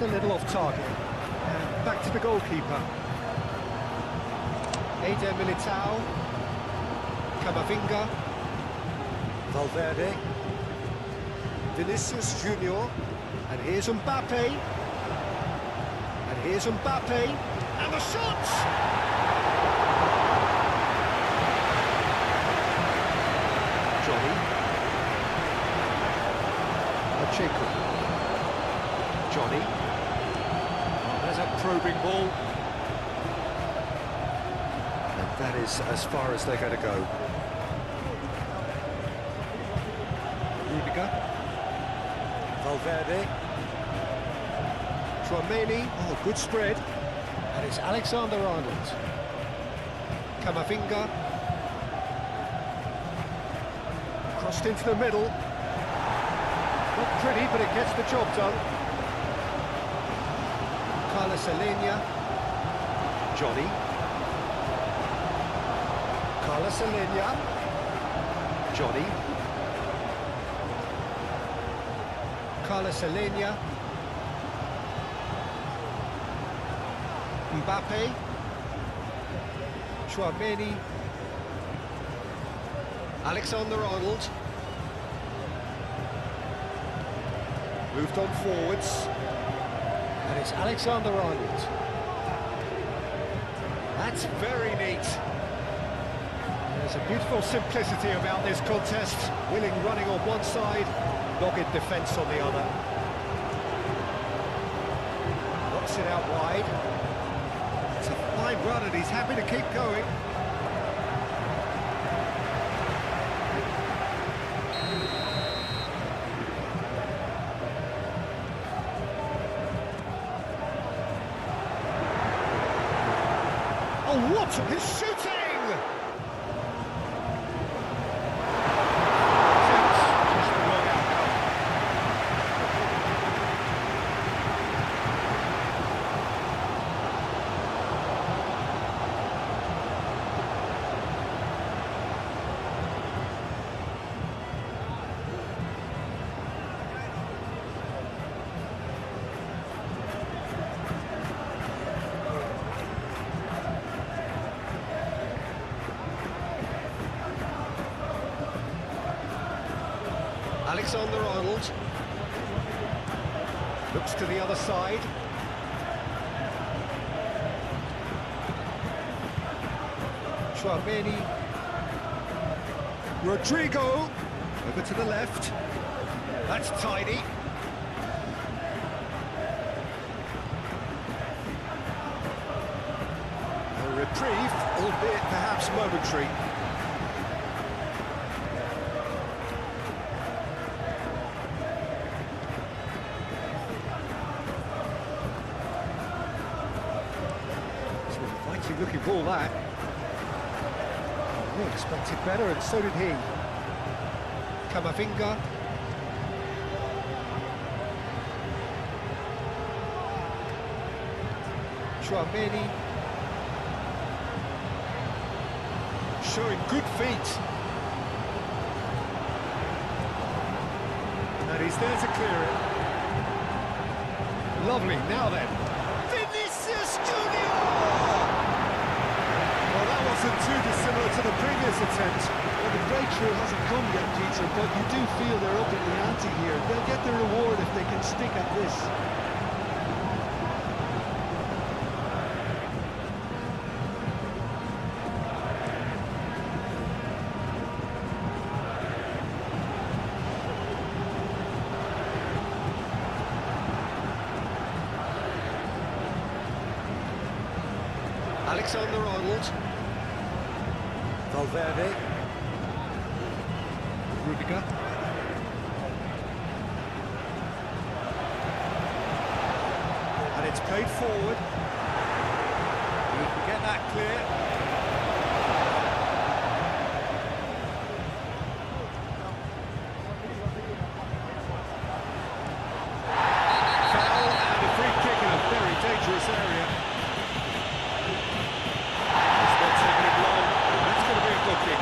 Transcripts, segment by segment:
a little off target. And back to the goalkeeper. Eder Militao. Camavinga. Valverde. Vinicius Junior. And here's Mbappe. And here's Mbappe. And the shots! Johnny. Pacheco. Johnny. Oh, there's a probing ball. And that is as far as they're going to go. Rudiger. Valverde. Tchouaméni. Oh, good spread. And it's Alexander-Arnold. Camavinga. Crossed into the middle. Not pretty, but it gets the job done. Carlos Alenia. Johnny. Carlos Alenia. Johnny. Carlos Alenia. Mbappe. Tchouaméni. Alexander-Arnold. Moved on forwards. And it's Alexander-Arnold. That's very neat. There's a beautiful simplicity about this contest. Willing running on one side, dogged defence on the other. Knocks it out wide. It's a fine run and he's happy to keep going. Oh, what? He's shooting! Alexander-Arnold looks to the other side. Tchouaméni. Rodrigo over to the left. That's tidy. A reprieve, albeit perhaps momentary. Looking ball that. We expected better, and so did he. Camavinga. Tchouaméni. Showing good feet. And he's there to clear it. Lovely, now then. Vinicius Junior! Wasn't too dissimilar to the previous attempt. Well, the breakthrough hasn't come yet, Peter, but you do feel they're up in the ante here. They'll get the reward if they can stick at this. Alexander-Arnold. Valverde. Rudiger. And it's played forward. He can get that clear. Foul and a free kick in a very dangerous area. It's not taking it long. That's going to be a booking.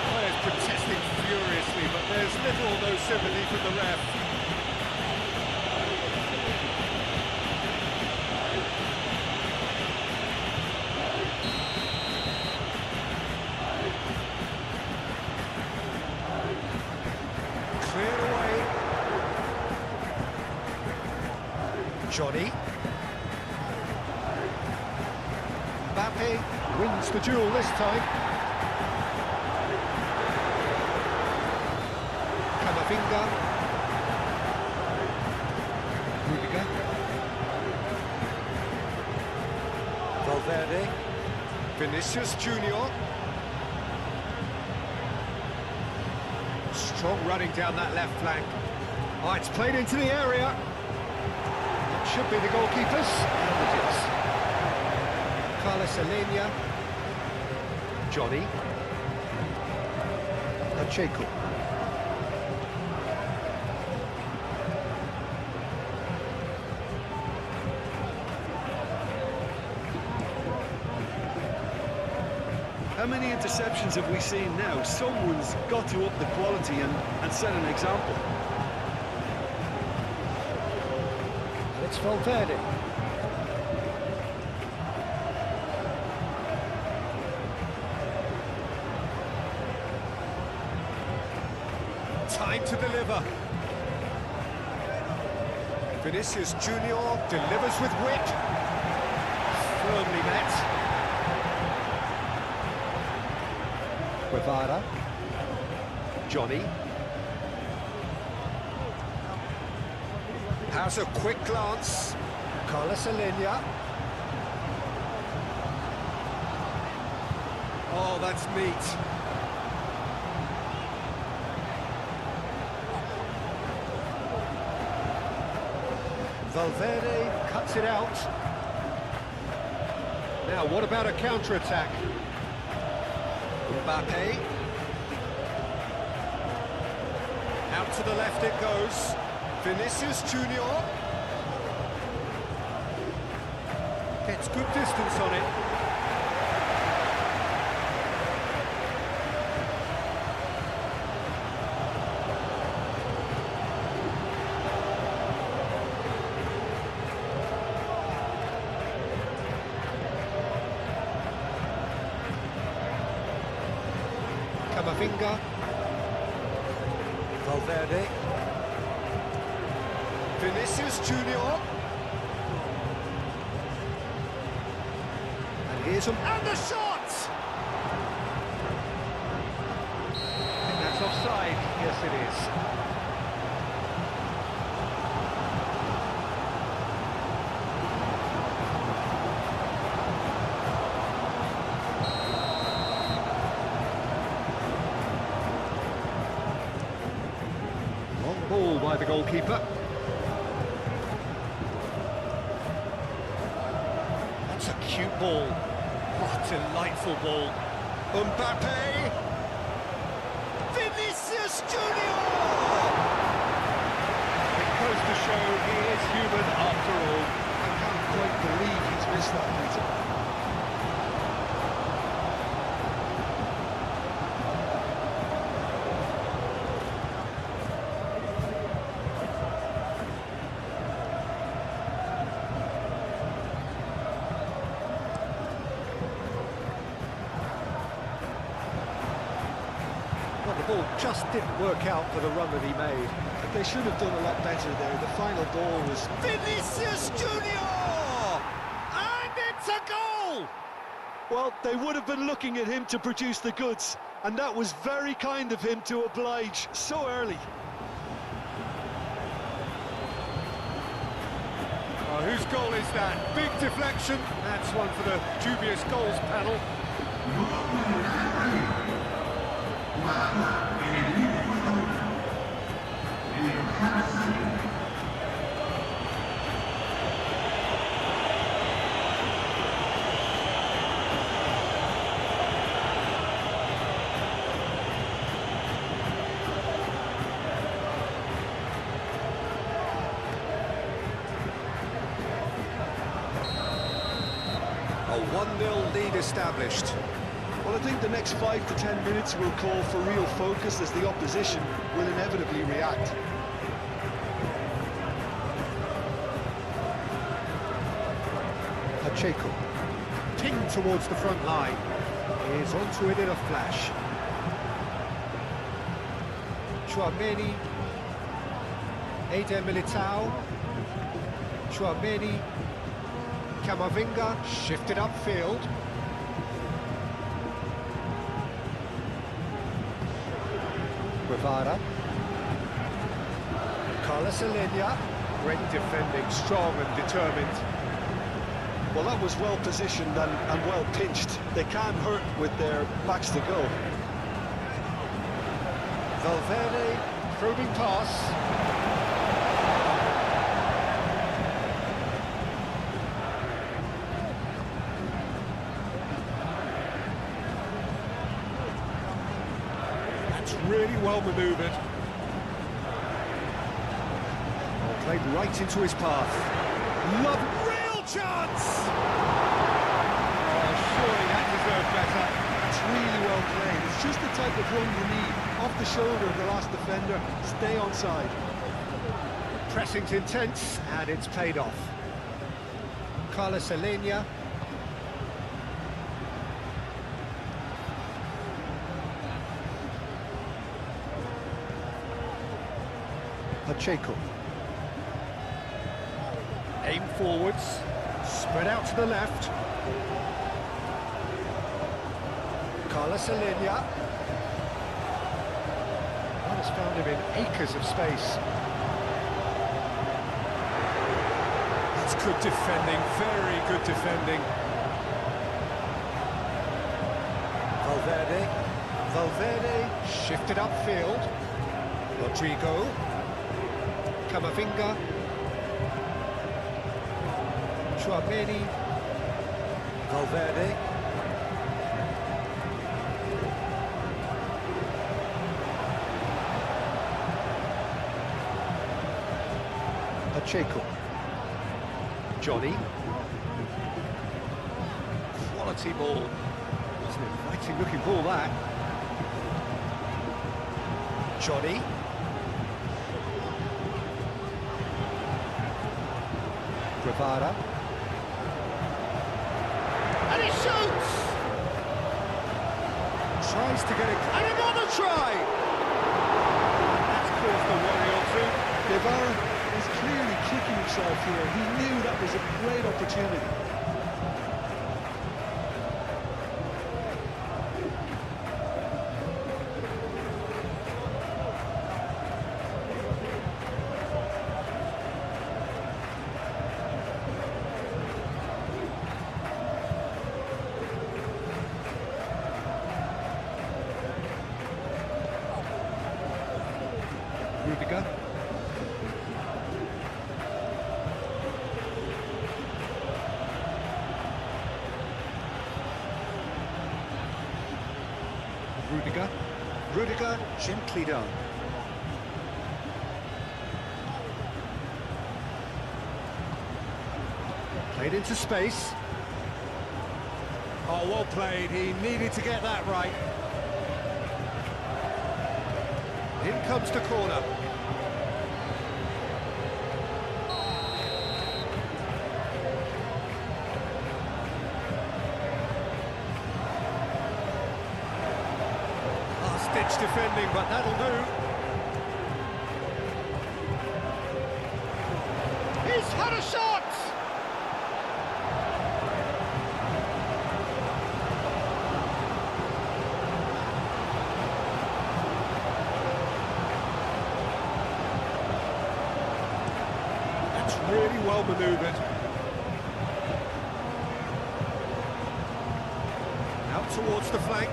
Players protesting furiously, but there's little or no sympathy from the ref. Johnny. Mbappe wins the duel this time. Camavinga. Rudiger. Valverde. Vinicius Junior. Strong running down that left flank. Oh, it's played into the area. It should be the goalkeepers, and it is. Carlos Alenia. Johnny. Pacheco. How many interceptions have we seen now? Someone's got to up the quality and set an example. It's Valverde. Time to deliver. Vinicius Junior delivers with wit. Firmly met. Guevara. Johnny. Has a quick glance. Carlos Alenia. Oh, that's neat. Valverde cuts it out. Now, what about a counter-attack? Mbappe. Out to the left it goes. Vinicius Junior. Gets good distance on it. Camavinga. Valverde. Vinicius Junior. And here's him. And the shot! I think that's offside. Yes, it is. Ball by the goalkeeper. That's a cute ball. What a delightful ball. Mbappe. Vinicius Junior. It goes to show he is human after all. I can't quite believe he's missed that, Peter. The ball just didn't work out for the run that he made. But they should have done a lot better there. The final ball was... Vinicius Junior! And it's a goal! Well, they would have been looking at him to produce the goods, and that was very kind of him to oblige so early. Oh, whose goal is that? Big deflection. That's one for the dubious goals panel. A 1-0 lead established. Well, I think the next 5 to 10 minutes will call for real focus as the opposition will inevitably react. Pacheco, pinged towards the front line. He is onto it in a flash. Chouameni, Eder Militao, Chouameni, Camavinga, shifted upfield. Guevara. Carlos Alenia. Great defending, strong and determined. Well, that was well positioned and well pitched. They can't hurt with their backs to go. Valverde, probing pass. That's really well manoeuvred. Played right into his path. Love, real chance! Oh, surely that deserved better. It's really well played. It's just the type of run you need. Off the shoulder of the last defender. Stay onside. Pressing's intense, and it's paid off. Carlos Alenia. Pacheco. Aim forwards, spread out to the left. Carlos Alenia. That has found him in acres of space. That's good defending, very good defending. Valverde, shifted upfield. Rodrigo. Camavinga. Chouameni, Valverde, Pacheco, Johnny, quality ball, it's an inviting looking ball that, Johnny, Guevara. And he shoots! Tries to get it, and another try! That's caused a worry or two. Guevara is clearly kicking himself here. He knew that was a great opportunity. Rudiger. Rudiger, gently done. Played into space. Oh, well played. He needed to get that right. In comes the corner. Last-ditch defending, but that'll do. He's had a shot! Really well manoeuvred. Out towards the flank.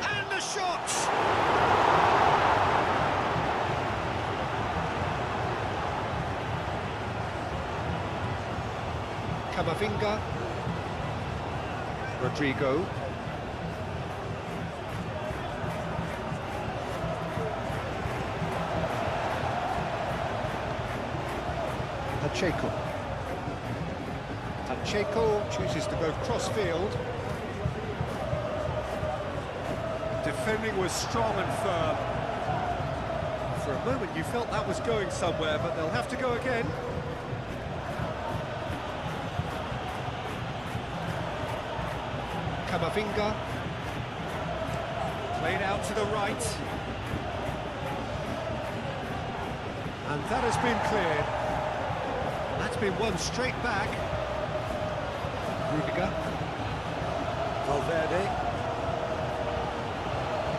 And the shot! Camavinga. Rodrigo. Pacheco chooses to go cross-field. Defending was strong and firm. For a moment you felt that was going somewhere, but they'll have to go again. Camavinga. Played out to the right. And that has been cleared. That's been won straight back. Rudiger. Valverde.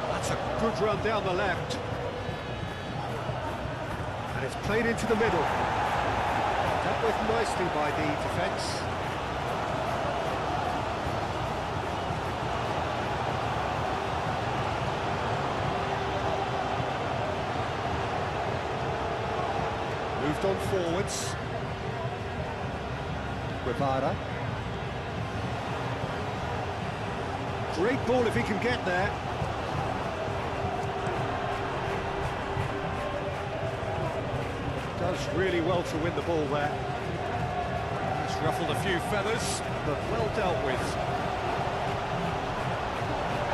That's a good run down the left. And it's played into the middle. Dealt with nicely by the defence. Moved on forwards. Guevara. Great ball if he can get there. Does really well to win the ball there. He's ruffled a few feathers, but well dealt with.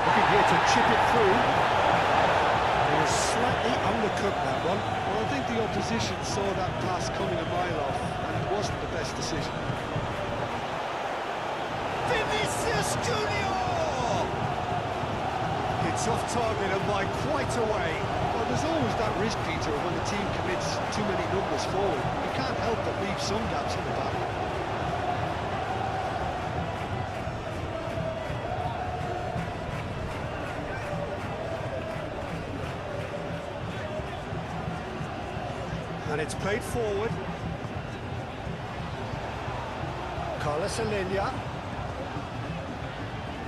Looking here to chip it through. He was slightly undercooked, that one. Well, I think the opposition saw that pass coming a mile off, and it wasn't the best decision. Vinicius Junior! It's off target and by quite a way. Well, there's always that risk, Peter, when the team commits too many numbers forward. You can't help but leave some gaps in the back. And it's played forward. Carlos Alenia.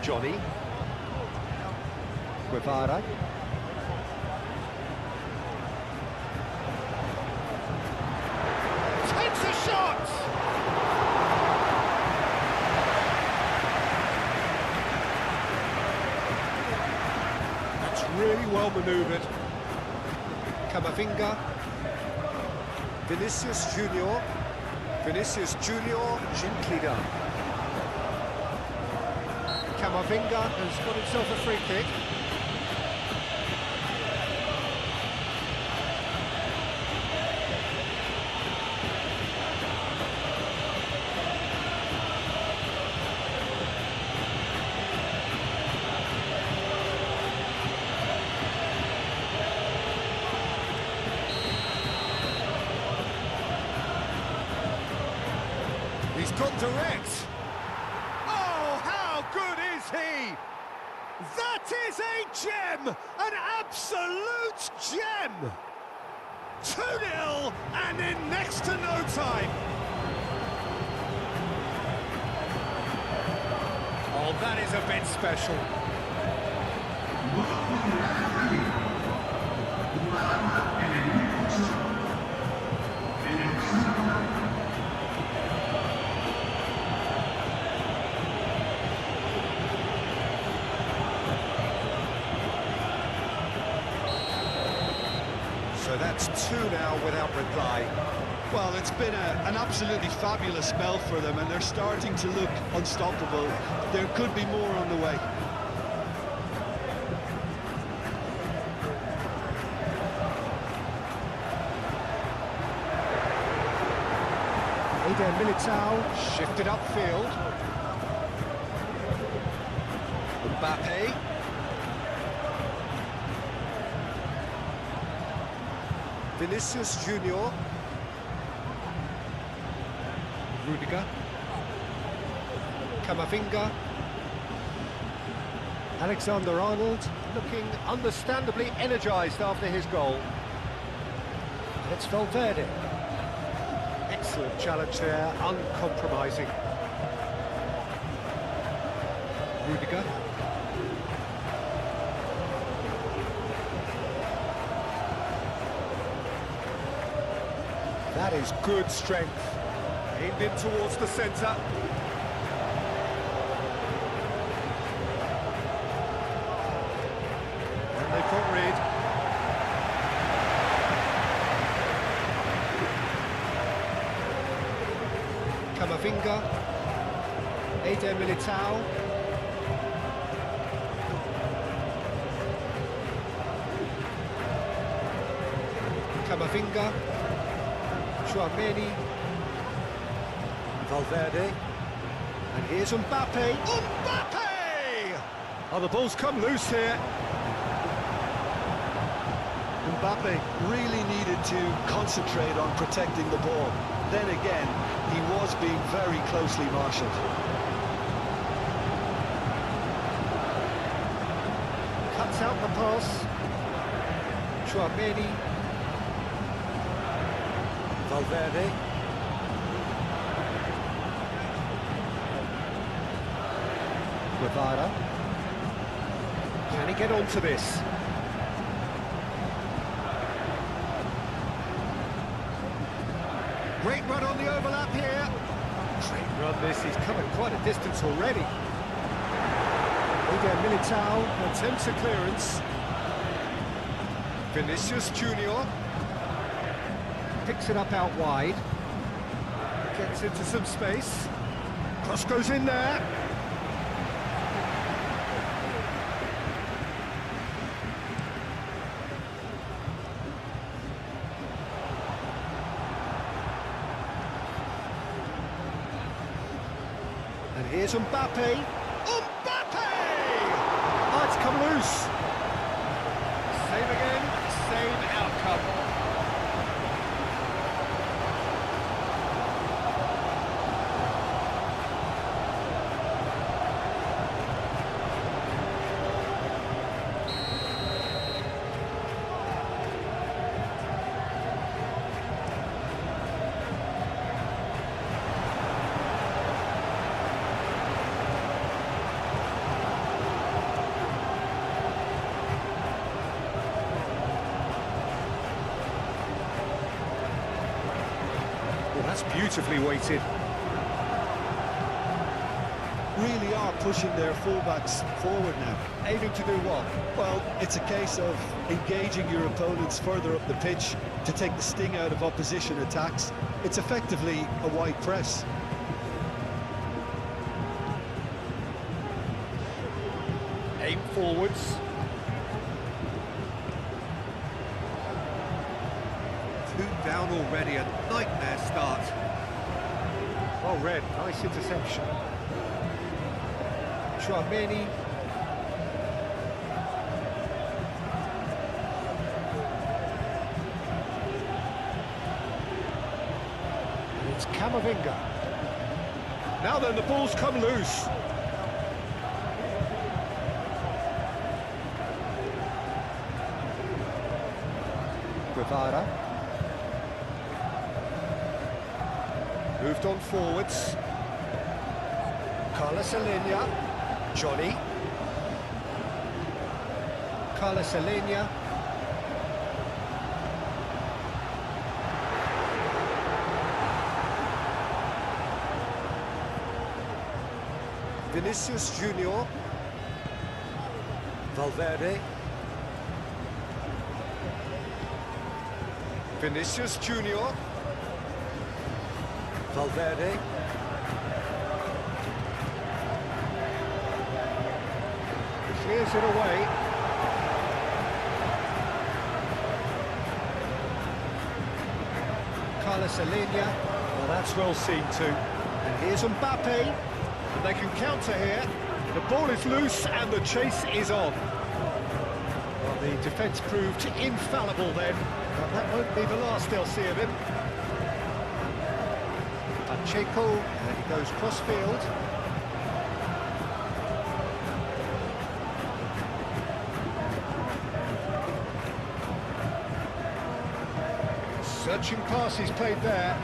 Johnny. Guevara. Takes a shot! That's really well manoeuvred. Camavinga. Vinicius Junior. Vinicius Junior, gently done. Camavinga has got himself a free kick. He's gone direct. Oh, how good is he? That is a gem! An absolute gem! 2-0 and in next to no time. Oh, that is a bit special. So that's 2 now without reply. Well, it's been an absolutely fabulous spell for them, and they're starting to look unstoppable. There could be more on the way. Eder Militao shifted upfield. Mbappe. Vinicius Junior. Rudiger. Camavinga. Alexander-Arnold looking understandably energised after his goal. And it's Valverde. Excellent challenge there, uncompromising. Rudiger. That is good strength. Aimed in towards the centre. And they've got rid. Camavinga. Eder Militao. Camavinga. Chouameni, Valverde, and here's Mbappe. Mbappe! Oh, the ball's come loose here. Mbappe really needed to concentrate on protecting the ball. Then again, he was being very closely marshalled. Cuts out the pass. Chouameni. Valverde. Guevara. Can he get onto this? Great run on the overlap here. Great run this, he's covered quite a distance already. Again, Militao attempts a clearance. Vinicius Junior picks it up out wide. Gets into some space. Cross goes in there. And here's Mbappe. Mbappe! Oh, it's come loose. Save again, same outcome. That's beautifully weighted. Really are pushing their fullbacks forward now. Aiming to do what? Well, it's a case of engaging your opponents further up the pitch to take the sting out of opposition attacks. It's effectively a wide press. Aim forwards. Two down already, a nightmare start. Well read, nice interception. Chouameni. And it's Camavinga. Now then, the ball's come loose. Guevara. Moved on forwards. Carlos Alenia. Johnny. Carlos Alenia. Vinicius Junior. Valverde. Vinicius Junior. Valverde. Clears it away. Carlos Alenia. Well, that's well seen too. And here's Mbappe. And they can counter here. The ball is loose and the chase is on. Well, the defence proved infallible then. But that won't be the last they'll see of him. Pacheco, and he goes cross-field. Searching pass he's played there.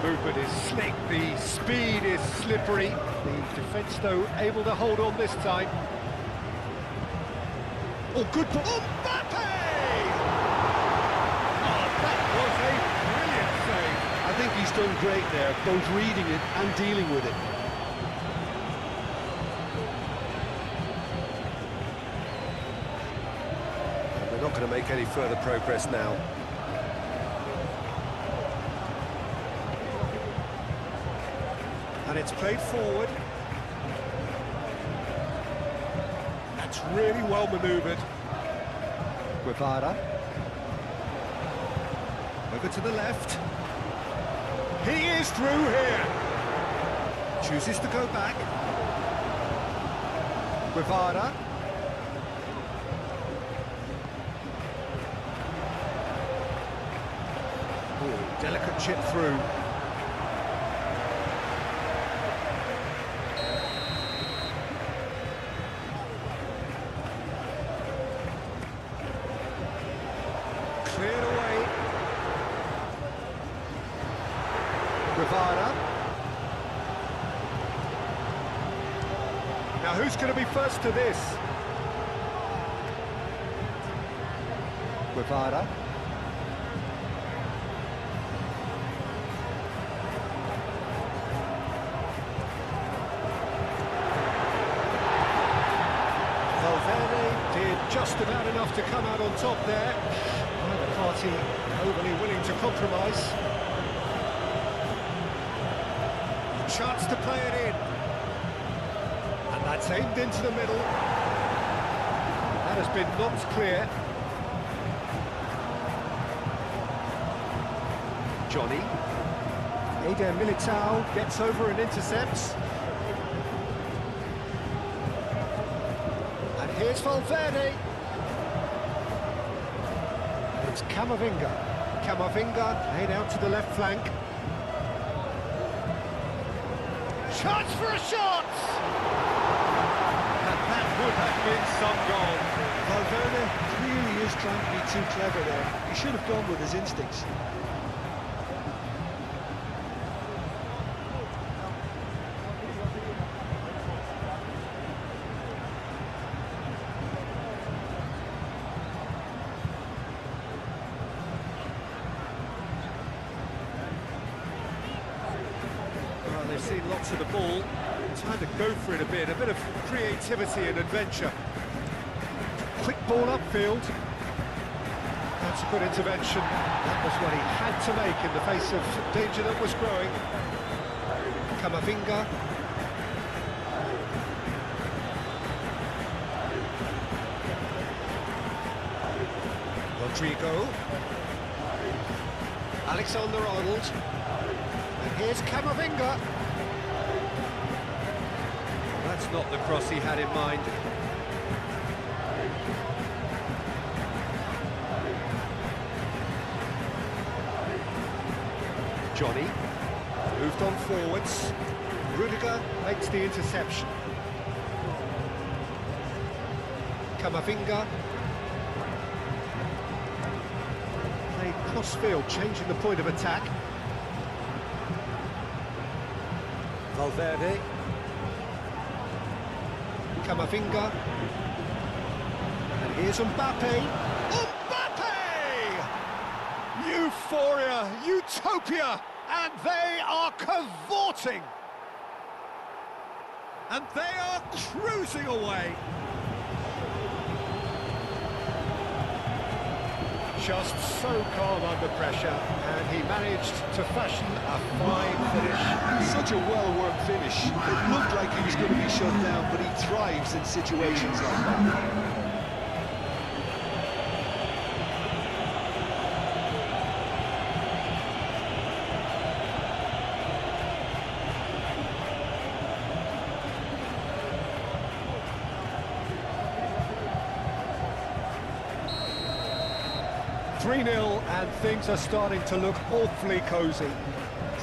The movement is slick, the speed is slippery. The defence, though, able to hold on this time. Oh, good ball. Mbappe! Oh, that was a brilliant save. I think he's done great there, both reading it and dealing with it. We're not going to make any further progress now. And it's played forward. That's really well manoeuvred. Guevara. Over to the left. He is through here. Chooses to go back. Guevara. Delicate chip through. Cleared away. Guevara. Now who's going to be first to this? Guevara. Valverde did just about enough to come out on top there. Neither party overly willing to compromise. A chance to play it in. And that's aimed into the middle. That has been knocked clear. Johnny. Eder Militao gets over and intercepts. And here's Valverde. It's Camavinga. Camavinga laid out to the left flank. Chance for a shot! And that would have been some goal. Valverde really is trying to be too clever there. He should have gone with his instincts. They've seen lots of the ball, time to go for it a bit of creativity and adventure. Quick ball upfield. That's a good intervention. That was what he had to make in the face of danger that was growing. Camavinga. Rodrigo. Alexander-Arnold. And here's Camavinga. That's not the cross he had in mind. Johnny moved on forwards. Rudiger makes the interception. Camavinga. Played cross-field, changing the point of attack. Valverde. Camavinga. And here's Mbappe. Mbappe! Euphoria, utopia, and they are cavorting. And they are cruising away. Just so calm under pressure, and he managed to fashion a fine finish. Such a well-worked finish. It looked like he was going to be shut down, but he thrives in situations like that. 3-0, and things are starting to look awfully cosy.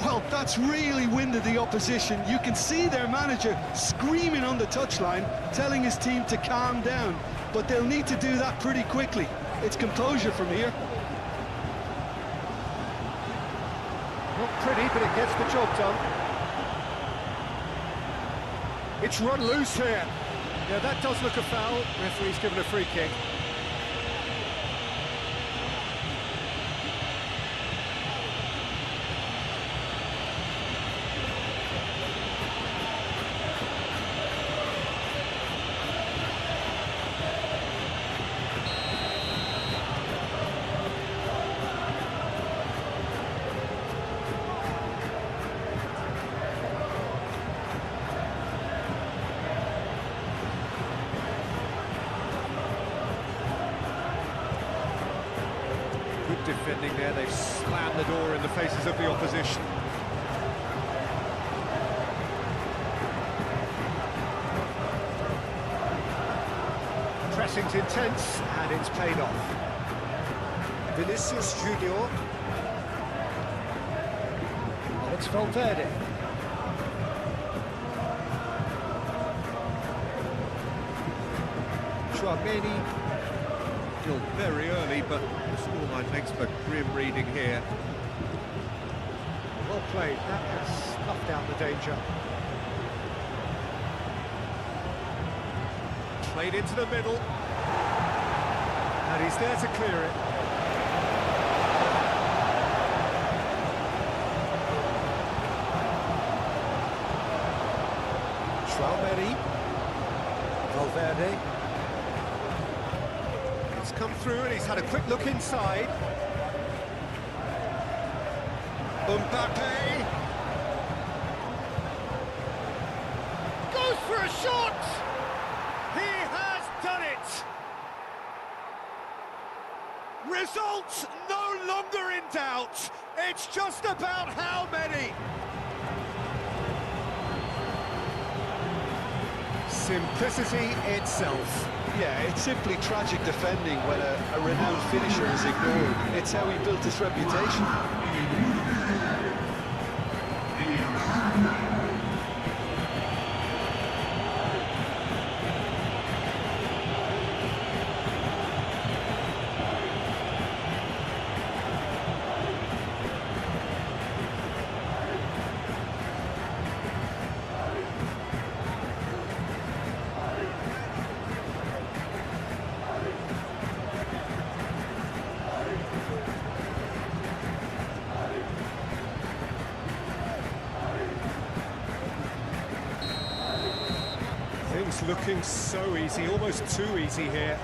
Well, that's really winded the opposition. You can see their manager screaming on the touchline, telling his team to calm down. But they'll need to do that pretty quickly. It's composure from here. Not pretty, but it gets the job done. It's run loose here. Yeah, that does look a foul. Referee's given a free kick. Good defending there, they've slammed the door in the faces of the opposition. Pressing's intense, and it's paid off. Vinicius Junior. it's Valverde. Chouameni. Still very early, but the scoreline makes for grim reading here. Well played, that has snuffed out the danger. Played into the middle. And he's there to clear it. Chouameni. Valverde. It's come through and he's had a quick look inside. Mbappe. Goes for a shot! He has done it! Results no longer in doubt. It's just about how many. Simplicity itself. Yeah, it's simply tragic defending when a renowned finisher is ignored. It's how he built his reputation. Things looking so easy, almost too easy here.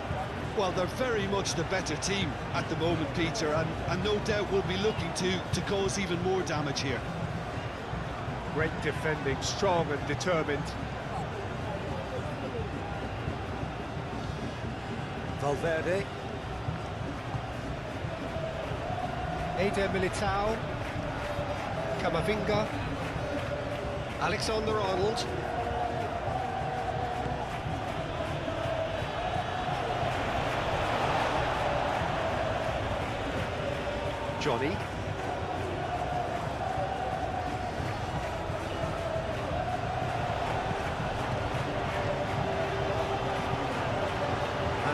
Well, they're very much the better team at the moment, Peter, and no doubt will be looking to cause even more damage here. Great defending, strong and determined. Valverde. Eder Militao. Camavinga. Alexander-Arnold. Johnny. And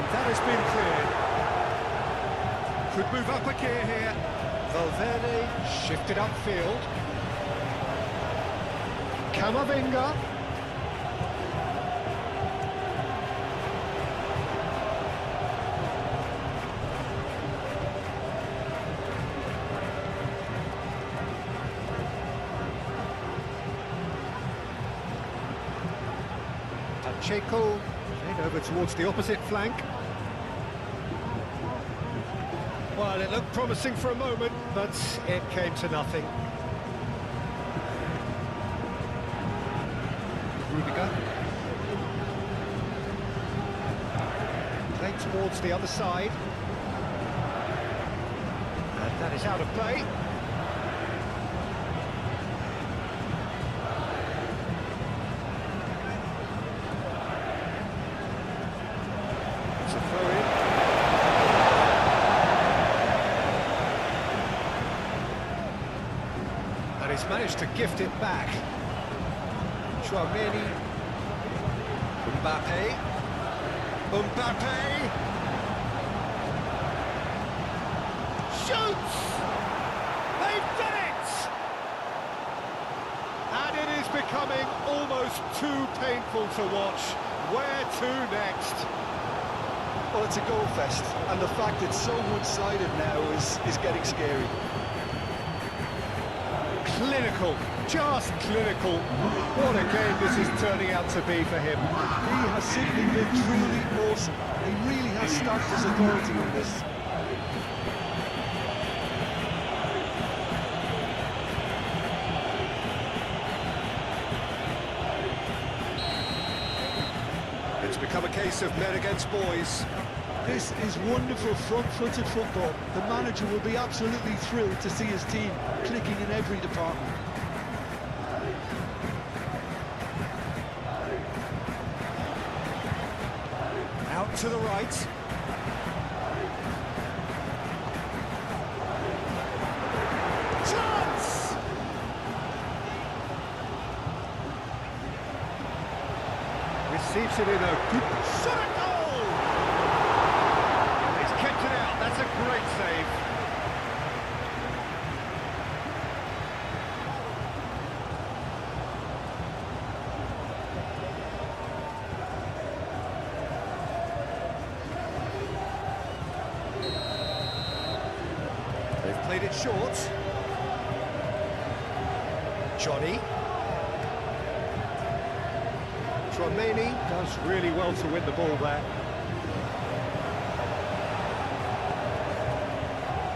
that has been cleared. Could move up a gear here. Valverde shifted upfield. Camavinga. Pacheco, played over towards the opposite flank. Well, it looked promising for a moment, but it came to nothing. Rudiger. Played towards the other side. And that is out of play. He's managed to gift it back. Chouameni. Mbappe. Mbappe. Shoots! They've done it! And it is becoming almost too painful to watch. Where to next? Well, it's a goal fest, and the fact it's so one-sided now is getting scary. Clinical, just clinical. What a game this is turning out to be for him. He has simply been truly awesome. He really has stacked his authority on this. It's become a case of men against boys. This is wonderful front-footed football. The manager will be absolutely thrilled to see his team clicking in every department. Out to the right. Chance! Keeps it in a good Shot at goal! He's kept it out. That's a great save. They've played it short. Johnny. Tromeni does really well to win the ball there.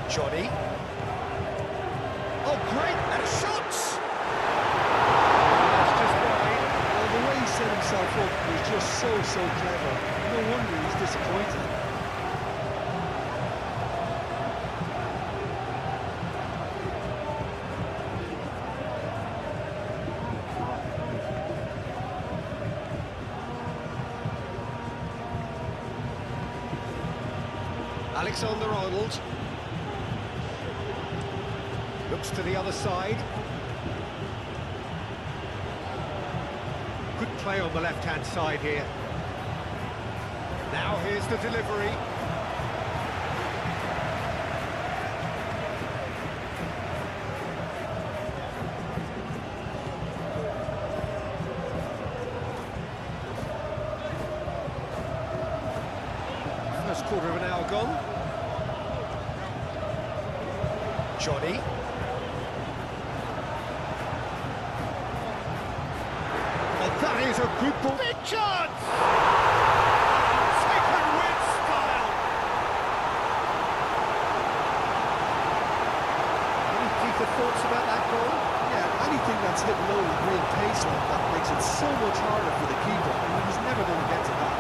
Johnny. Oh, great! And a shot! That's just wide. Well, the way he set himself up was just so clever. No wonder he's disappointed. Alexander-Arnold looks to the other side. Good play on the left-hand side here. Now here's the delivery. First quarter of an hour gone. Johnny. Oh, that is a good ball. Big chance! Taken with style! Any deeper thoughts about that goal? Yeah, anything that's hit low with real pace like that makes it so much harder for the keeper, and he's never going to get to that.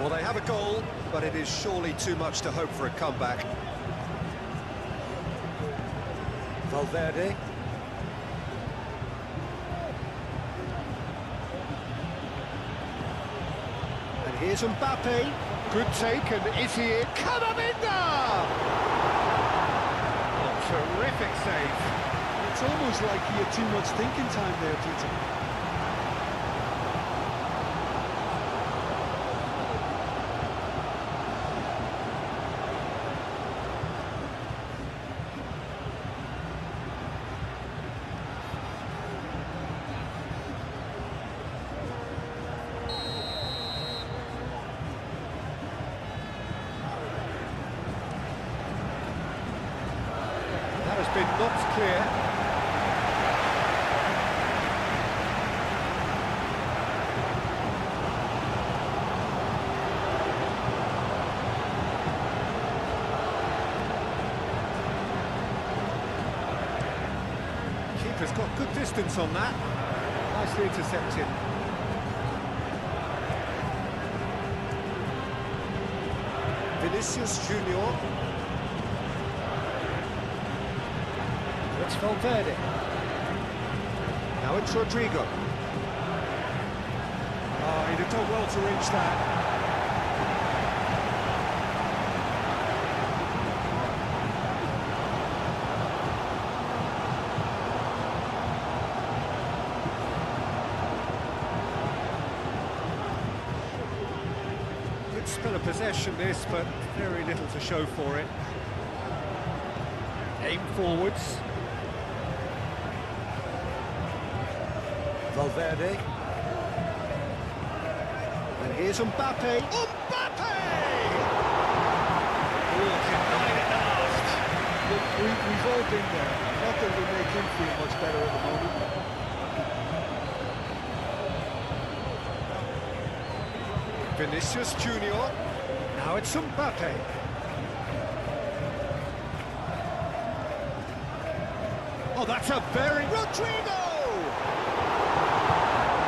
Well, they have a goal, but it is surely too much to hope for a comeback. Valverde. And here's Mbappe. Good take, and is he in? Konami! Oh, terrific save. It's almost like he had too much thinking time there, Peter. That has been knocked clear. Keeper's got good distance on that. Nicely intercepted. Vinicius Junior. It's Valverde. Now it's Rodrigo. Oh, he'd have done well to reach that. Good spell of possession this, but very little to show for it. Aim forwards. Valverde. And here's Mbappe. Mbappe! Oh, denied at last. Look, we've all been there. Not that we make him feel much better at the moment. Vinicius Junior. Now it's Mbappe. Oh, that's a very... Rodrigo!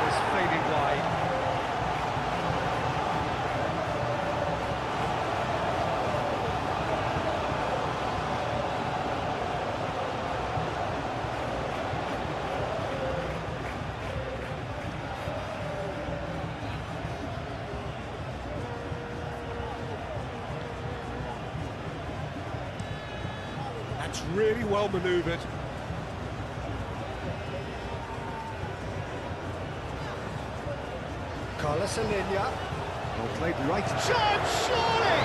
It's fading wide. That's really well manoeuvred. Carlos Alenia. Well played right. Chance, surely!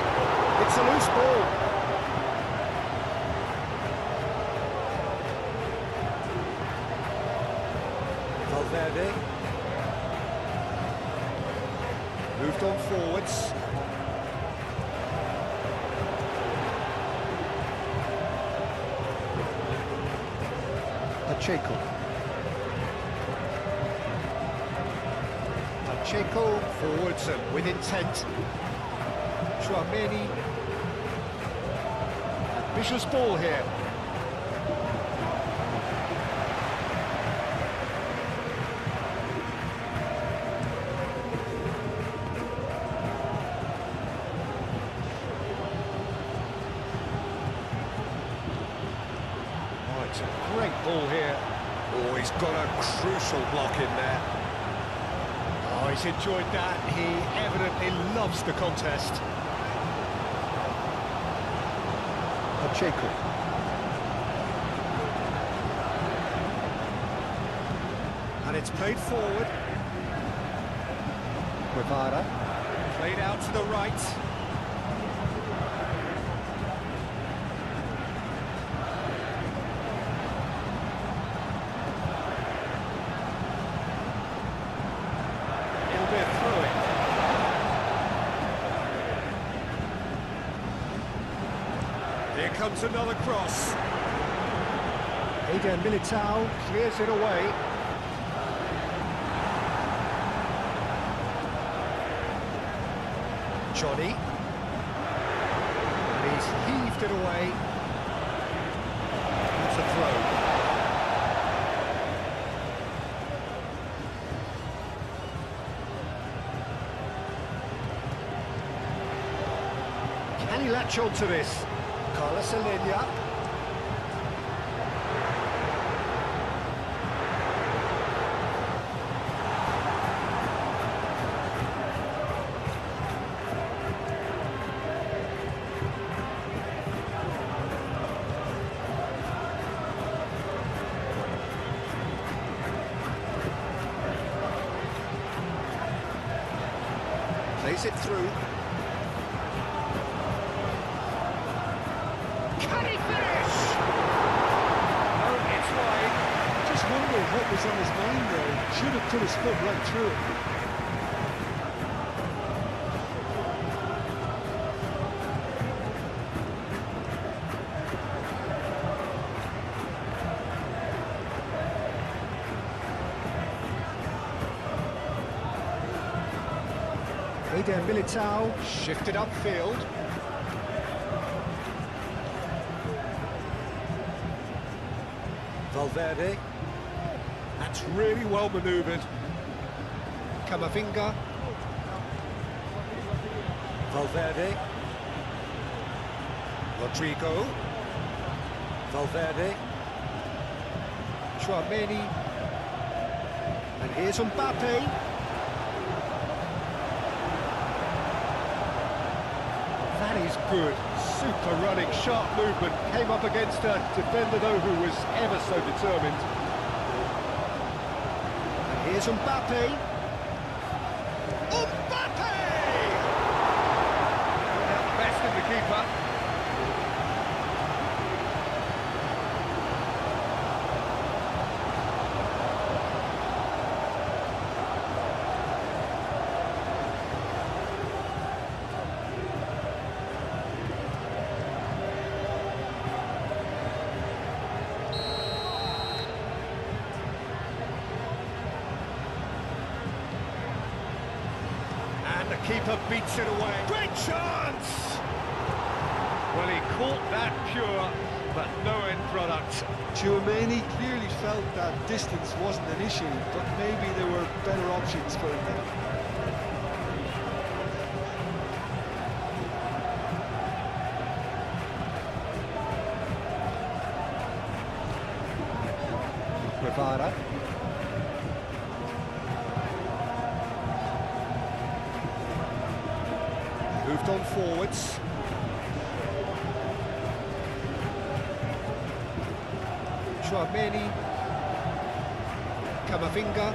It's a loose ball. Valverde. Moved on forwards. Pacheco. Pacheco forwards and with intent. Chouameni. Ambitious ball here. Oh, it's a great ball here. Oh, he's got a crucial block in there. Oh, he's enjoyed that. He evidently loves the contest. Pacheco. And it's played forward. Guevara. Played out to the right. It'll be a throw-in. Here comes another cross. Eder Militao clears it away. Johnny. And he's heaved it away. That's a throw. Can he latch on to this? Carlos Alenia. Plays it through. Can he finish? No, it's wide. Just wondering what was on his mind there. Should have put his foot right through it. Eder Militao shifted upfield. Valverde. That's really well manoeuvred. Camavinga. Valverde. Rodrigo. Valverde. Chouameni. And here's Mbappe. That is good. Super running, sharp movement. Came up against a defender, though, who was ever so determined. And here's Mbappe. Mbappe! Best of the keeper. The keeper beats it away. Great chance! Well, he caught that pure, but no end product. Chouameni clearly felt that distance wasn't an issue, but maybe there were better options for him there. Guevara. Moved on forwards. Chouameni, Camavinga,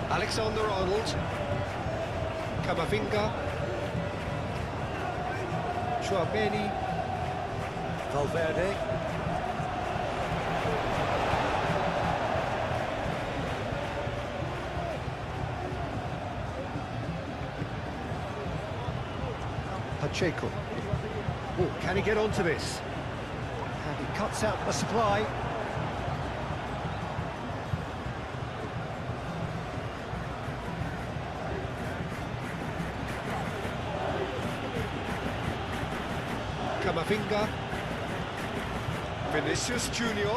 Alexander-Arnold, Camavinga, Chouameni, Valverde, Pacheco. Oh, can he get onto this? And he cuts out the supply. Camavinga, Vinicius Junior.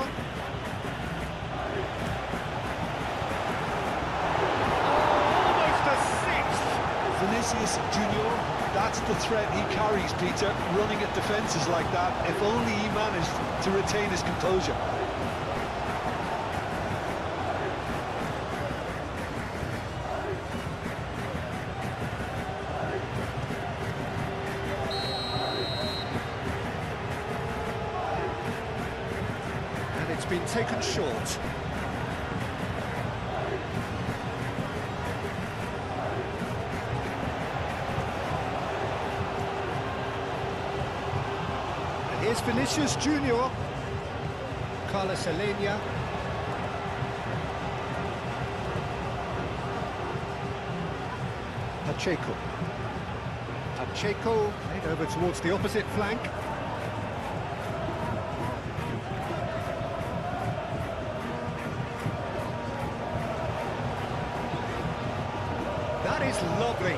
Almost a sixth. Vinicius Junior, that's the threat he carries, Peter, running at defences like that. If only he managed to retain his composure. And it's been taken short. Here's Vinicius Junior, Carlos Alenia, Pacheco, played over towards the opposite flank. That is lovely.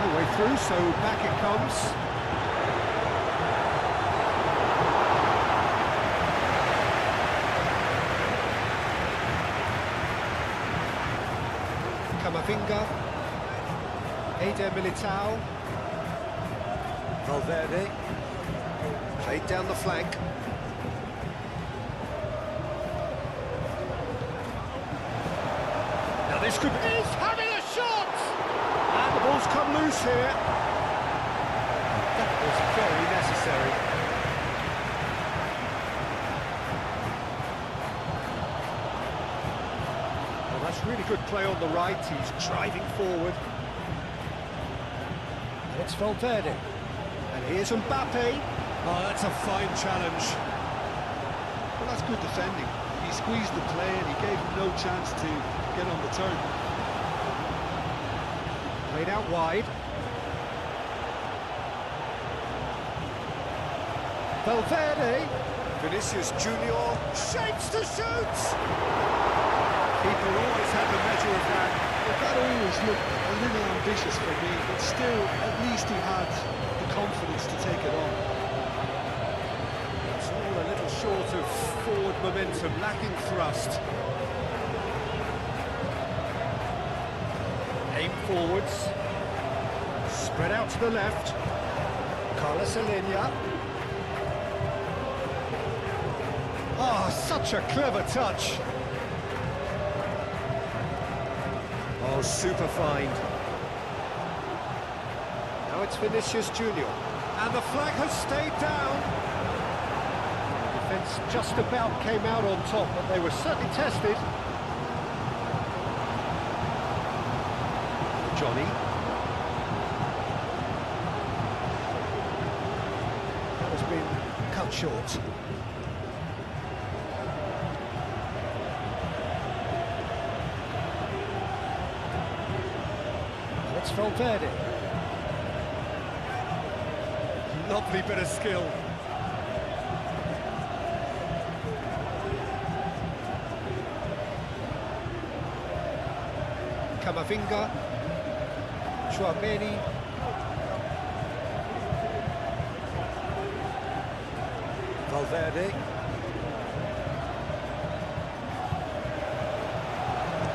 No way through, so back it comes. Camavinga, Eder Militao, Valverde, played down the flank. Now this could be... He's having a shot! And the ball's come loose here. That was very necessary. That's really good play on the right, he's driving forward. And it's Valverde. And here's Mbappe. Oh, that's a fine challenge. Well, that's good defending. He squeezed the play and he gave him no chance to get on the turn. Played out wide. Valverde. Vinicius Junior. Shapes to shoot! Keeper always had the measure of that. But that always looked a little ambitious for me, but still, at least he had the confidence to take it on. It's all a little short of forward momentum, lacking thrust. Aim forwards. Spread out to the left. Carlos Alenia. Oh, such a clever touch. Oh, super find. Now it's Vinicius Junior. And the flag has stayed down. The defence just about came out on top, but they were certainly tested. Johnny. That has been cut short. It's Valverde. Lovely bit of skill. Camavinga. Chouameni. Valverde.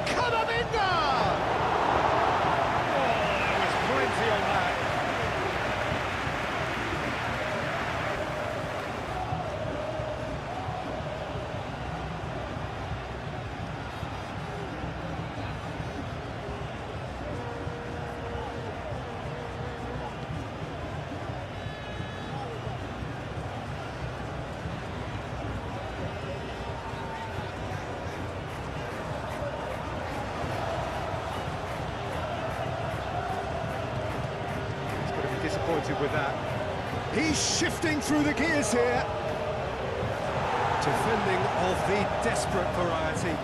Camavinga! On that. with that. He's shifting through the gears here. Defending of the desperate variety.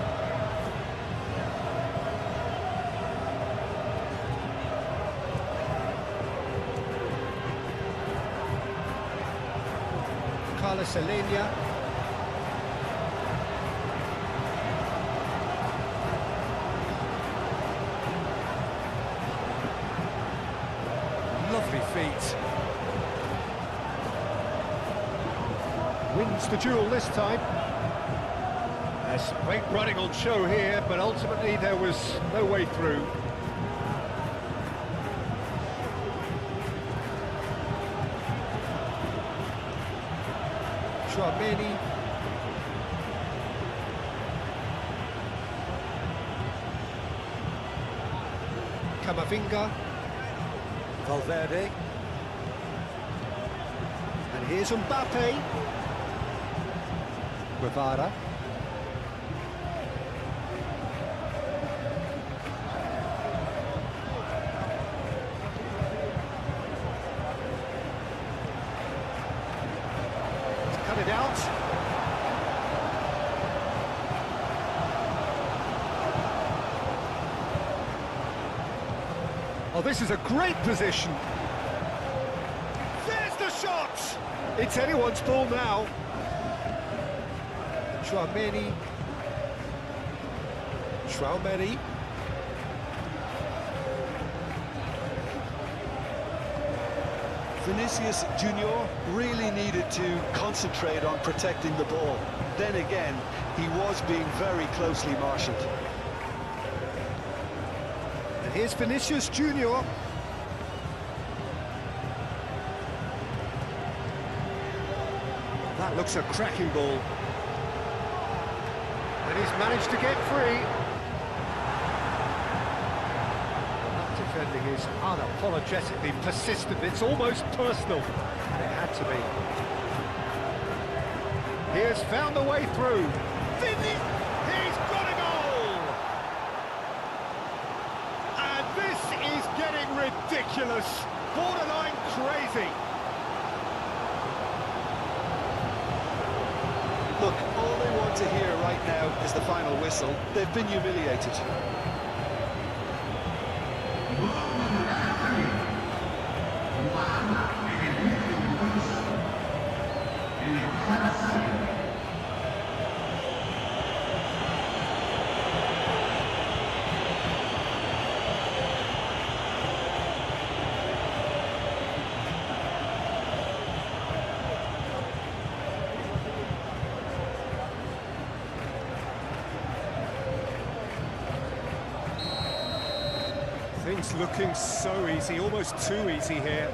Alenia. Lovely feet. Wins the duel this time. There's great running on show here, but ultimately there was no way through. Many. Camavinga. Valverde. And here's Mbappe. Guevara. Out. Oh, this is a great position. There's the shot! It's anyone's ball now. Tchouaméni. Vinicius Junior really needed to concentrate on protecting the ball. Then again, he was being very closely marshalled. And here's Vinicius Junior. That looks a cracking ball. And he's managed to get free. Defending is unapologetically persistent. It's almost personal. And it had to be. He has found a way through. He's got a goal! And this is getting ridiculous. Borderline crazy. Look, all they want to hear right now is the final whistle. They've been humiliated. Things looking so easy, almost too easy here.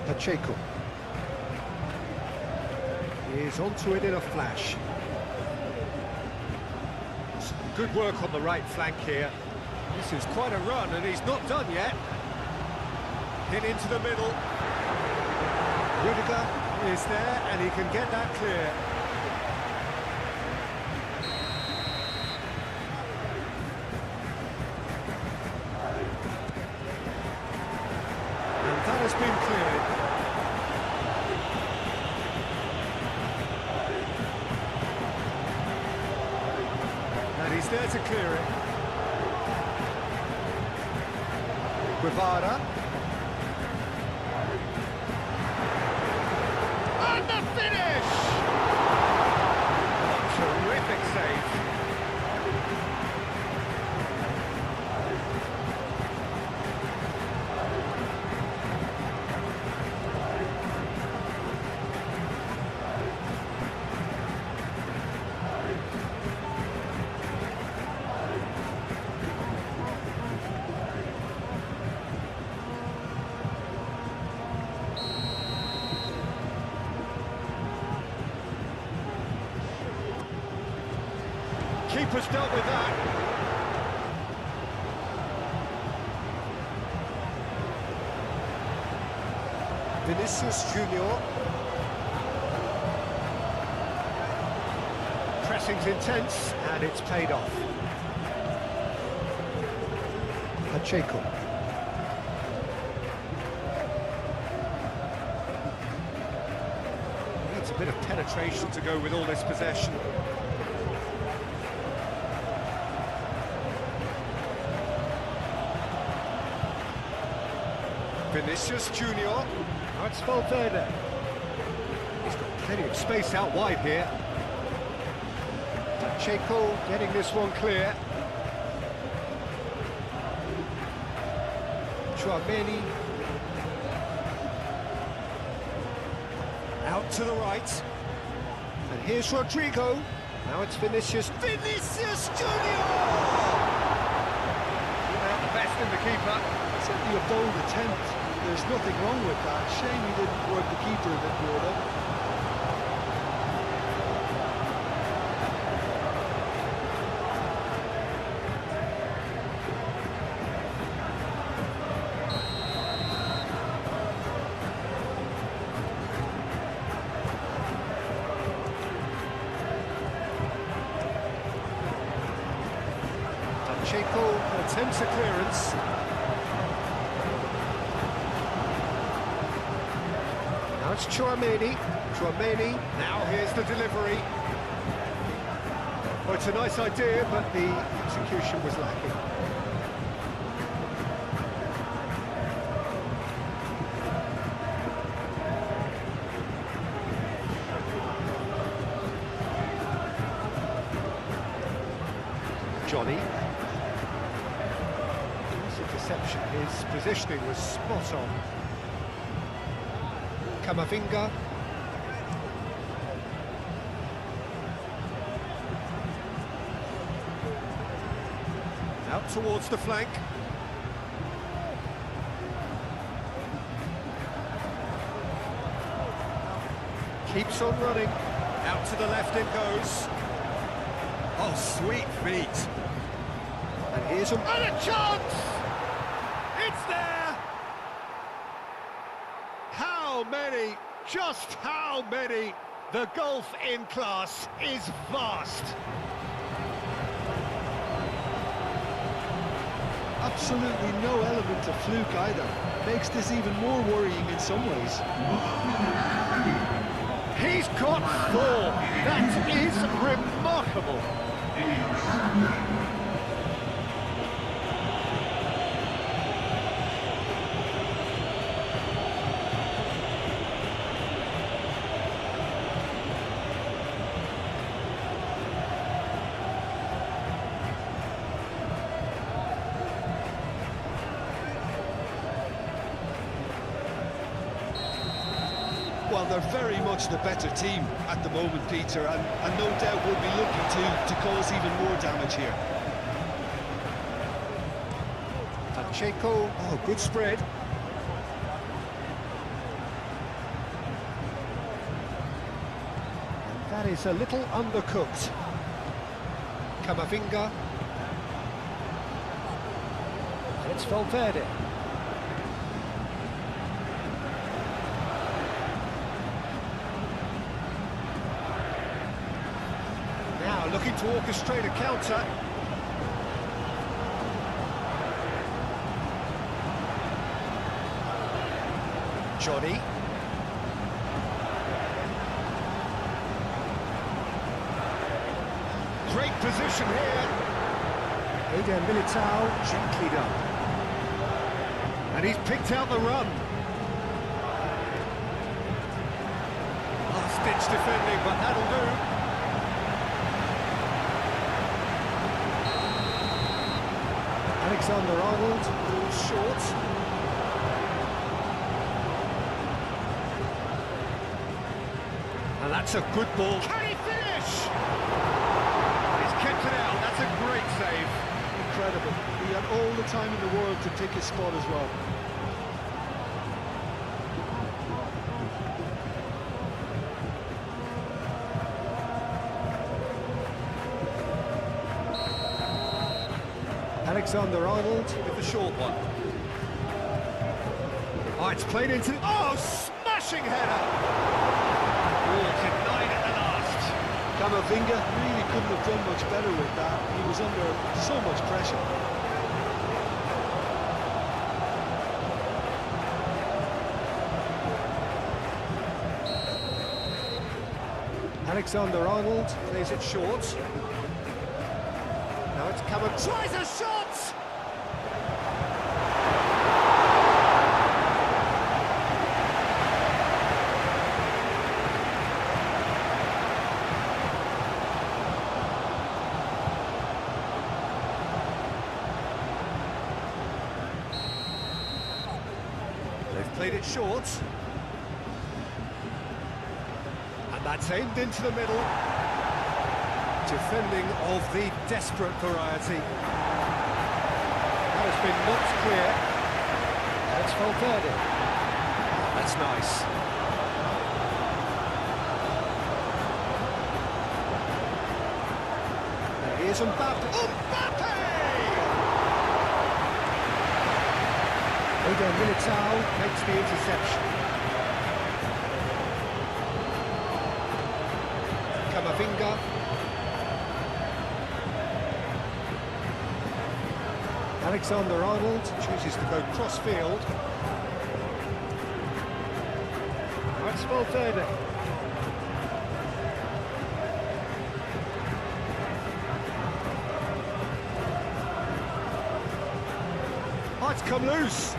Pacheco. He's onto it in a flash. Some good work on the right flank here. This is quite a run, and he's not done yet. Hit into the middle. Rudiger is there, and he can get that clear. That has been cleared. And he's there to clear it. Guevara. And the finish! Terrific save. Keeper's dealt with that. Vinicius Junior. Pressing's intense, and it's paid off. Pacheco. a bit of penetration to go with all this possession. Vinicius Junior. Now it's Valverde. He's got plenty of space out wide here. Pacheco getting this one clear. Chouameni. Out to the right. And here's Rodrigo. Now it's Vinicius. Vinicius Junior! Out the best in the keeper. Certainly a bold attempt. There's nothing wrong with that. Shame he didn't work the keeper a bit more though. Pacheco attempts a clearance. Now it's Chouameni. Chouameni. Now here's the delivery. Well, it's a nice idea, but the execution was lacking. Johnny. Interception. His positioning was spot on. Camavinga. Out towards the flank. Keeps on running. Out to the left it goes. Oh, sweet feet. And here's a... And a chance! It's there! How many, just how many? The gulf in class is vast. Absolutely no element of fluke either. Makes this even more worrying in some ways. He's got 4. That is remarkable. Well, they're very much the better team at the moment, Peter, and no doubt will be looking to cause even more damage here. Pacheco, oh, good spread. And that is a little undercooked. Camavinga. And it's Valverde. Looking to orchestrate a counter. Johnny. Great position here. Eder Militao, gently done. And he's picked out the run. Last-ditch defending, but that'll do. Alexander-Arnold, ball short. And that's a good ball. Can he finish? He's kept it out. That's a great save. Incredible. He had all the time in the world to pick his spot as well. Alexander-Arnold with the short one. Oh, it's played into... Oh, smashing header! Oh, denied at the last. Camavinga really couldn't have done much better with that. He was under so much pressure. Alexander-Arnold plays it short. Now it's come and tries a shot! They've played it short. And that's aimed into the middle. Defending of the desperate variety. That has been knocked clear. That's Valverde. That's nice. Now here's Mbappe. Mbappe! Eder Militao makes the interception. Camavinga. Alexander-Arnold chooses to go cross-field. That's Valverde. Oh, it's come loose.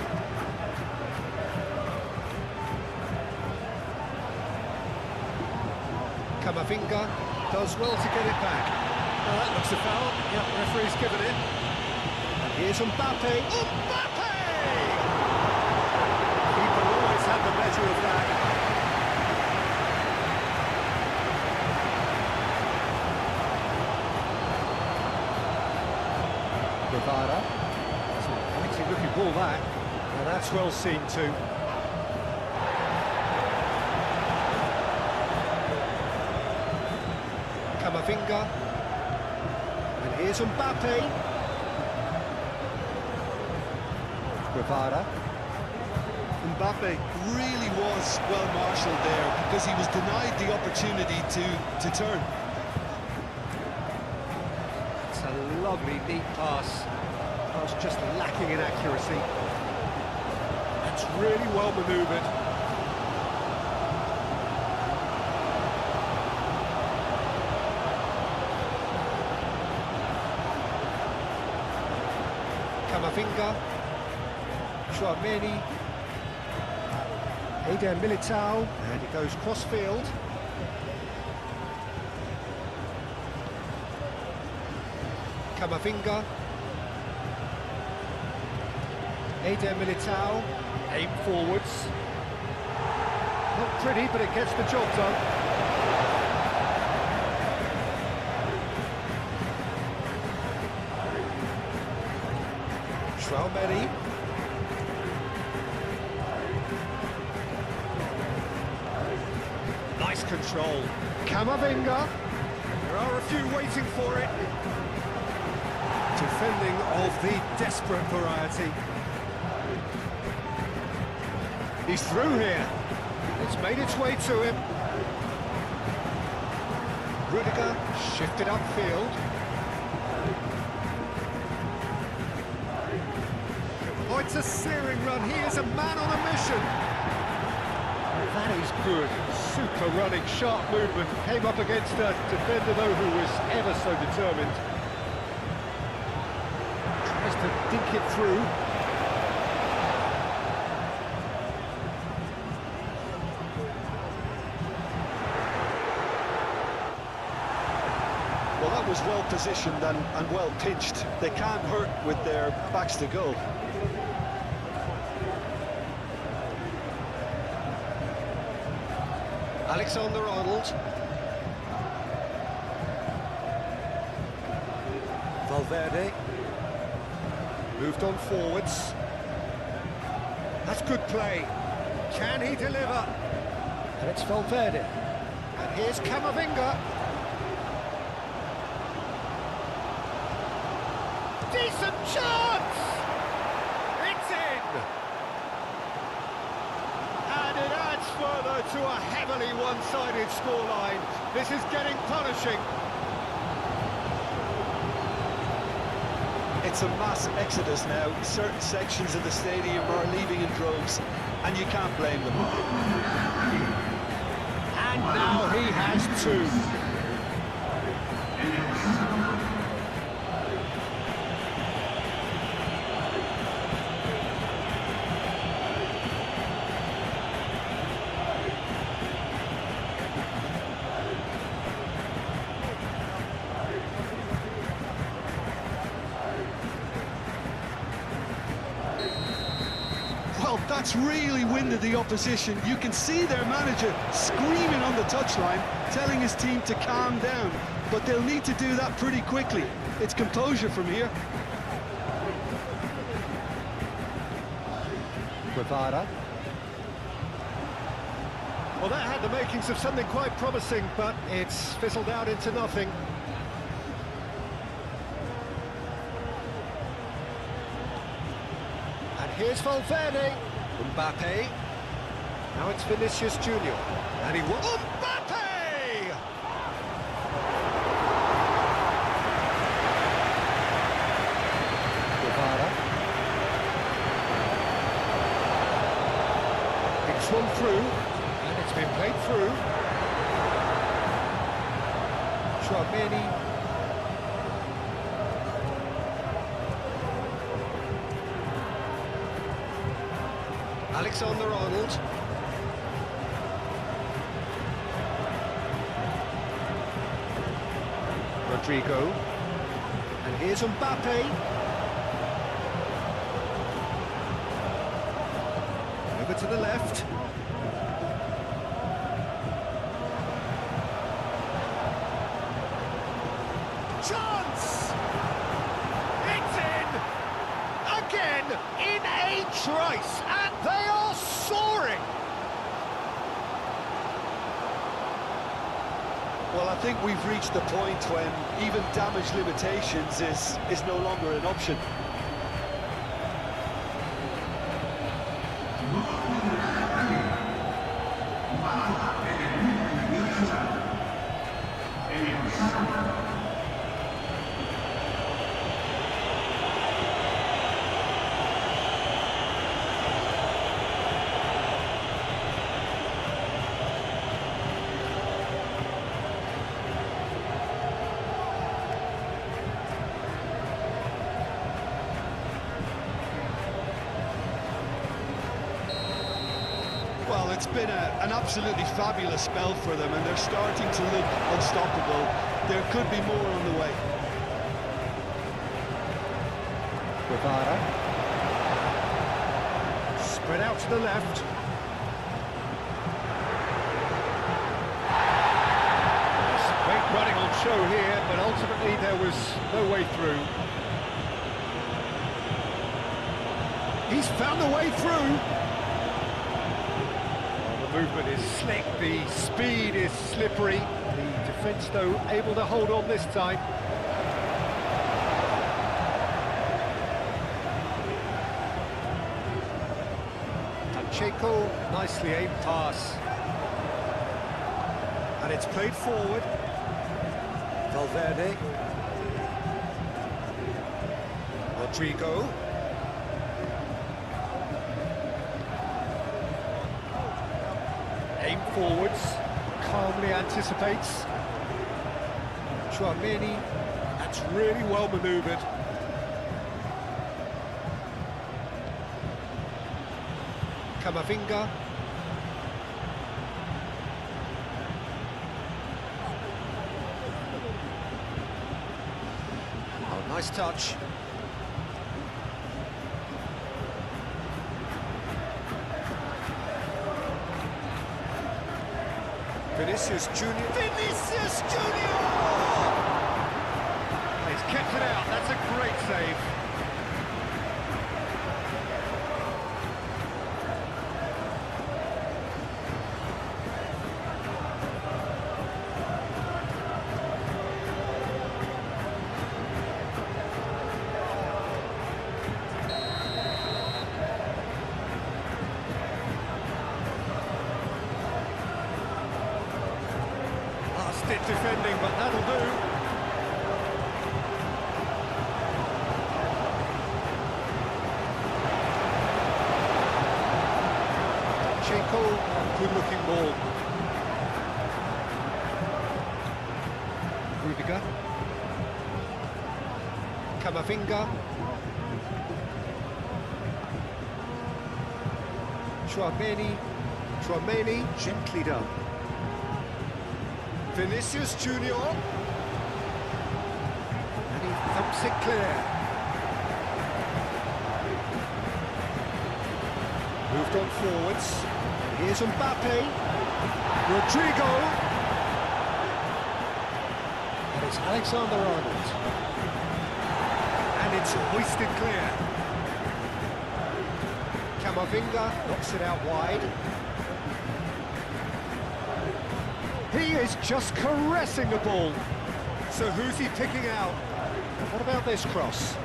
Camavinga does well to get it back. Well, that looks a foul. Yeah, referee's given it. And here's Mbappe. Mbappe! Keeper always had the better of that. Guevara. That's a promising looking ball, that. Well, that's well seen too. Camavinga, and here's Mbappe. Guevara. Mbappe really was well marshalled there because he was denied the opportunity to turn. It's a lovely, neat pass. I was just lacking in accuracy. It's really well manoeuvred. Camavinga, Chouameni, Eder Militao, and it goes cross-field. Camavinga, Eder Militao, aim forwards. Not pretty, but it gets the job done. Chouameni. Nice control. Camavinga. There are a few waiting for it. Defending of the desperate variety. He's through here. It's made its way to him. Rudiger shifted upfield. Oh, it's a searing run. He is a man on a mission. That is good. Super running, sharp movement. Came up against a defender, though, who was ever so determined. Tries to dink it through. Well, that was well positioned and well pitched. They can't hurt with their backs to goal. Alexander-Arnold. Valverde. Moved on forwards. That's good play. Can he deliver? And it's Valverde. And here's Camavinga. Decent chance! It's in! And it adds further to a heavily one-sided scoreline. This is getting punishing. It's a mass exodus now. Certain sections of the stadium are leaving in droves, and you can't blame them. And now he has two. Well, that's really winded the opposition. You can see their manager screaming on the touchline, telling his team to calm down. But they'll need to do that pretty quickly. It's composure from here. Guevara. Well, that had the makings of something quite promising, but it's fizzled out into nothing. And here's Valverde. Mbappe. Now it's Vinicius Junior. And he will... Mbappe! Guevara. It's one through, and it's been played through. Tchouaméni. Alexander-Arnold. Rodrigo. And here's Mbappe. Over to the left. Chance! It's in! Again, in a trice, and they are soaring! Well, I think we've reached the point when even damage limitations is no longer an option. Well, it's been an absolutely fabulous spell for them, and they're starting to look unstoppable. There could be more on the way. Guevara. Spread out to the left. Great running on show here, but ultimately there was no way through. He's found a way through. The movement is slick, the speed is slippery. The defence, though, able to hold on this time. Pacheco, nicely aimed pass. And it's played forward. Valverde. Rodrigo. Aim forwards, calmly anticipates. Tchouaméni, that's really well manoeuvred. Camavinga. Oh, nice touch. Vinicius Junior. Vinicius Junior! He's kept it out. That's a great save. Last-ditch defending, but that'll do. Pacheco, good-looking ball. Rudiger. Camavinga. Chouameni, gently done. Vinicius Junior. And he thumps it clear. Moved on forwards. Here's Mbappe. Rodrigo. And it's Alexander-Arnold. And it's hoisted clear. Camavinga knocks it out wide. He is just caressing the ball. So who's he picking out? What about this cross?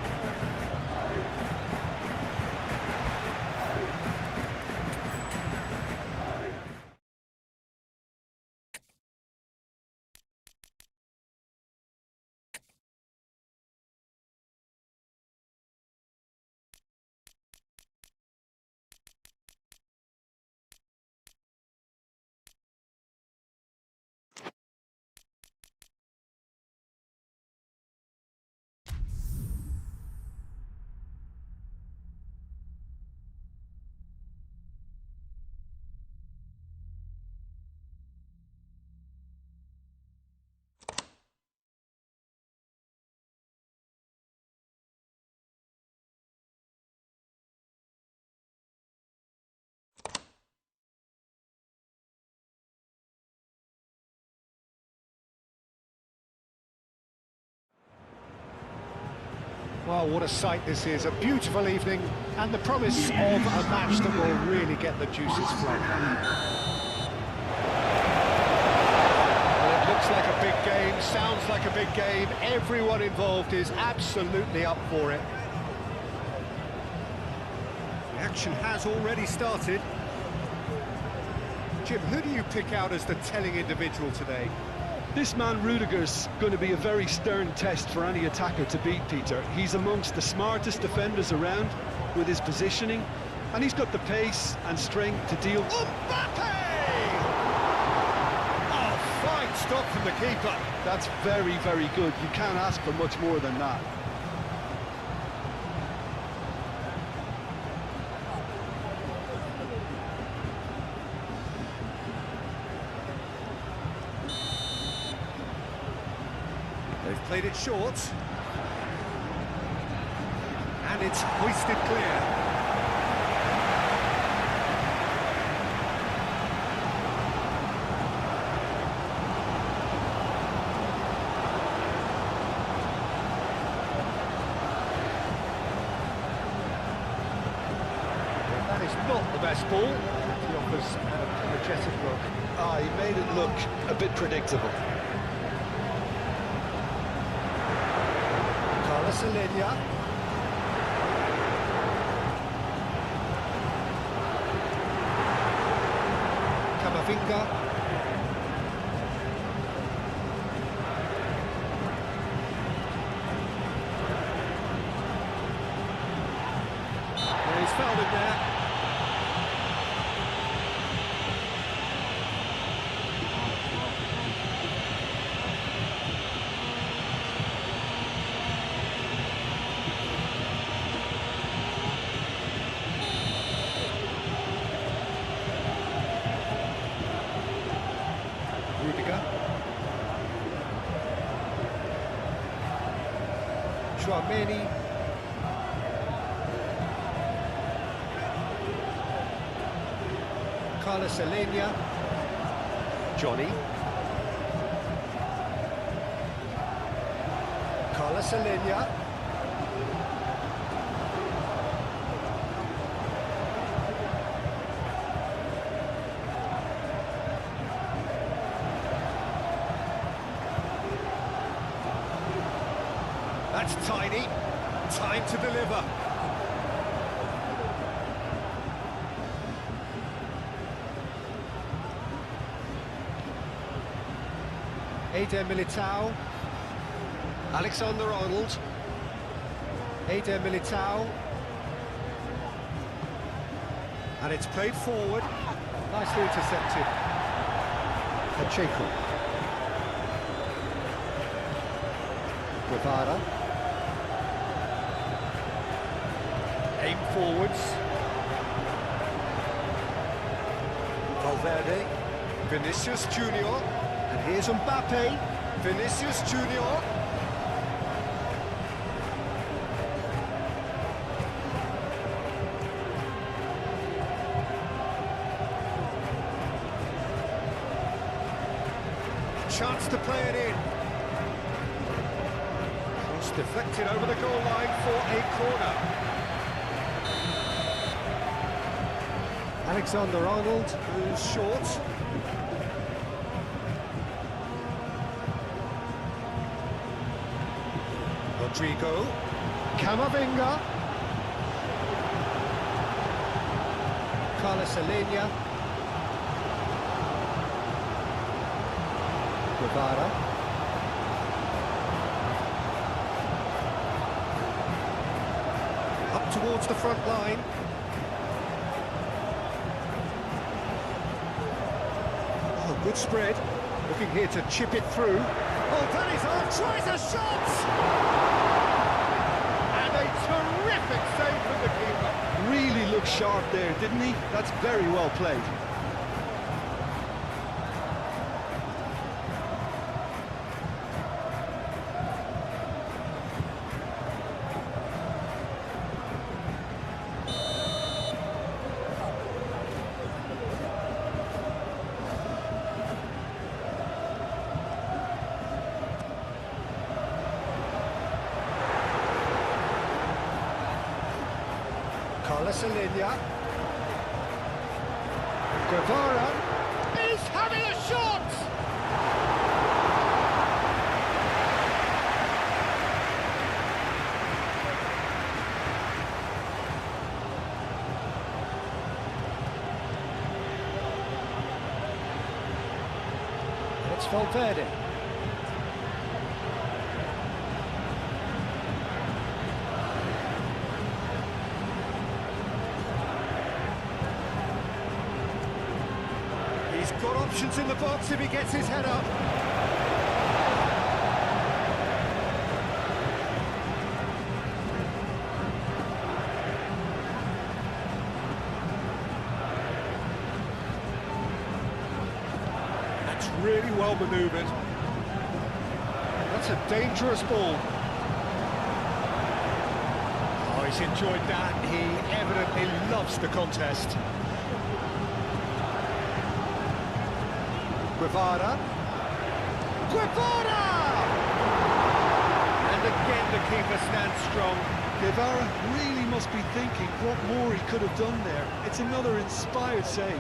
Well, what a sight this is, a beautiful evening, and the promise of a match that will really get the juices flowing. Well, it looks like a big game, sounds like a big game, everyone involved is absolutely up for it. The action has already started. Jim, who do you pick out as the telling individual today? This man Rudiger's going to be a very stern test for any attacker to beat, Peter. He's amongst the smartest defenders around with his positioning, and he's got the pace and strength to deal. Mbappe! Oh, fine stop from the keeper. That's very, very good. You can't ask for much more than that. They've played it short. And it's hoisted clear. Well, that is not the best ball. He offers an apologetic look. He made it look a bit predictable. Alenya. Camavinga. Well, he's fouled him there. Rudiger. Chouameni. Alenya. Johnny. Alenya. That's tiny. Time to deliver. Eder Militao. Alexander-Arnold. Eder Militao. And it's played forward. Nicely intercepted. Pacheco. Fera. Aim forwards. Valverde. Vinicius Junior. And here's Mbappe. Vinicius Junior. Chance to play it in. Cross deflected over the goal line for a corner. Alexander-Arnold, who's short. Rodrigo. Camavinga. Carlos Alenia. Guevara. Up towards the front line. Oh, good spread. Looking here to chip it through. Oh, that is on. Tries a shot! And a terrific save from the keeper. Really looked sharp there, didn't he? That's very well played. Carlos Alenia. Guevara is having a shot! It's Valverde. He's got options in the box if he gets his head up. That's really well manoeuvred. That's a dangerous ball. Oh, he's enjoyed that. He evidently loves the contest. Guevara. Guevara! And again the keeper stands strong. Guevara really must be thinking what more he could have done there. It's another inspired save.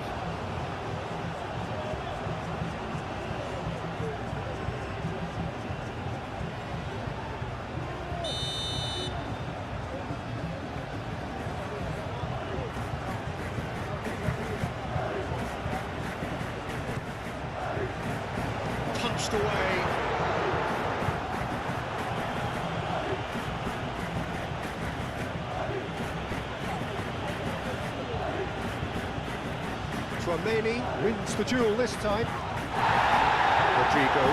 Punched away. Tchouaméni wins the duel this time. Rodrigo.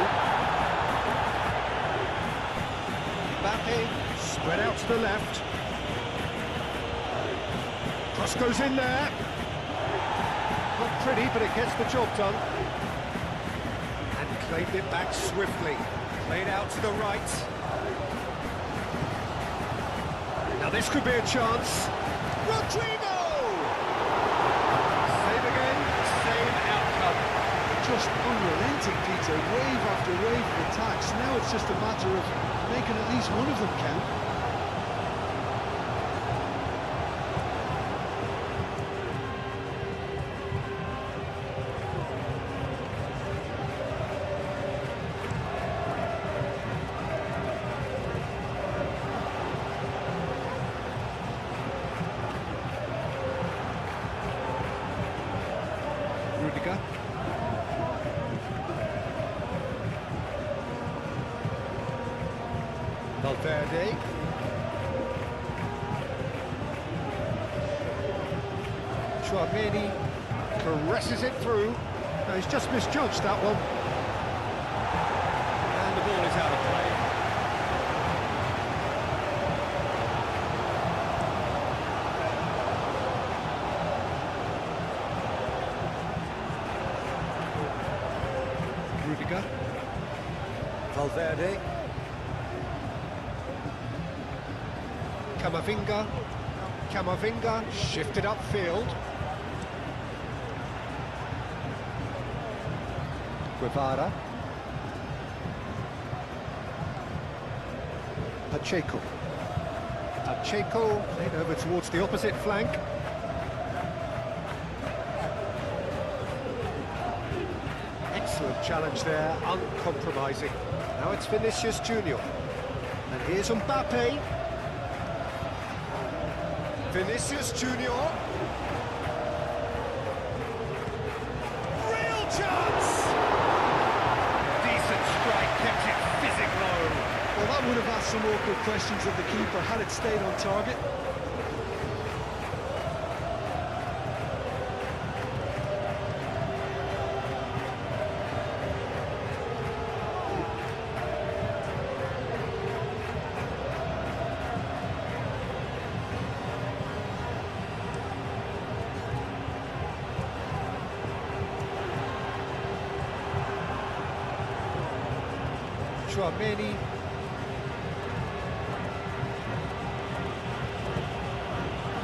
Mbappe spread out to the left. Cross goes in there. Not pretty, but it gets the job done. Claimed it back swiftly, played out to the right. Now this could be a chance. Rodrigo! Save again, same outcome. Just unrelenting, Peter, wave after wave of attacks. Now it's just a matter of making at least one of them count. Rudiger. Valverde. Tchouaméni caresses it through. No, he's just misjudged that one. And the ball is out of play. Rudiger. Valverde. Camavinga shifted upfield. Guevara. Pacheco played over towards the opposite flank. Excellent challenge there, uncompromising. Now it's Vinicius Junior. And here's Mbappe. Vinicius Junior. Real chance! Decent strike, kept it fizzing low. Well, that would have asked some awkward questions of the keeper had it stayed on target. Chouameni.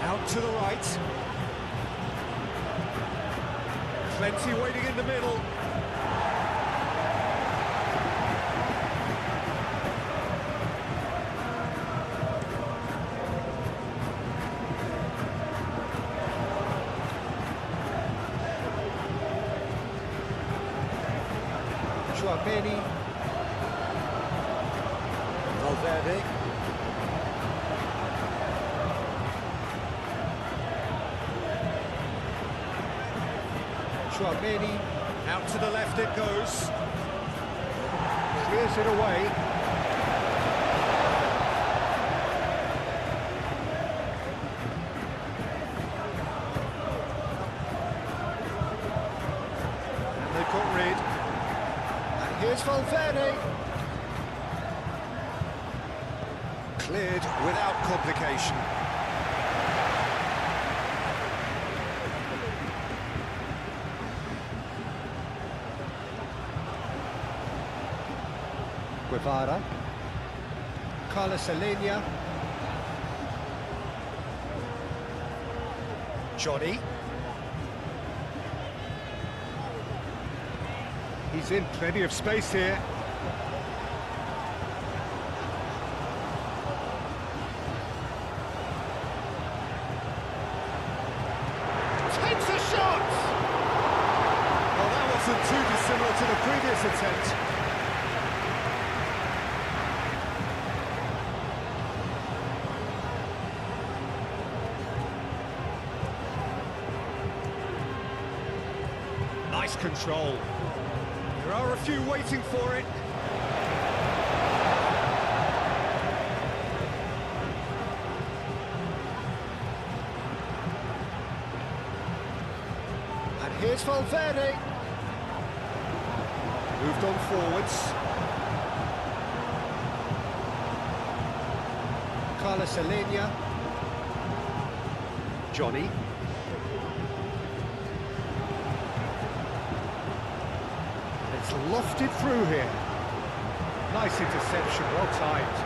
Out to the right. Plenty waiting in the middle. Chouameni. Valverde. Chouameni, out to the left it goes. Clears it away. And they've got rid. And here's Valverde. Cleared without complication. Guevara. Carlos Alenia. Johnny. He's in plenty of space here. Takes a shot! Well, that wasn't too dissimilar to the previous attempt. Nice control. There are a few waiting for it. And here's Valverde. Moved on forwards. Carlos Alenia. Johnny. It's lofted through here. Nice interception, well timed.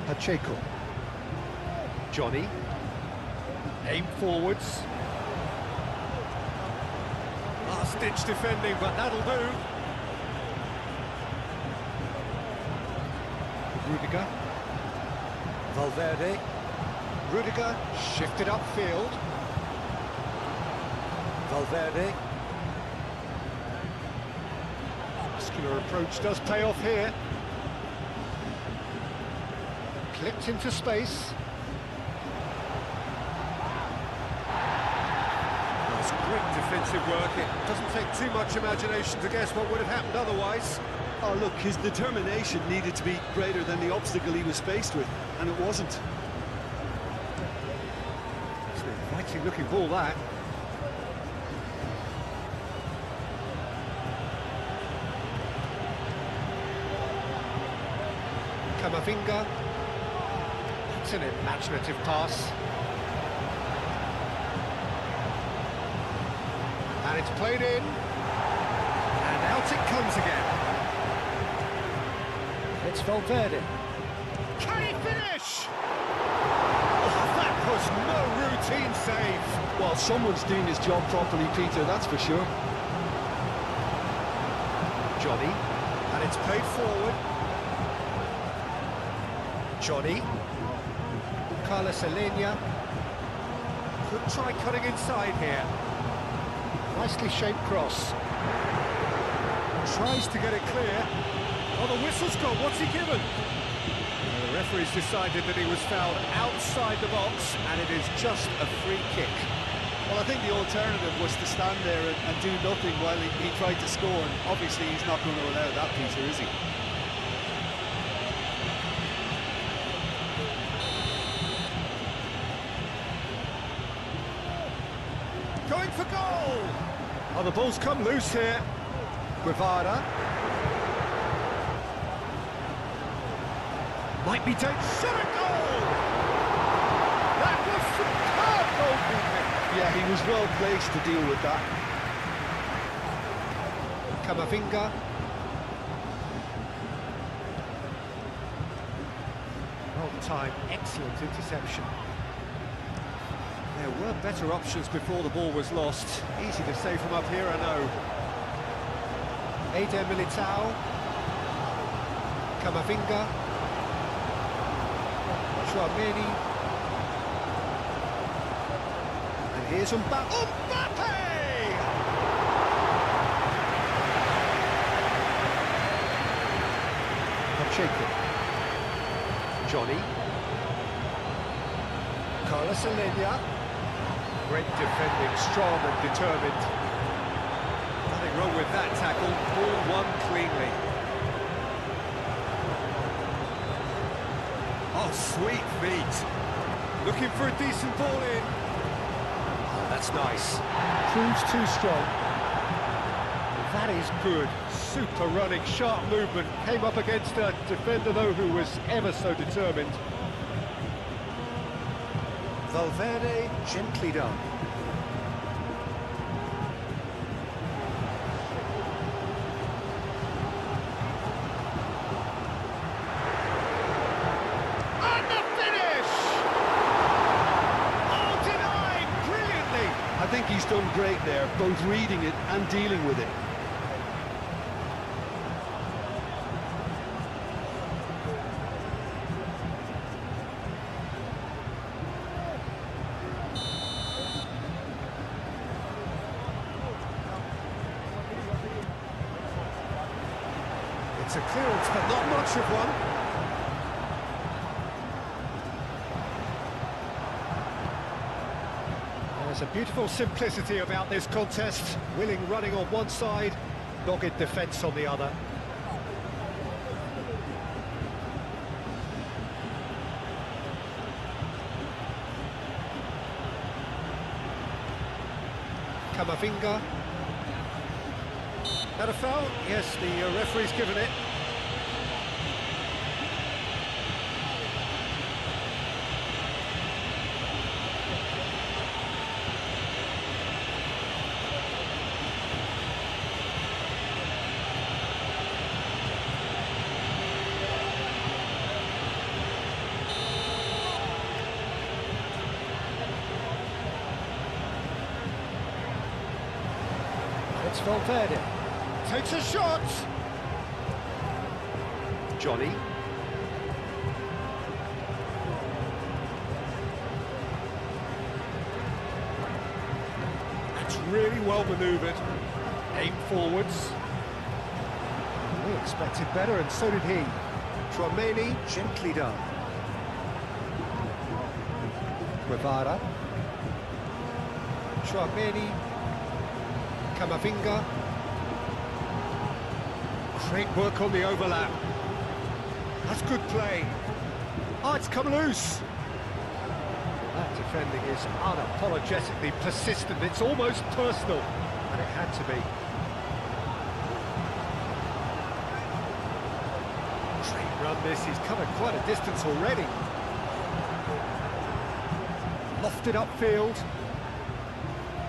Pacheco. Johnny. Aim forwards. Last-ditch defending, but that'll do. Rudiger. Valverde. Rudiger shifted upfield. Valverde. Muscular approach does pay off here. Clipped into space. That's great defensive work. It doesn't take too much imagination to guess what would have happened otherwise. Oh, look, his determination needed to be greater than the obstacle he was faced with, and it wasn't. It's an inviting-looking ball, that. Camavinga. It's an imaginative pass. And it's played in. And out it comes again. It's Valverde. Can he finish? Oh, that was no routine save. Well, someone's doing his job properly, Peter, that's for sure. Johnny. And it's played forward. Johnny. Carlos Alenia. Could try cutting inside here. Nicely shaped cross. Tries to get it clear. Oh, the whistle's gone. What's he given? The referee's decided that he was fouled outside the box, and it is just a free kick. Well, I think the alternative was to stand there and do nothing while he tried to score, and obviously he's not going to allow that, Peter, is he? Going for goal! Oh, the ball's come loose here. Guevara. Might be shot a goal! That was superb goalkeeping! Yeah, he was well placed to deal with that. Camavinga. Well timed, excellent interception. There were better options before the ball was lost. Easy to save from up here, I know. Eder Militao. Camavinga. Mbappe. And here's Mbappe! Pacheco. Johnny. Carlos Alenia. Great defending, strong and determined. Nothing wrong with that tackle. Ball won cleanly. Oh, sweet feet. Looking for a decent ball in. Oh, that's nice. Proves too strong. That is good. Super running, sharp movement. Came up against a defender, though, who was ever so determined. Valverde, gently done. And the finish! Oh, denied brilliantly! I think he's done great there, both reading it and dealing with it. It's a clearance, but not much of one. There's a beautiful simplicity about this contest. Willing running on one side, dogged defence on the other. Camavinga. That a foul? Yes, the referee's given it. It's Valverde. Takes a shot! Johnny. That's really well manoeuvred. Aim forwards. We expected better, and so did he. Tchouaméni, gently done. Guevara. Tchouaméni. Camavinga. Great work on the overlap. That's good play. Oh, it's come loose. That defending is unapologetically persistent. It's almost personal, and it had to be. Great Run this, he's covered quite a distance already. Lofted upfield.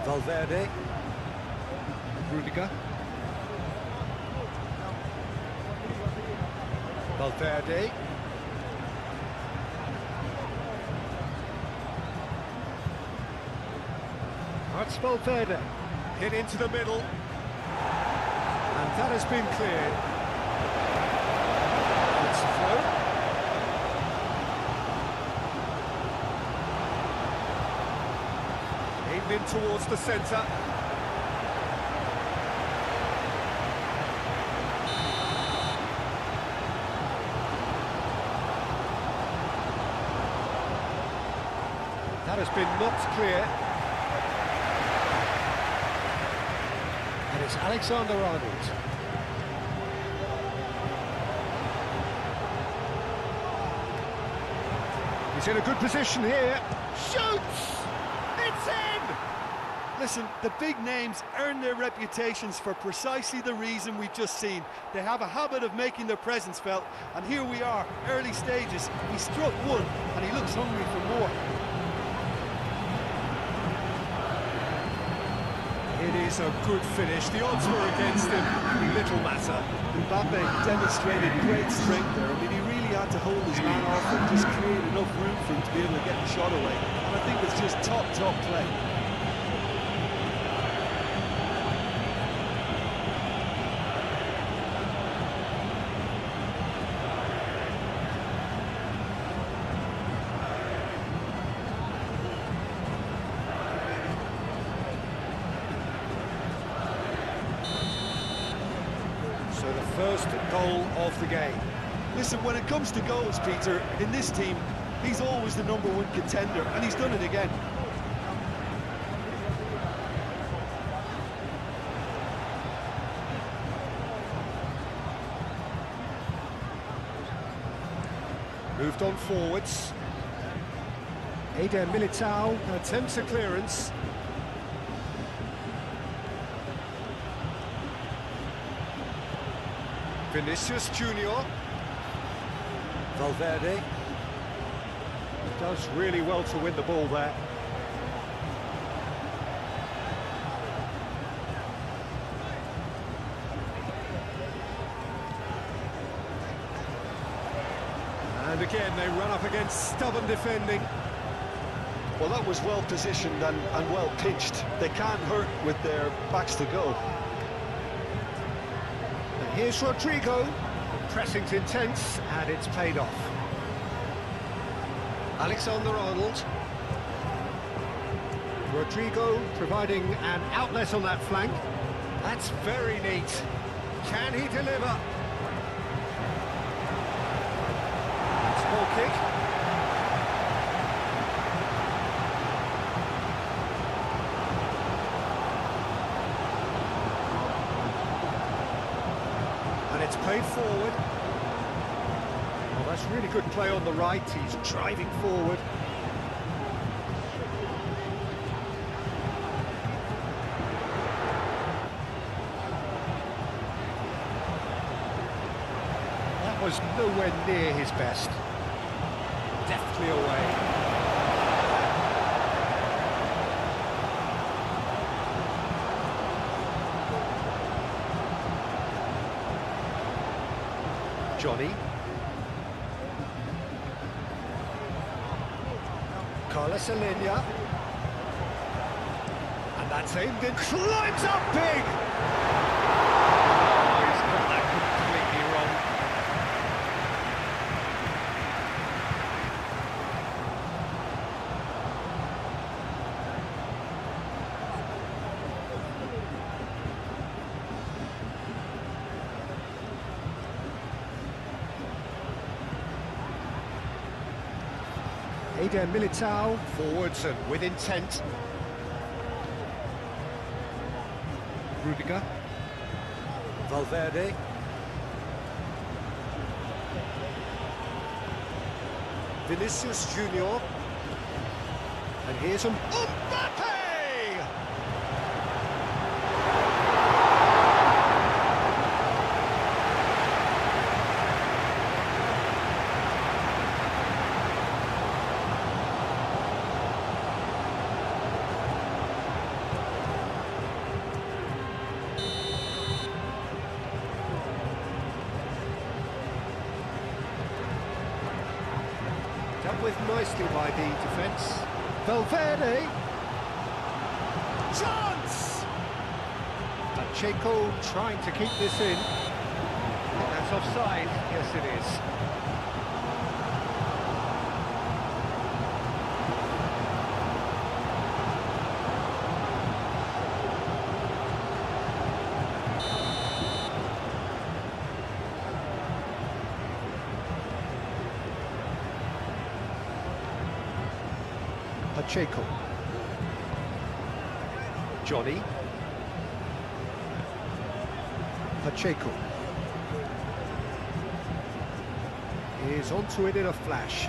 Valverde. Rudiger. Valverde. That's Valverde. Hit into the middle. And that has been cleared. It's through. Aimed in towards the centre. That has been knocked clear. And it's Alexander-Arnold. He's in a good position here. Shoots! It's in! Listen, the big names earn their reputations for precisely the reason we've just seen. They have a habit of making their presence felt, and here we are, early stages. He struck one, and he looks hungry for more. It is a good finish. The odds were against him. Little matter. Mbappe demonstrated great strength there. I mean, he really had to hold his man off and just create enough room for him to be able to get the shot away. And I think it's just top play. So the first goal of the game. Listen, when it comes to goals, Peter, in this team, he's always the #1 contender, and he's done it again. Moved on forwards. Eder Militao attempts a clearance. Vinicius Junior. Valverde. Does really well to win the ball there. And again, they run up against stubborn defending. Well, that was well positioned and well pitched. They can't hurt with their backs to go. And here's Rodrigo. Pressing's intense, and it's paid off. Alexander-Arnold. Rodrigo providing an outlet on that flank. That's very neat. Can he deliver? It's a ball kick. And it's played forward. Well, that's really good play on the right. He's driving forward. That was nowhere near his best. Deftly away. Johnny. Carlos Alenia. And that's aimed in. Climbs up big! Oh, he's got that completely wrong. Eder Militao, forwards and with intent. Rudiger. Valverde. Vinicius Junior. And here's Mbappe! Dealt with nicely by the defence. Valverde. Chance! Pacheco trying to keep this in. That's offside. Yes, it is. Pacheco. Johnny. Pacheco. Is onto it in a flash.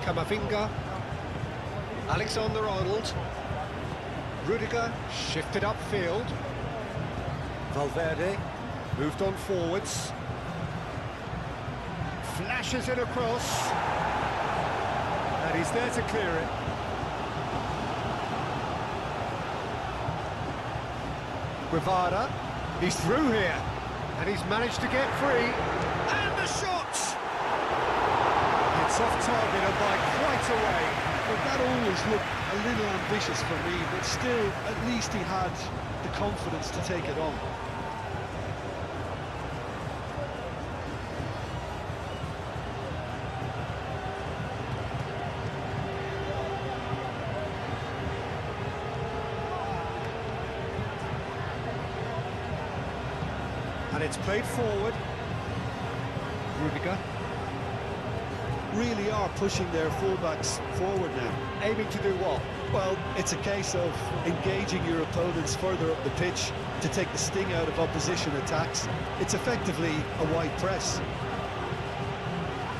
Camavinga. Alexander-Arnold. Rudiger shifted upfield. Valverde moved on forwards. Flashes it across. And he's there to clear it. Guevara, he's through here. And he's managed to get free. And the shot! It's off target and by quite a way. But that always looked a little ambitious for me, but still, at least he had the confidence to take it on. And it's played forward. Rudiger. Really are pushing their fullbacks forward now. Aiming to do what? Well, it's a case of engaging your opponents further up the pitch to take the sting out of opposition attacks. It's effectively a wide press.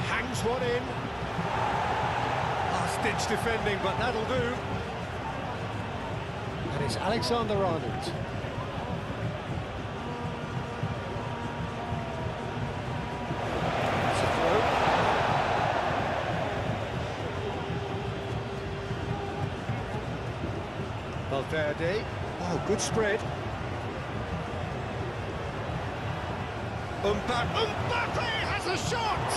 Hangs one in. Last-ditch defending, but that'll do. And it's Alexander-Arnold. Valverde. Oh, good spread. Mbappe has a shot!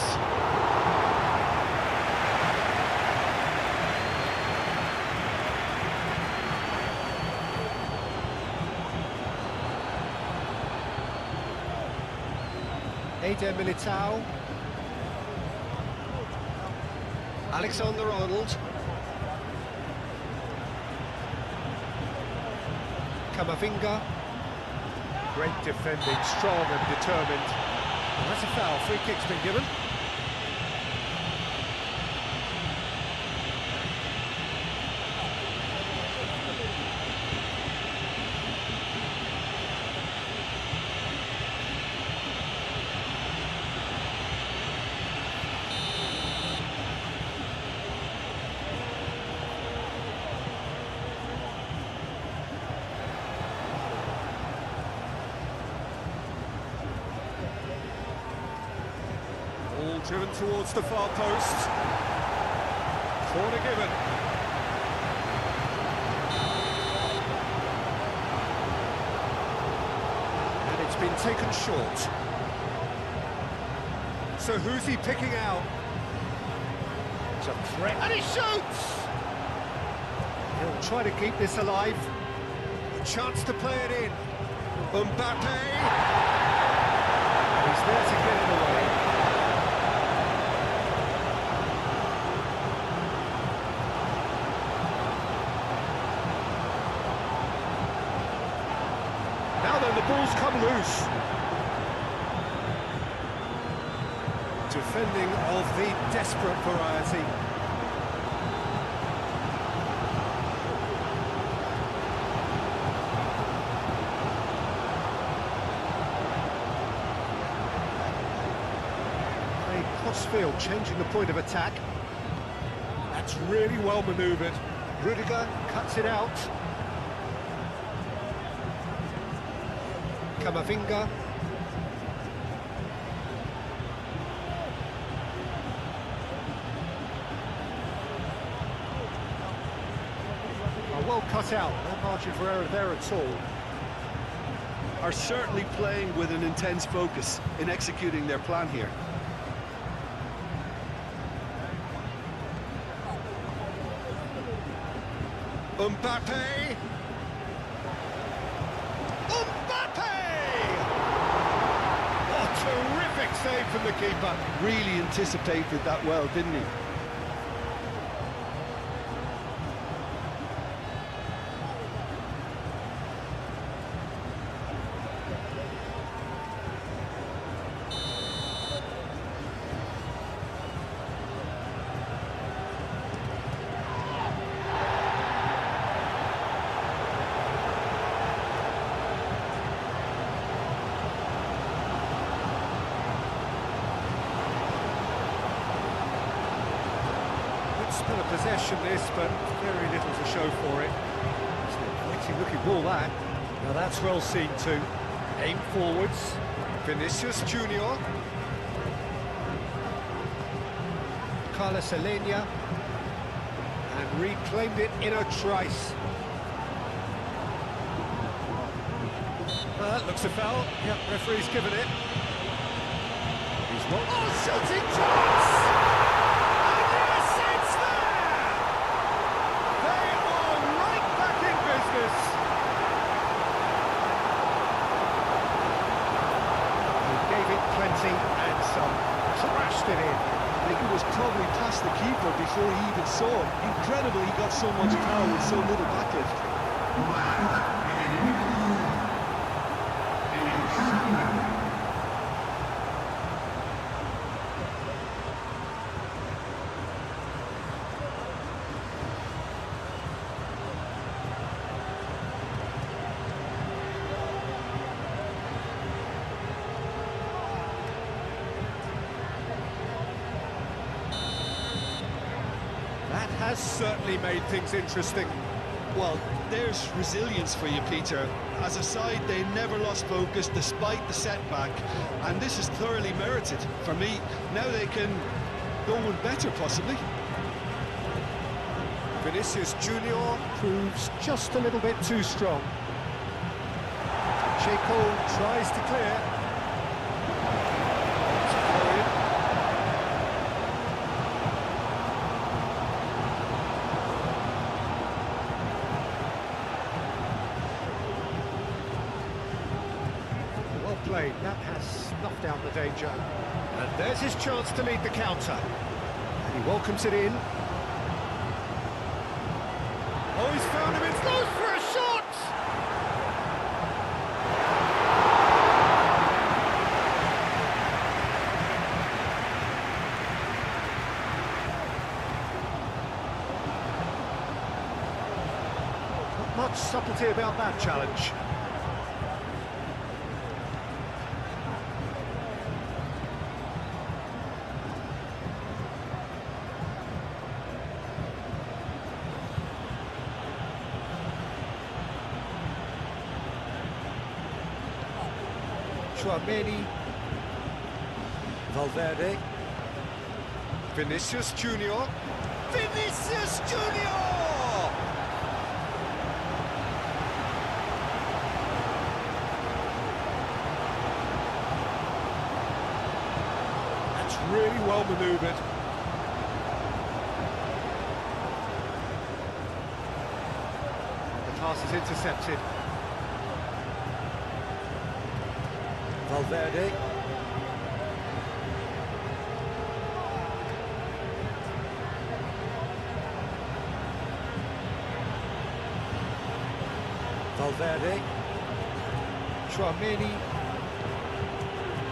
Eder Militao. Alexander-Arnold. Camavinga. Great defending, strong and determined. And that's a foul. Free kick's been given. Driven towards the far post. Corner given. And it's been taken short. So who's he picking out? It's a threat. And he shoots! He'll try to keep this alive. A chance to play it in. Mbappe! He's there to get it away. Now then, the ball's come loose. Defending of the desperate variety. Played cross-field, changing the point of attack. That's really well manoeuvred. Rudiger cuts it out. Camavinga. Well cut out, no margin for error there at all. Are certainly playing with an intense focus in executing their plan here. Mbappe! Mbappe! Oh, terrific save from the keeper. Really anticipated that well, didn't he? Spell of possession this, but very little to show for it. It's a witty looking ball that. Now that's well seen too. Aim forwards. Vinicius Junior. Carlos Alenia. And reclaimed it in a trice. That looks a foul. Yep, referee's given it. He's not. Oh, shooting chance! And some thrashed it in. I think it was probably past the keeper before he even saw it. Incredible he got so much power with so little backlift. That has certainly made things interesting. Well, there's resilience for you, Peter. As a side, they never lost focus despite the setback, and this is thoroughly merited. For me, now they can go one better, possibly. Vinicius Junior proves just a little bit too strong. Checo tries to clear. Played. That has snuffed out the danger. And there's his chance to lead the counter. And he welcomes it in. Oh, he's found him. It's goes for a shot! Not much subtlety about that challenge. Chouameni, Valverde, Vinicius Junior, Vinicius Junior! That's really well manoeuvred. The pass is intercepted. Valverde. Valverde. Chouameni.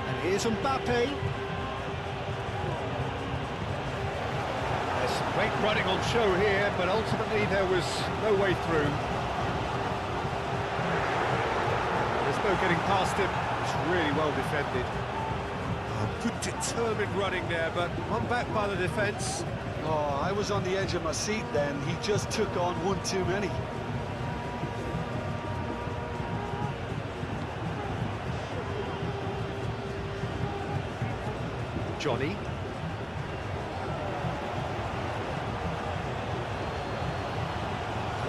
And here's Mbappe. There's some great running on show here, but ultimately there was no way through. There's no getting past him. Really well defended. Oh, good determined running there, but one back by the defence. Oh, I was on the edge of my seat then. He just took on one too many. Johnny.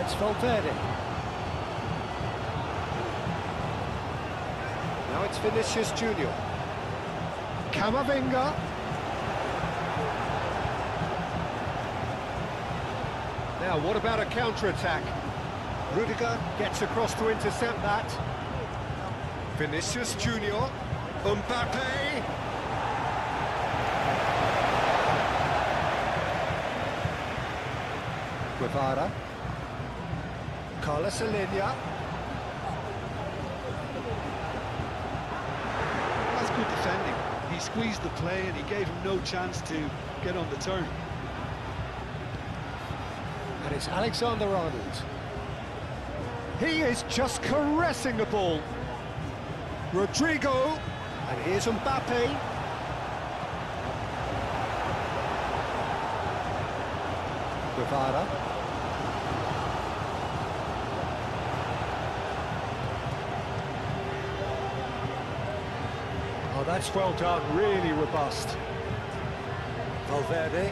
It's Valverde. Now it's Vinicius Junior. Camavinga. Now, what about a counter-attack? Rudiger gets across to intercept that. Vinicius Junior. Mbappe. Guevara. Carlos Alenia. That's good defending. He squeezed the play and he gave him no chance to get on the turn. And it's Alexander-Arnold. He is just caressing the ball. Rodrigo. And here's Mbappe. Guevara. Oh, that's well done, really robust. Valverde.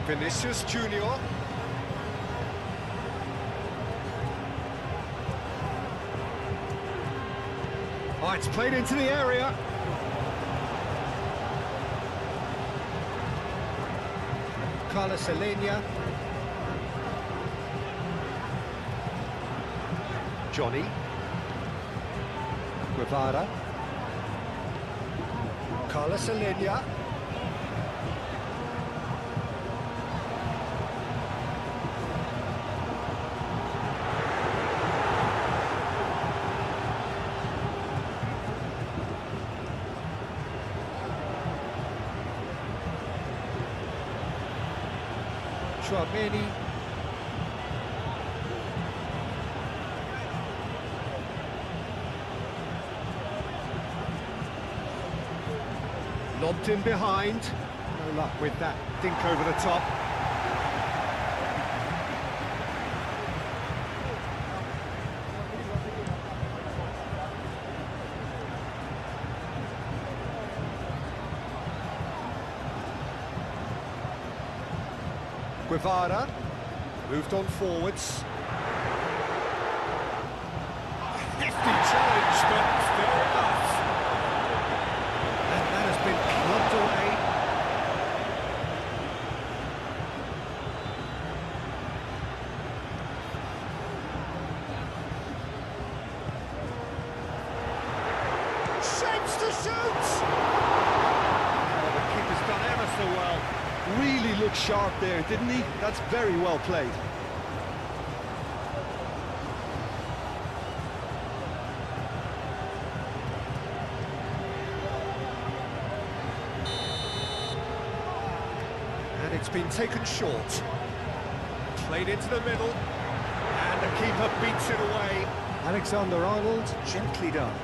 Vinicius Junior. Oh, it's played into the area. Carlos Alenia. Johnny. Guevara. Carlos Alenia. Tchouaméni. Lobbed in behind. No luck with that dink over the top. Guevara moved on forwards. Hefty challenge, but fair enough. And that has been clubbed away. Shapes to shoot! Oh, the keeper's done ever so well. Really looked sharp there, didn't he? That's very well played. And it's been taken short. Played into the middle. And the keeper beats it away. Alexander-Arnold, gently done.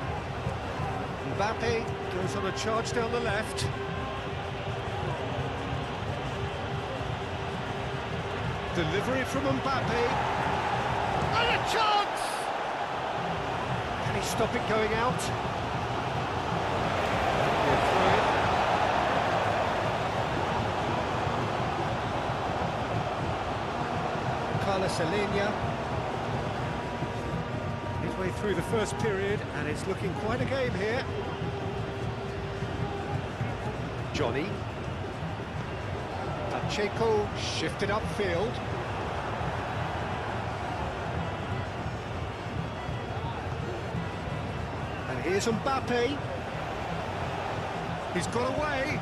Mbappe goes on a charge down the left. Delivery from Mbappe. And a chance! Can he stop it going out? Carlos Alenia. His way through the first period, and it's looking quite a game here. Johnny. Pacheco shifted upfield. And here's Mbappe. He's got away.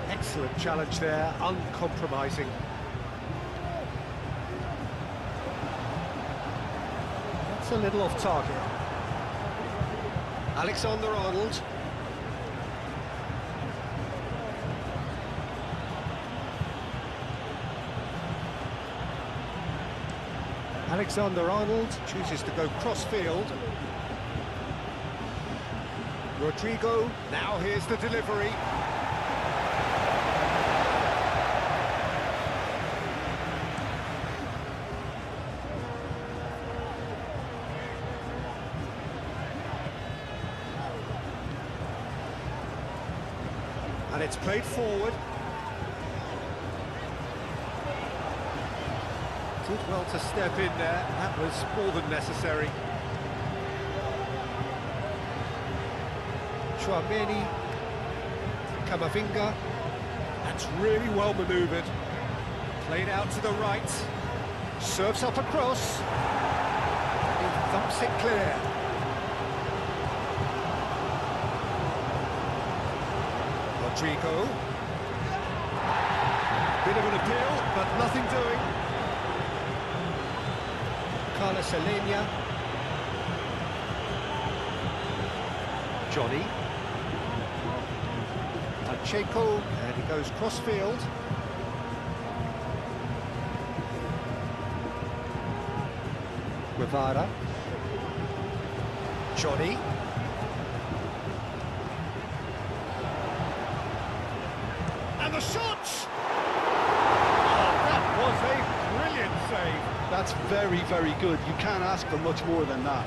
Excellent challenge there, uncompromising. That's a little off target. Alexander-Arnold. Alexander-Arnold chooses to go cross-field. Rodrigo, now here's the delivery. And it's played forward. Did well to step in there, that was more than necessary. Tchouaméni, Camavinga, that's really well manoeuvred. Played out to the right, Serves up across. He thumps it clear. Rodrigo. Bit of an appeal, but nothing doing. Carlos Alenia. Johnny. Pacheco, and he goes cross-field. Guevara. Johnny. And the shot! Oh, that was a brilliant save. That's very, very good. You can't ask for much more than that.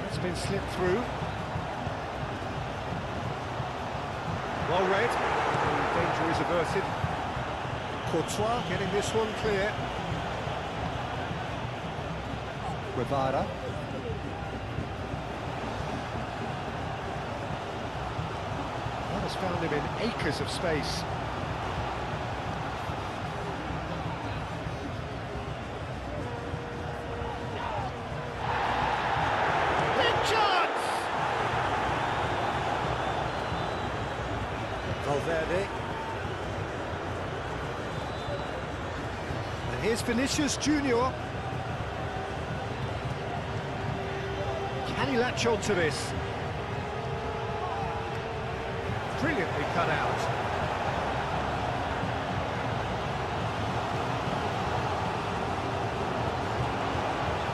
It's been slipped through. Well read. The danger is averted. Courtois getting this one clear. Guevara. That has found him in acres of space. Big chance! Valverde. And here's Vinicius Junior. Can he latch on to this? Brilliantly cut out.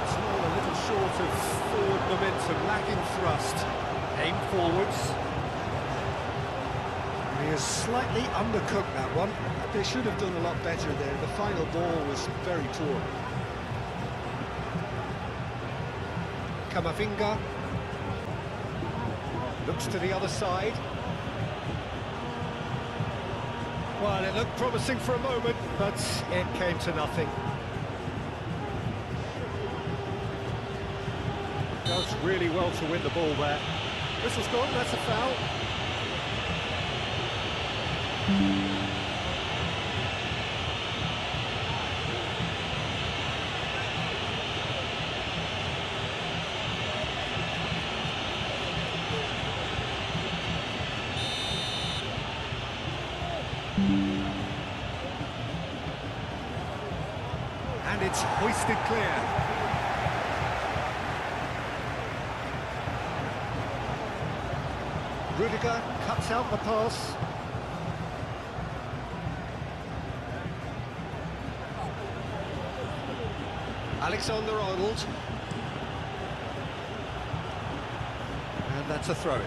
It's all a little short of forward momentum, lacking thrust. Aim forwards. He has slightly undercooked that one. They should have done a lot better there. The final ball was very poor. Camavinga. Looks to the other side. Well, it looked promising for a moment, but it came to nothing. Does really well to win the ball there. Whistle's gone, that's a foul. And it's hoisted clear. Rudiger cuts out the pass. Alexander-Arnold. And that's a throw-in.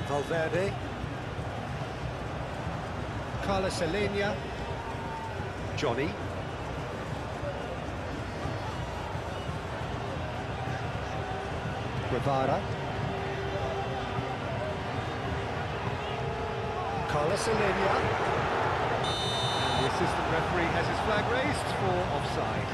Valverde. Carlos Alenia. Johnny. Guevara. Carlos Alenia. And the assistant referee has his flag raised for offside.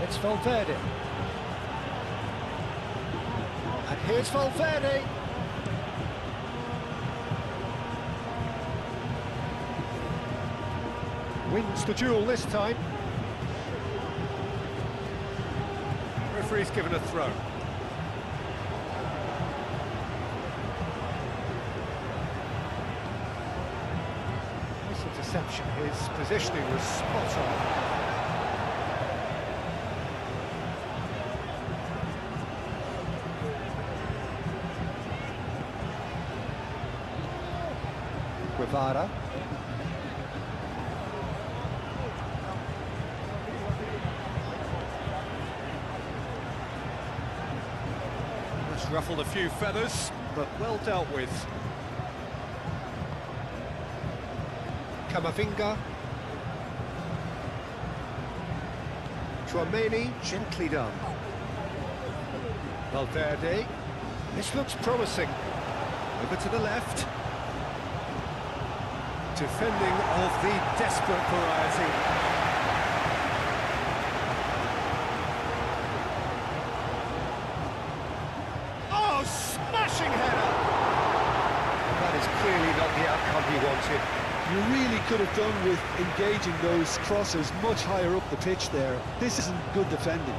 It's Valverde. And here's Valverde. Wins the duel this time. Referee's given a throw. Nice interception. His positioning was spot on. Guevara. ruffled a few feathers, but well dealt with. Camavinga. Chouameni, gently done. Valverde. This looks promising. Over to the left. Defending of the desperate variety. Oh, smashing header! That is clearly not the outcome he wanted. You really could have done with engaging those crosses much higher up the pitch there. This isn't good defending.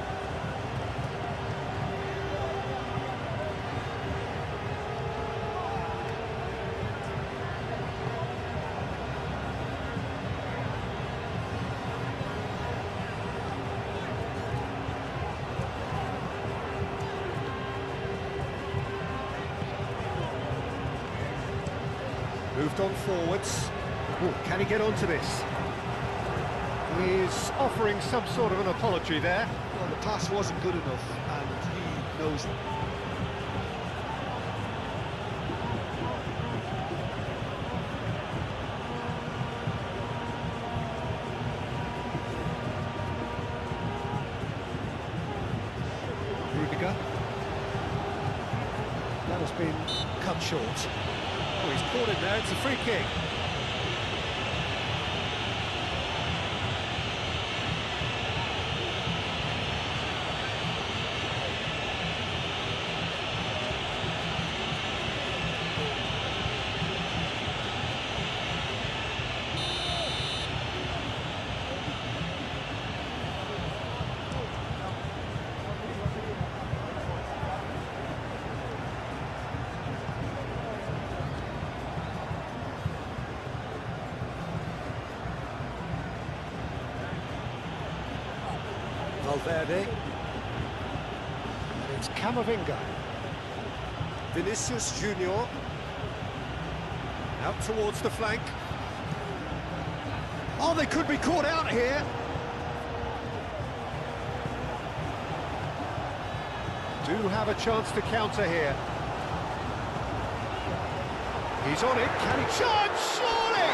Moved on forwards. Ooh, can he get onto this? He's offering some sort of an apology there. Well, the pass wasn't good enough, and he knows it. Rudiger. That has been cut short. Oh, he's caught it there, it's a free kick. Valverde. And it's Camavinga. Vinicius Junior. Out towards the flank. Oh, they could be caught out here. Do have a chance to counter here. He's on it. Can he charge? Surely!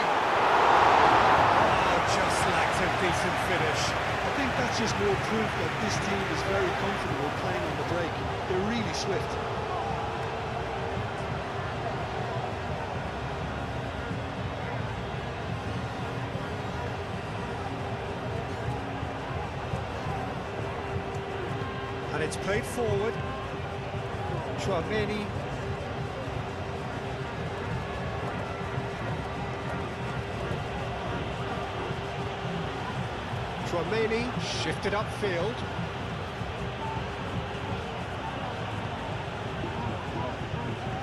Oh, just lacked a decent finish. I think that's just more proof that this team is very comfortable playing on the break. They're really swift. And it's played forward. Chouameni. Chouameni shifted upfield.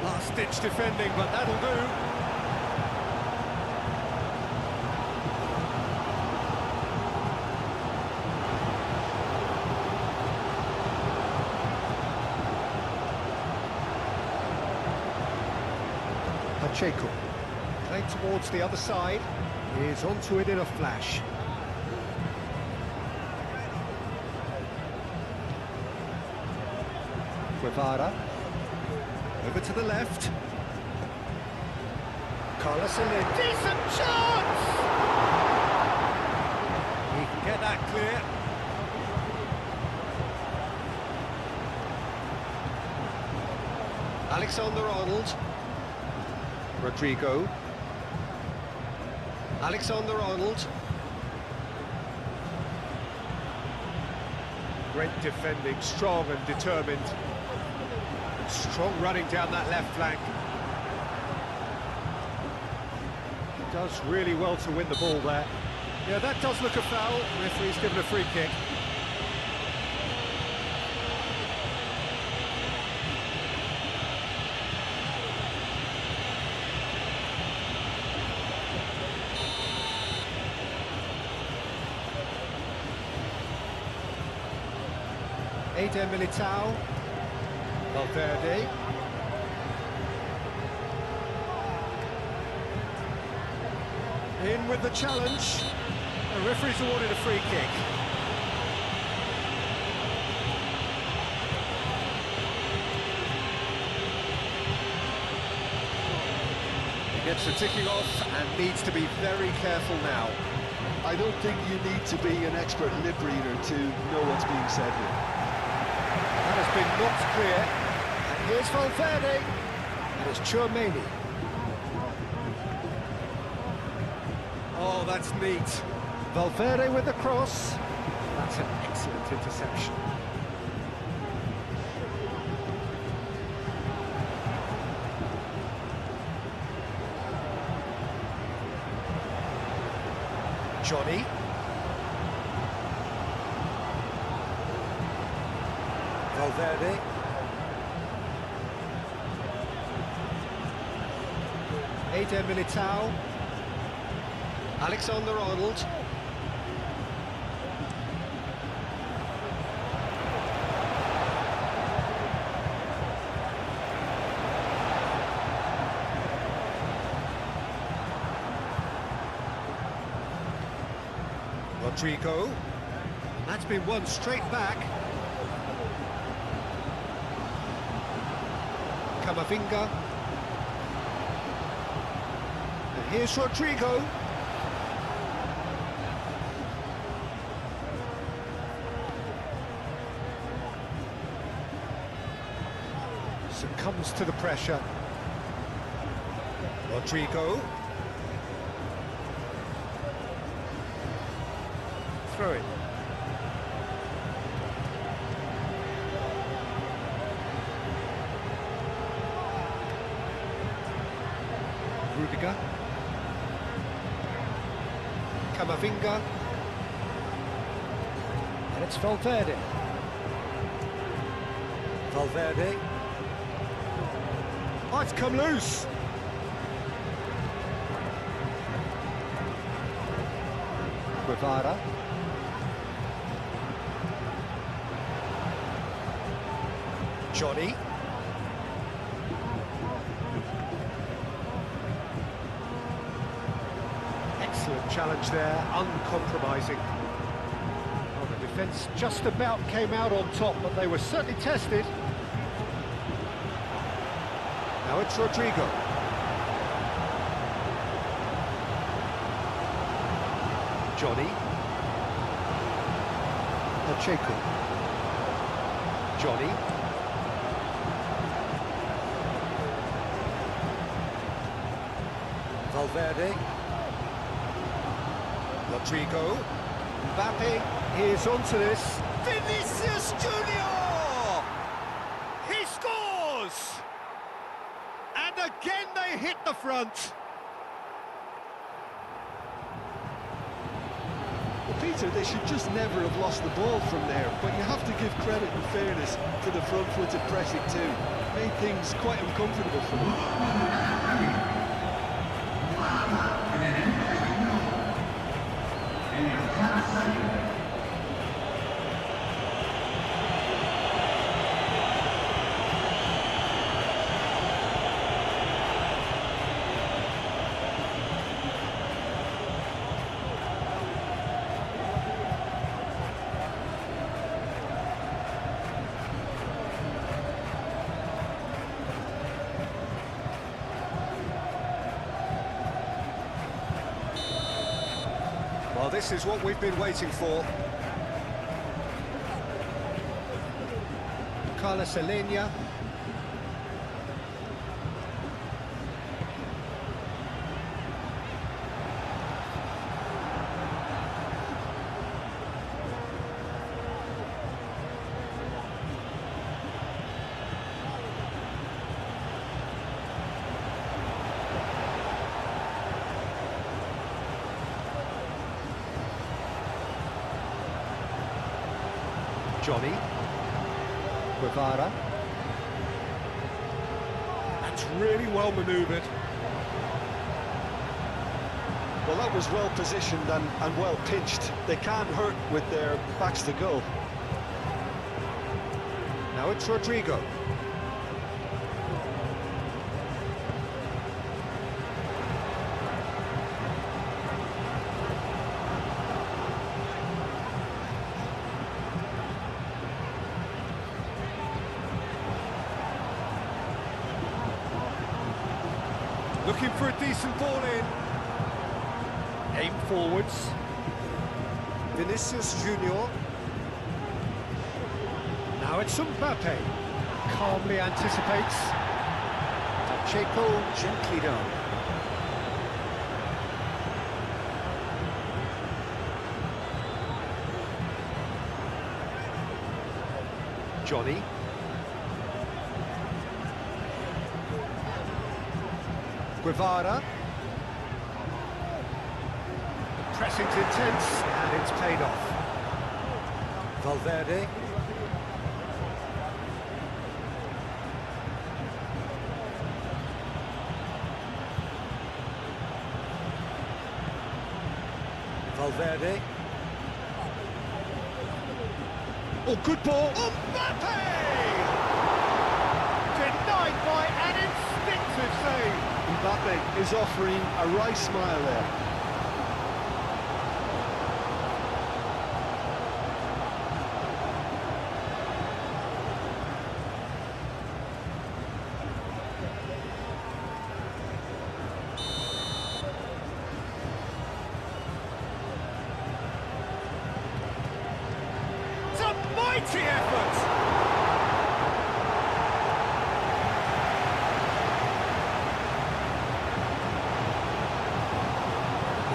Last-ditch defending, but that'll do. Pacheco, playing towards the other side, is onto it in a flash. Guevara, over to the left. Carlos Alaves, decent chance! He can get that clear. Alexander-Arnold. Rodrigo. Alexander-Arnold. Great defending, strong and determined. Strong running down that left flank. Does really well to win the ball there. Yeah, that does look a foul. Referee's given a free kick. Eder Militao. Valverde. In with the challenge. The referee's awarded a free kick. Minutes are ticking off and needs to be very careful now. I don't think you need to be an expert lip reader to know what's being said here. That has been knocked clear. And here's Valverde. And it's Chouameni. Oh, that's neat. Valverde with the cross. That's an excellent interception. Johnny. Valverde. Eder Militao. Alexander-Arnold. Rodrigo. That's been won straight back. Camavinga. And here's Rodrigo. Succumbs to the pressure. Rodrigo. Throw it. Rudiger. Camavinga. And it's Valverde. Valverde. Oh, it's come loose. Guevara. Johnny. Excellent challenge there, uncompromising. Well, the defence just about came out on top, but they were certainly tested. Now it's Rodrigo. Johnny. Pacheco. Johnny. Valverde. Rodrigo. Mbappe is onto this. Vinicius Junior! He scores! And again they hit the front. Well, Peter, they should just never have lost the ball from there, but you have to give credit and fairness to the front-footed pressing too. Made things quite uncomfortable for them. Well, this is what we've been waiting for. Carlos Alenia. Johnny. Guevara. That's really well manoeuvred. Well, that was well positioned and well pitched. They can't hurt with their backs to goal. Now it's Rodrigo. Looking for a decent ball in. Aim forwards. Vinicius Junior. Now it's Mbappe. Calmly anticipates. Pacheco gently down. Johnny. Guevara. Pressing's intense, and it's paid off. Valverde. Valverde. Oh, good ball. Mbappe! Denied by an instinctive save. Mbappe is offering a right smile there. It's a mighty effort!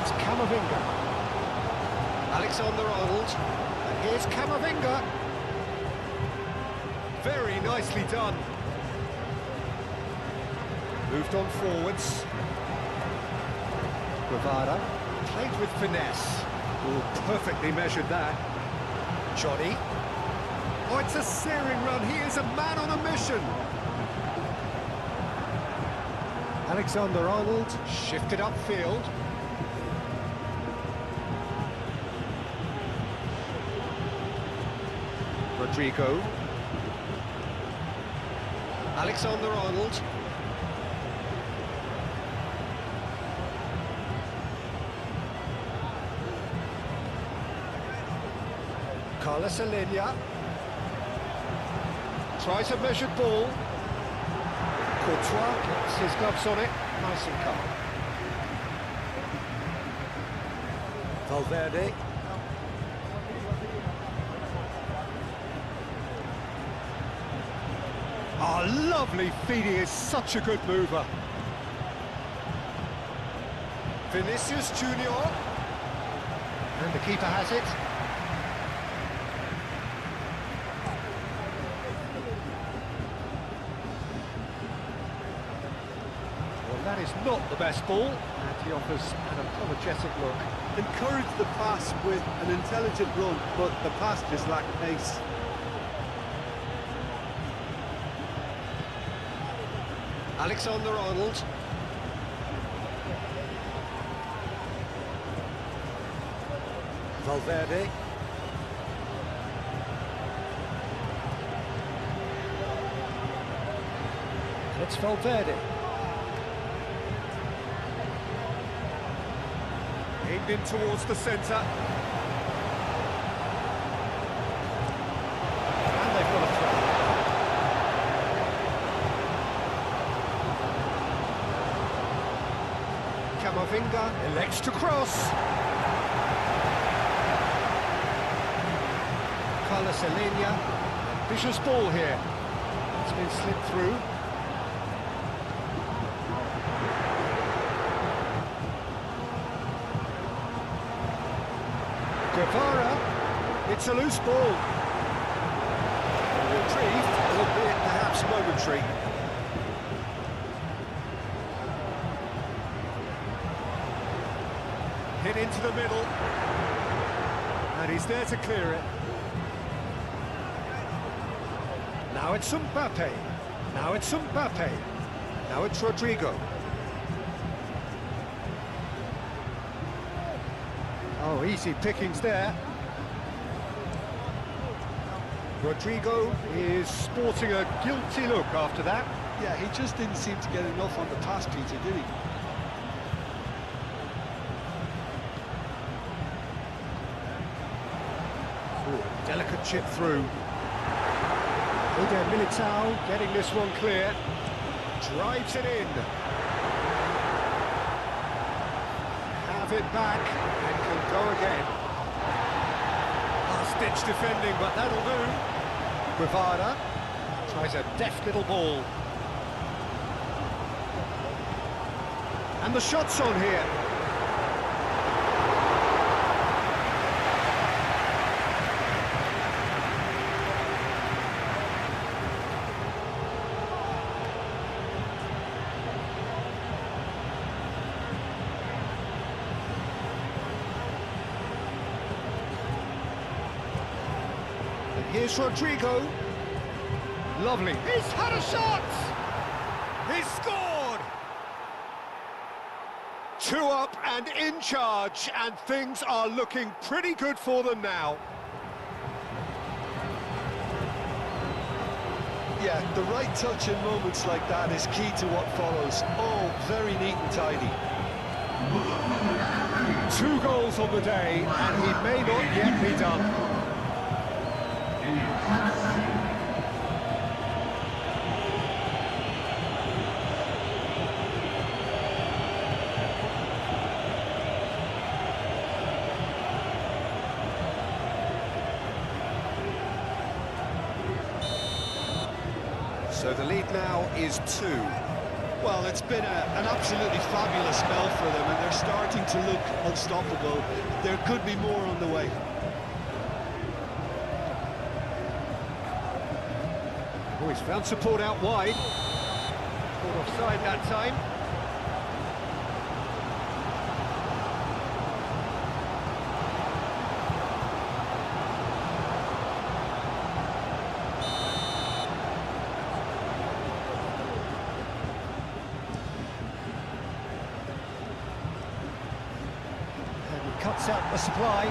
It's Camavinga. Alexander-Arnold. And here's Camavinga. Very nicely done. Moved on forwards. Guevara. Played with finesse. Oh, perfectly measured that. Johnny. Oh, it's a searing run. He is a man on a mission. Alexander-Arnold shifted upfield. Rodrigo. Alexander-Arnold. Carlos Alenia. Tries a measured ball. Courtois gets his gloves on it. Nice and calm. Valverde. Oh, lovely feed. He is such a good mover. Vinicius Junior. And the keeper has it. Well, that is not the best ball, and he offers an apologetic look. Encourage the pass with an intelligent run, but the pass just lacked pace. Alexander-Arnold. Valverde. It's Valverde. Aimed in towards the centre. And they've got a throw. Camavinga elects to cross. Carlos Alenia. Vicious ball here. It's been slipped through. Guevara. It's a loose ball. Retrieved, albeit perhaps momentary. Hit into the middle. And he's there to clear it. Now it's Mbappe. Now it's Mbappe. Now it's Rodrigo. Oh, easy pickings there. Rodrigo is sporting a guilty look after that. Yeah, he just didn't seem to get enough on the pass, Peter, did he? Ooh, delicate chip through. Militao getting this one clear. Drives it in. stuff it back and can go again. Last-ditch defending, but that'll do. Guevara tries a deft little ball. And the shot's on here. Here's Rodrigo. Lovely. He's had a shot! He's scored! 2 up and in charge, and things are looking pretty good for them now. Yeah, the right touch in moments like that is key to what follows. Oh, very neat and tidy. 2 goals on the day, and he may not yet be done. So the lead now is 2. Well, it's been an absolutely fabulous spell for them, and they're starting to look unstoppable. There could be more on the way. Oh, he's found support out wide. Caught offside that time. And he cuts out the supply.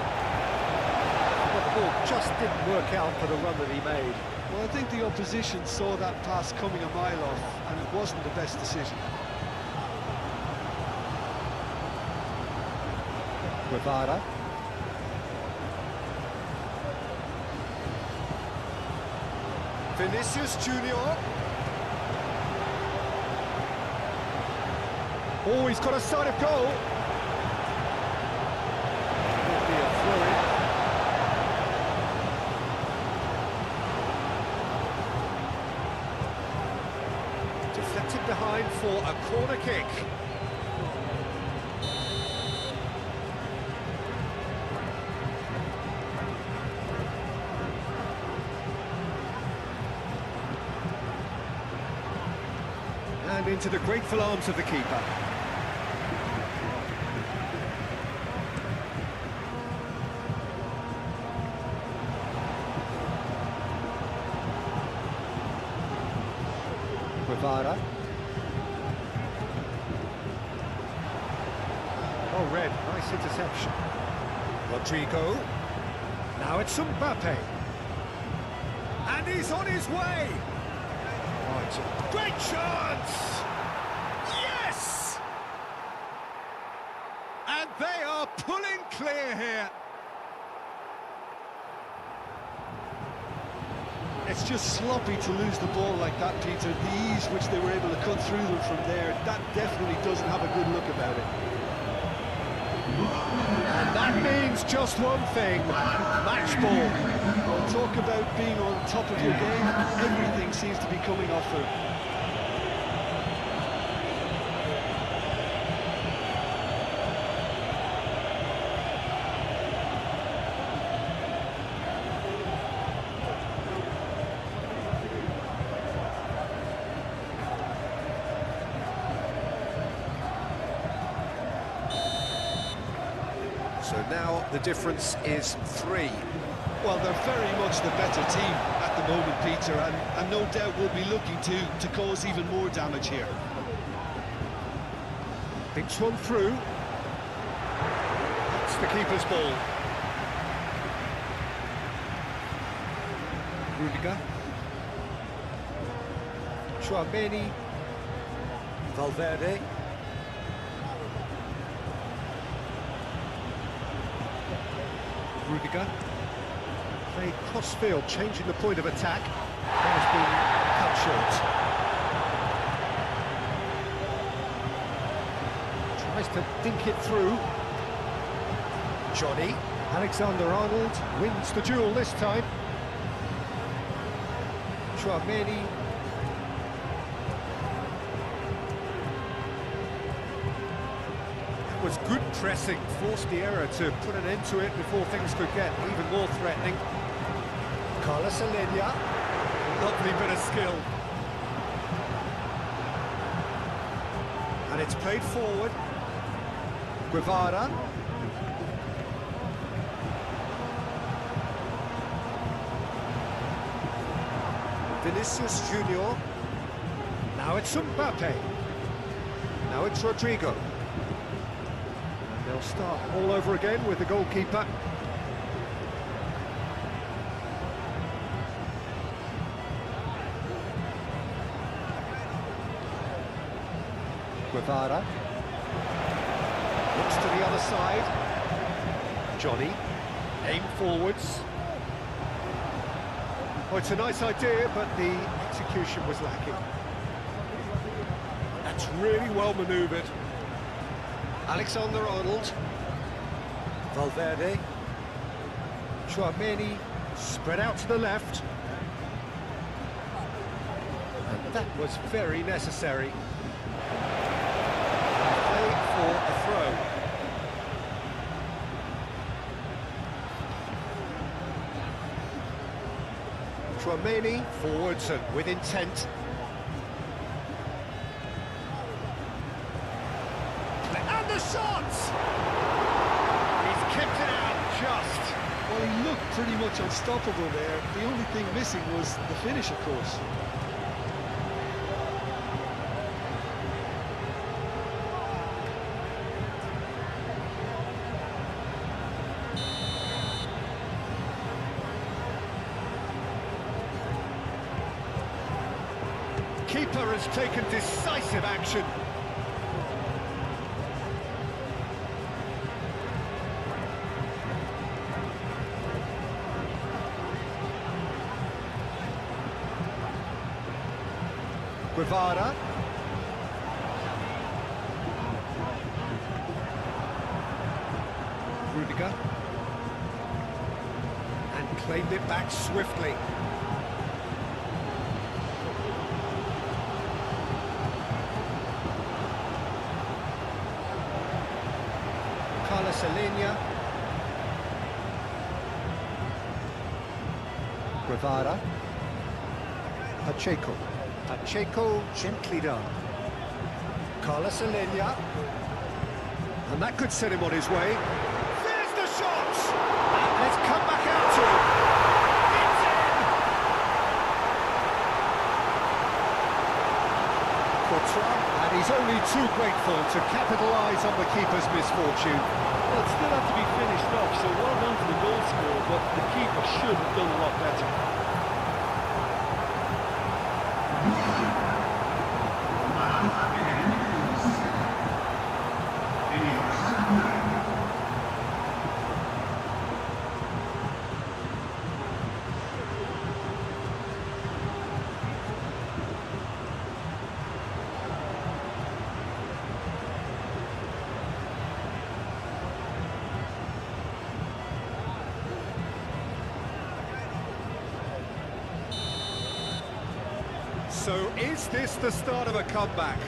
But the ball just didn't work out for the run that he made. Well, I think the opposition saw that pass coming a mile off, and it wasn't the best decision. Guevara. Vinicius Junior. Oh, he's got a sight of goal. Could be a throw-in. Deflected behind for a corner kick. And into the grateful arms of the keeper. Guevara. Oh, red, nice interception. Rodrigo. Now it's Mbappe. And he's on his way. Oh, it's a great chance! Yes! And they are pulling clear here. It's just sloppy to lose the ball like that, Peter. The ease which they were able to cut through them from there, that definitely doesn't have a good look about it. And that means just one thing, match ball. Well, talk about being on top of your game, everything seems to be coming off them. So now the difference is 3. Well, they're very much the better team at the moment, Peter, and no doubt will be looking to cause even more damage here. Thinks one through. That's the keeper's ball. Rudiger. Chouameni. Valverde. Rudiger. Played cross-field, changing the point of attack. That has been cut short. Tries to dink it through. Johnny. Alexander-Arnold wins the duel this time. Chouameni. It was good pressing, forced the error to put an end to it before things could get even more threatening. Carlos Alenia. Lovely bit of skill. And it's played forward. Guevara. Vinicius Junior. Now it's Mbappe. Now it's Rodrigo. And they'll start all over again with the goalkeeper. Guevara. Looks to the other side. Johnny. Aim forwards. Oh, it's a nice idea, but the execution was lacking. That's really well manoeuvred. Alexander-Arnold. Valverde. Chouameni spread out to the left. And that was very necessary. Play for a throw. Chouameni forwards and with intent. And the shot! He's kicked it out just. Well, he looked pretty much unstoppable there. The only thing missing was the finish, of course. Keeper has taken decisive action. Guevara. Rudiger. And claimed it back swiftly. Carlos Alenia. Guevara. Pacheco. Pacheco gently done. Carlos Alenia. And that could set him on his way. There's the shot! And it's come back out to him. It's in! Courtois, and he's only too grateful to capitalise on the keeper's misfortune. Well, it still had to be finished off, so well done to the goal scorer, but the keeper should have done a lot better. So is this the start of a comeback?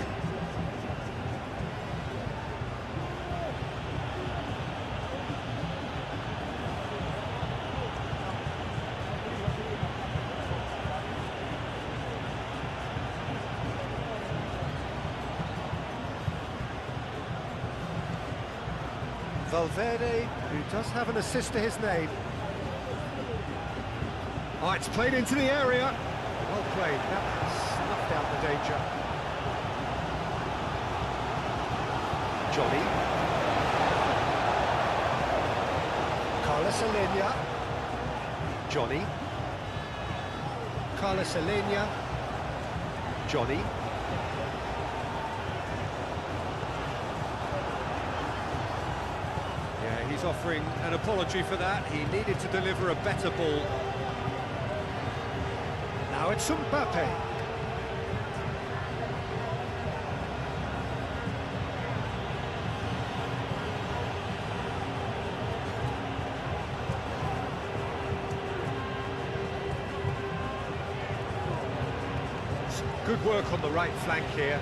Valverde, who does have an assist to his name. Oh, it's played into the area. Well played. That snuffed out the danger. Johnny. Carlos Alenia. Johnny. Carlos Alenia. Johnny. Yeah, he's offering an apology for that. He needed to deliver a better ball. Now it's Mbappe. Good work on the right flank here.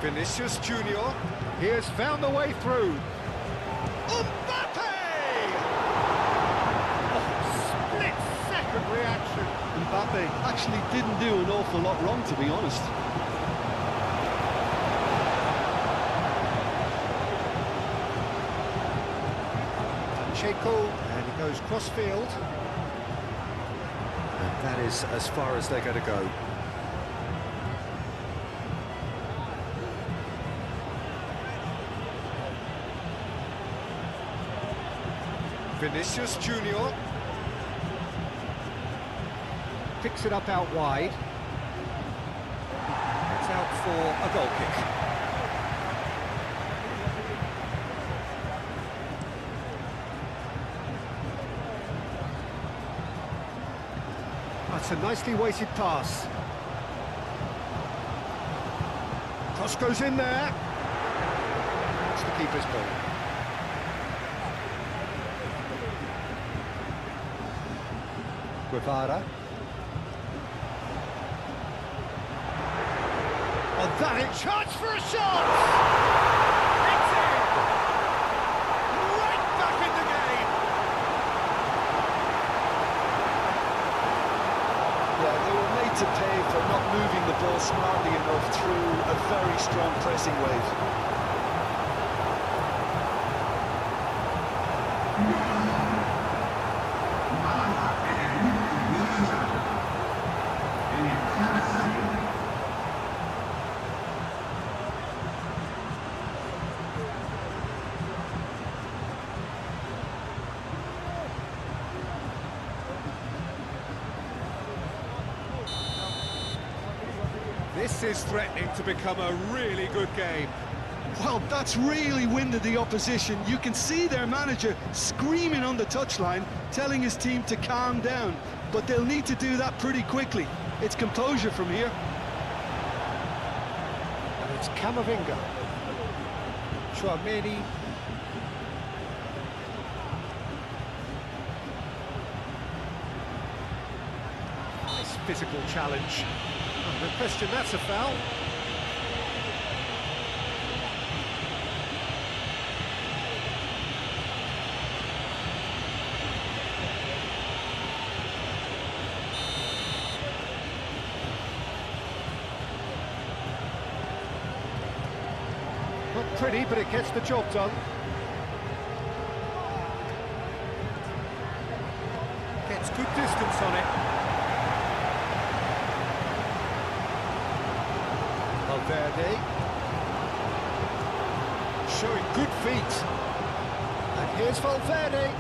Vinicius Junior. He has found the way through. Mbappe! Oh, split-second reaction. Mbappe actually didn't do an awful lot wrong, to be honest. Pacheco, and he goes cross-field. And that is as far as they're going to go. Vinicius Junior. Picks it up out wide. It's out for a goal kick. That's a nicely weighted pass. Cross goes in there. It's the keeper's ball. Guevara. Oh, that is chance for a shot! It's in! Right back in the game! Yeah, they were made to pay for not moving the ball smartly enough through a very strong pressing wave. This is threatening to become a really good game. Well, that's really winded the opposition. You can see their manager screaming on the touchline, telling his team to calm down. But they'll need to do that pretty quickly. It's composure from here. And it's Camavinga. Chouameni. Nice physical challenge. No question, that's a foul. Not pretty, but it gets the job done. Gets good distance on it. Valverde. Showing good feet. And here's Valverde.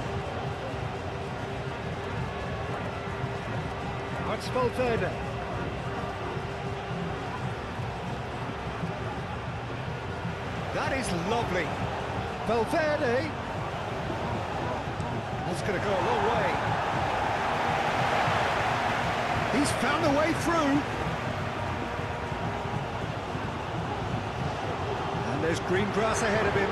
That's Valverde. That is lovely. Valverde. That's going to go a long way. He's found a way through. And there's green grass ahead of him.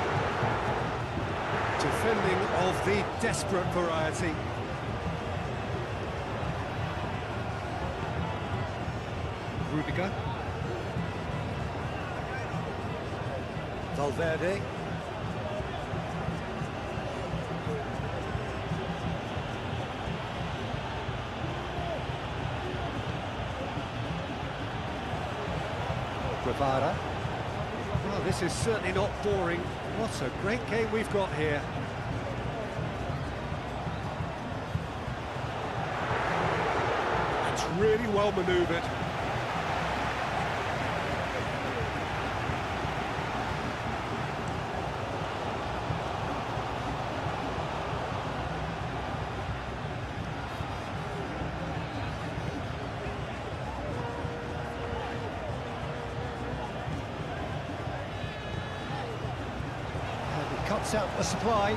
Defending of the desperate variety. Rudiger. Valverde. Guevara. Well, this is certainly not boring. What a great game we've got here. It's really well manoeuvred. Cuts out the supply.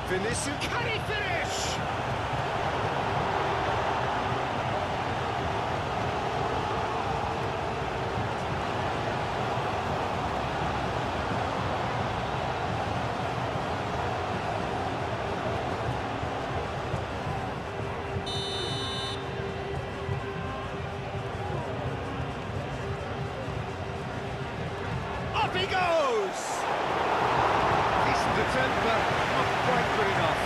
Vinicius, can he finish? Up he goes! Decent attempt, but not quite good enough.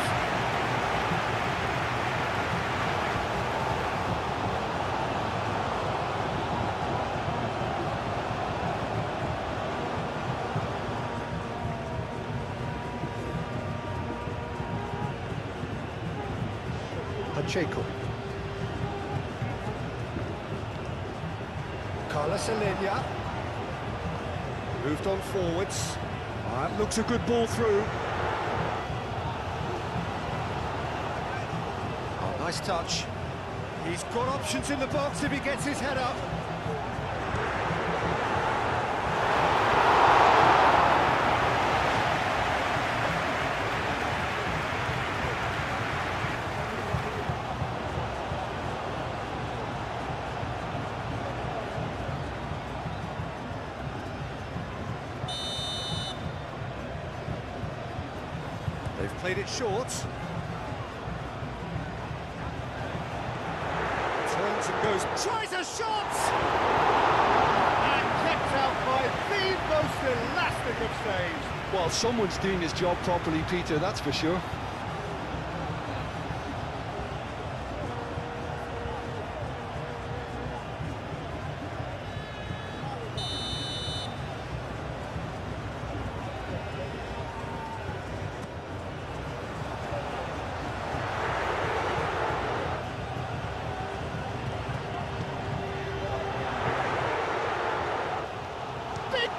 Pacheco. Alenia. Moved on forwards. That looks a good ball through. Oh, nice touch. He's got options in the box if he gets his head up. They've played it short. Turns and goes, tries a shot! And kept out by the most elastic of saves. Well, someone's doing his job properly, Peter, that's for sure.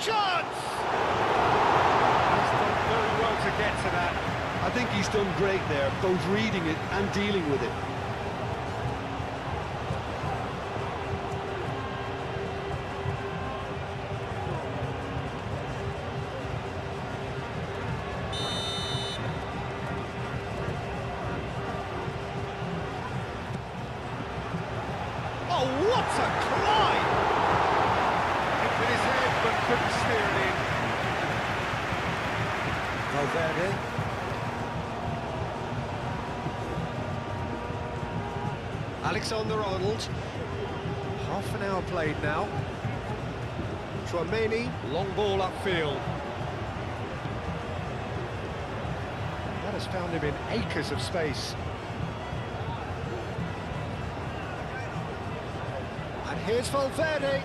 Chance! He's done very well to get to that. I think he's done great there, both reading it and dealing with it. Oh, what a climb! Hit with his head, but couldn't steer it in. Valverde. Alexander-Arnold. Half an hour played now. Tchouaméni. Long ball upfield. That has found him in acres of space. And here's Valverde.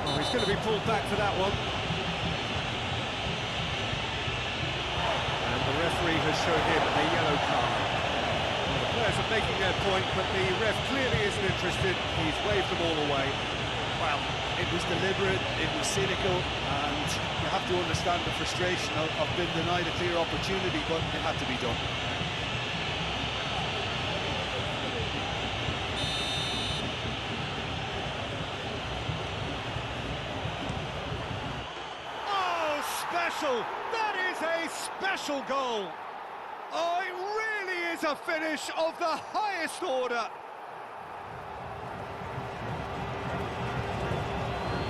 Oh, he's going to be pulled back for that one. And the referee has shown him a yellow card. Well, the players are making their point, but the ref clearly isn't interested. He's waved them all away. Well, it was deliberate, it was cynical, and you have to understand the frustration of being denied a clear opportunity, but it had to be done. That is a special goal. Oh, it really is a finish of the highest order.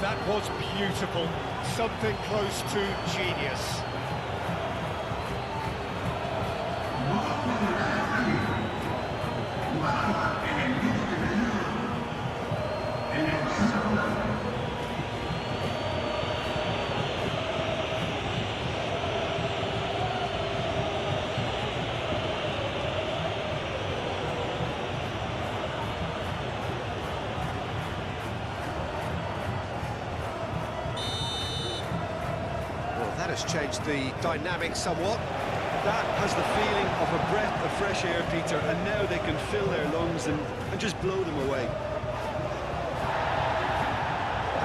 That was beautiful. Something close to genius. That has changed the dynamic somewhat. That has the feeling of a breath of fresh air, Peter, and now they can fill their lungs and just blow them away.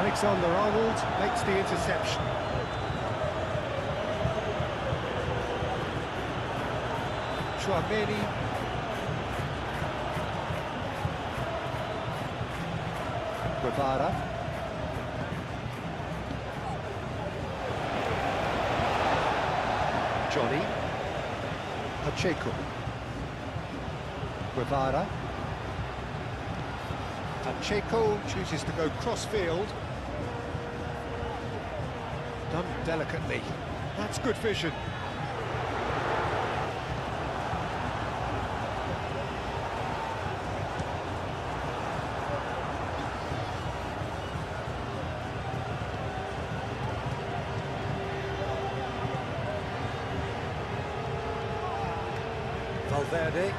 Alexander-Arnold makes the interception. Tchouaméni. Guevara. Johnny. Pacheco. Guevara. Pacheco chooses to go cross-field. Done delicately. That's good vision. Valverde.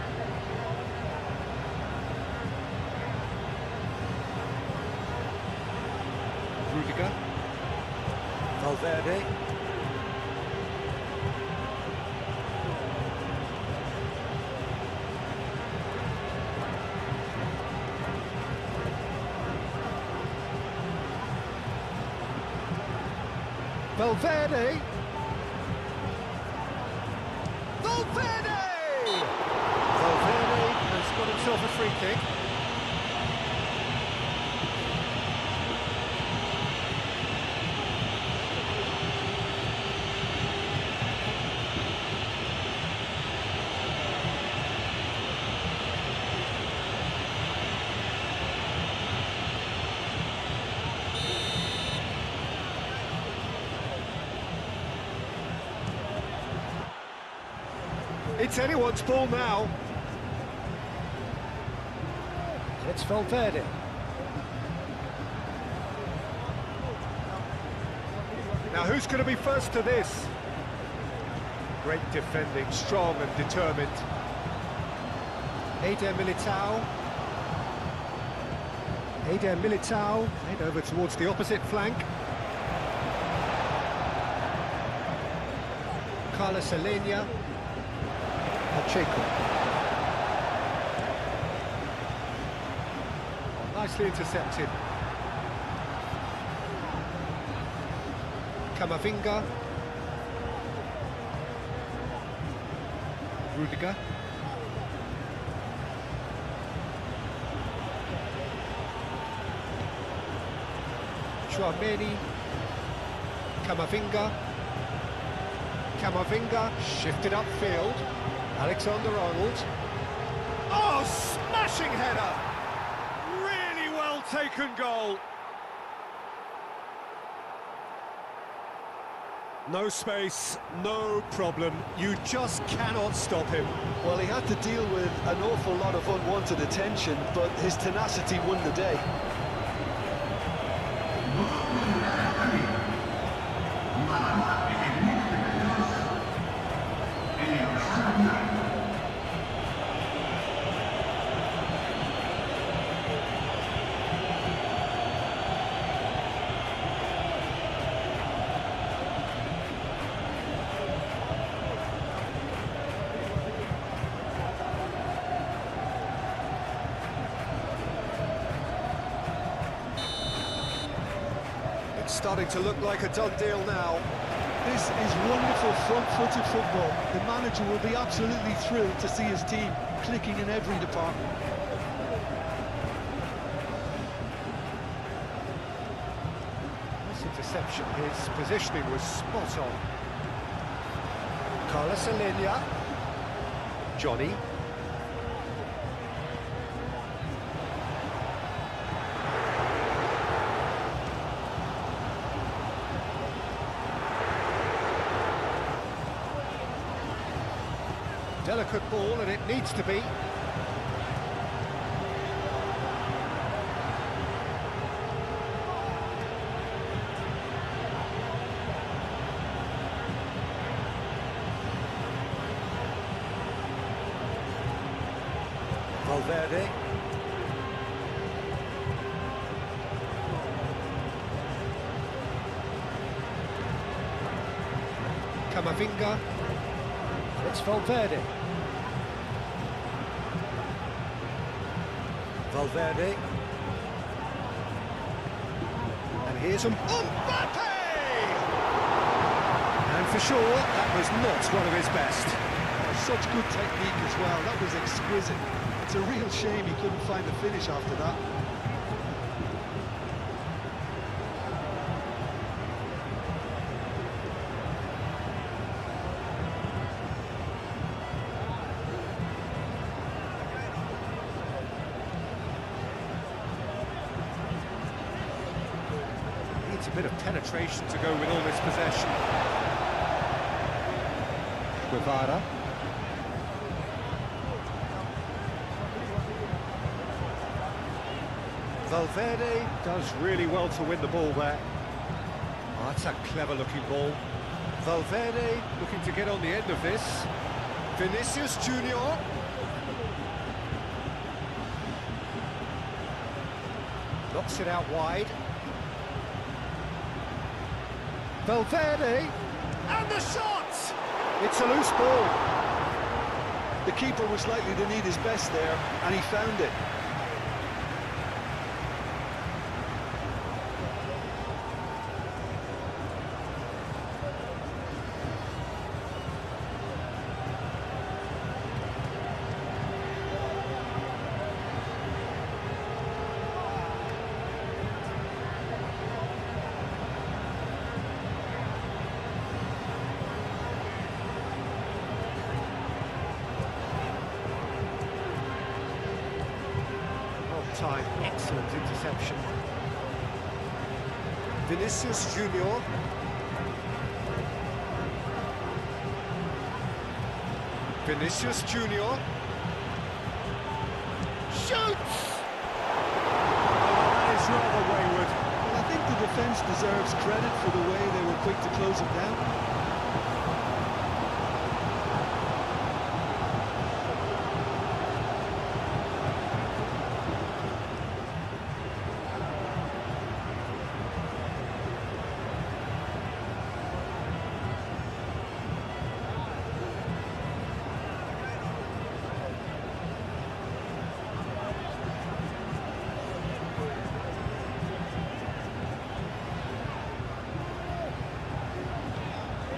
Rudiger. Valverde. Valverde! Valverde! Valverde has got himself a free kick. It's anyone's ball now. It's Valverde. Now who's going to be first to this? Great defending, strong and determined. Eder Militao. Eder Militao, head over towards the opposite flank. Carlos Alenia. Pacheco. Nicely intercepted. Camavinga. Rudiger. Chouameni. Camavinga. Camavinga shifted upfield. Alexander-Arnold. Oh, smashing header! Really well taken goal. No space, no problem. You just cannot stop him. Well, he had to deal with an awful lot of unwanted attention, but his tenacity won the day. Starting to look like a done deal now. This is wonderful front-footed football. The manager will be absolutely thrilled to see his team clicking in every department. This interception, his positioning was spot on. Carlos Alenia. Johnny. Delicate ball, and it needs to be. Valverde. Camavinga. It's Valverde. Valverde. And here's Mbappe! And for sure, that was not one of his best. Such good technique as well, that was exquisite. It's a real shame he couldn't find the finish after that. A bit of penetration to go with all this possession. Guevara. Valverde does really well to win the ball there. Oh, that's a clever looking ball. Valverde looking to get on the end of this. Vinicius Junior. Knocks it out wide. Valverde. And the shot! It's a loose ball. The keeper was likely to need his best there, and he found it. Time, excellent interception. Vinicius Junior. Vinicius Junior. Shoots! Oh, that is rather wayward. Well, I think the defence deserves credit for the way they were quick to close it down.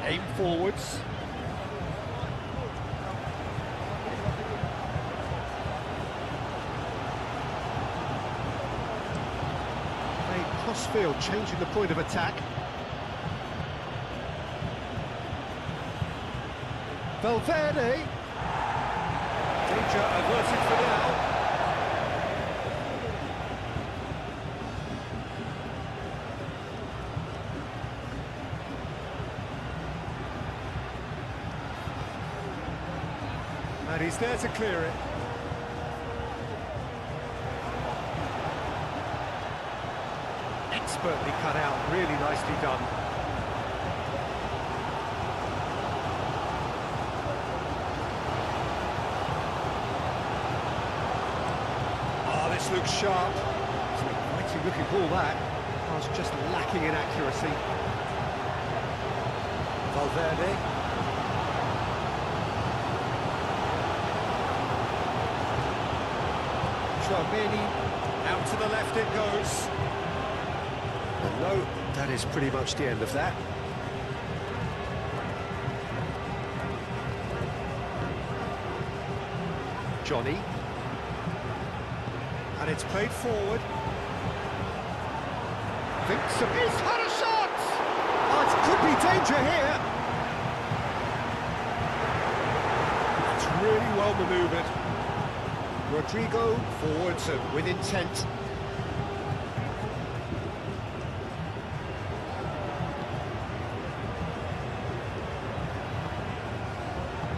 Aim forwards. Playing cross-field, changing the point of attack. Valverde. Danger averted for now. And he's there to clear it. Expertly cut out, really nicely done. Oh, this looks sharp. It's a mighty looking ball, that. I was just lacking in accuracy. Valverde. Out to the left it goes. And no, that is pretty much the end of that. Johnny. And it's played forward. Vincent. He's had a shot! Oh, it could be danger here. That's really well manoeuvred. Rodrigo forwards and with intent.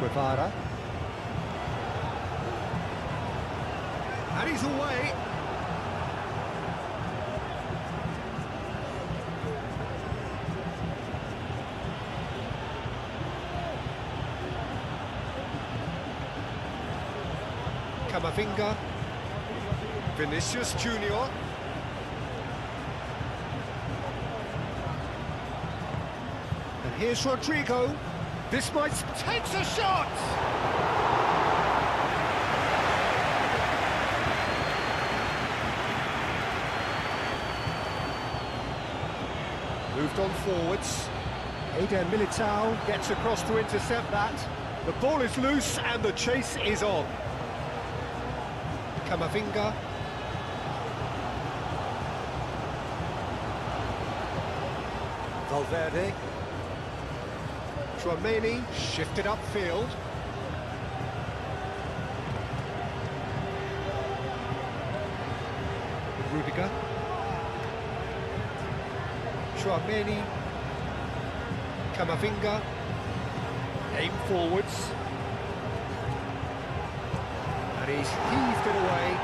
Guevara. And he's away. Camavinga. Vinicius Junior. And here's Rodrigo. This might takes a shot. Moved on forwards. Eder Militao gets across to intercept that. The ball is loose and the chase is on. Camavinga. Valverde. Tchouaméni shifted upfield. Rudiger. Tchouaméni. Camavinga. Aim forwards. And he's heaved it away.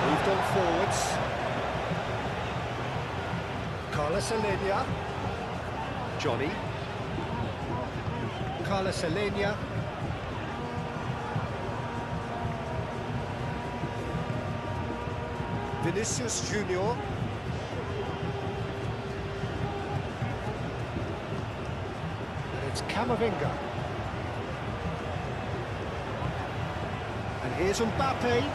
Moved on forwards. Carlos Alenia. Johnny. Carlos Alenia. Vinicius Junior. And it's Camavinga. And here's Mbappe.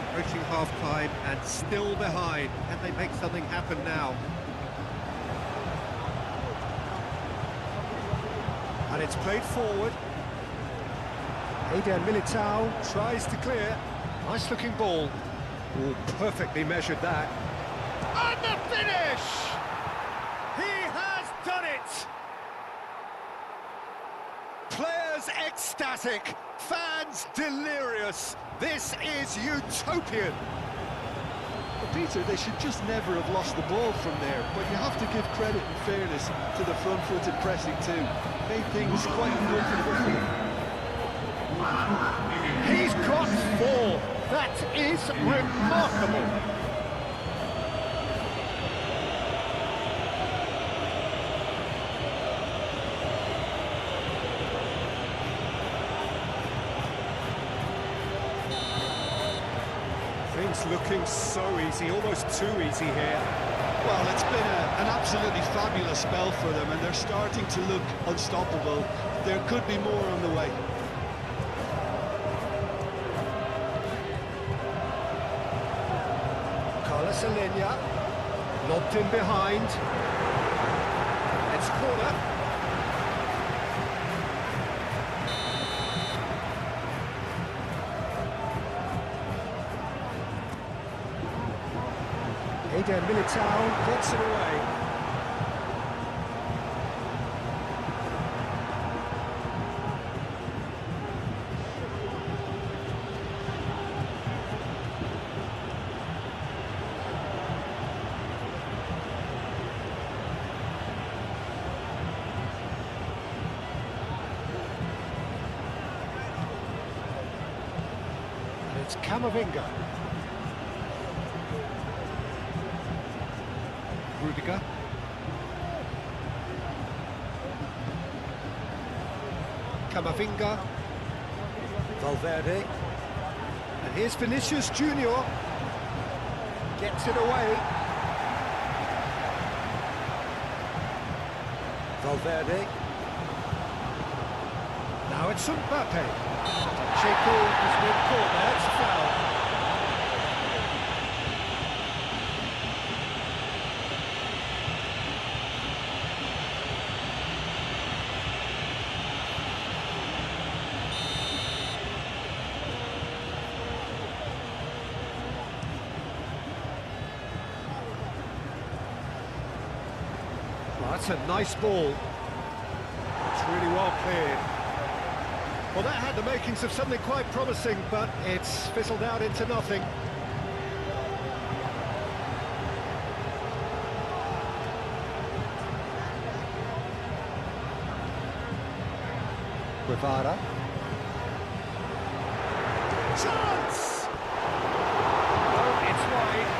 Approaching half-time and still behind. Can they make something happen now? And it's played forward. Eder Militao tries to clear. Nice looking ball. Oh, perfectly measured that. And the finish! He has done it! Players ecstatic, fans delirious. This is utopian. Well, Peter, they should just never have lost the ball from there, but you have to give credit and fairness to the front-footed pressing too. Made things quite uncomfortable for them. He's got 4. That is remarkable. Things looking so easy, almost too easy here. Well, it's been an absolutely fabulous spell for them, and they're starting to look unstoppable. There could be more on the way. Carlos Alenia, lobbed in behind. It's corner. Eder Militao gets it away. And it's Camavinga. Rudiger. Camavinga. Valverde. And here's Vinicius Junior. Gets it away. Valverde. Now it's Mbappe. Checo has been caught there, it's a foul. Well, that's a nice ball. It's really well cleared. Well, that had the makings of something quite promising, but it's fizzled out into nothing. Guevara. Chance! Oh, it's wide.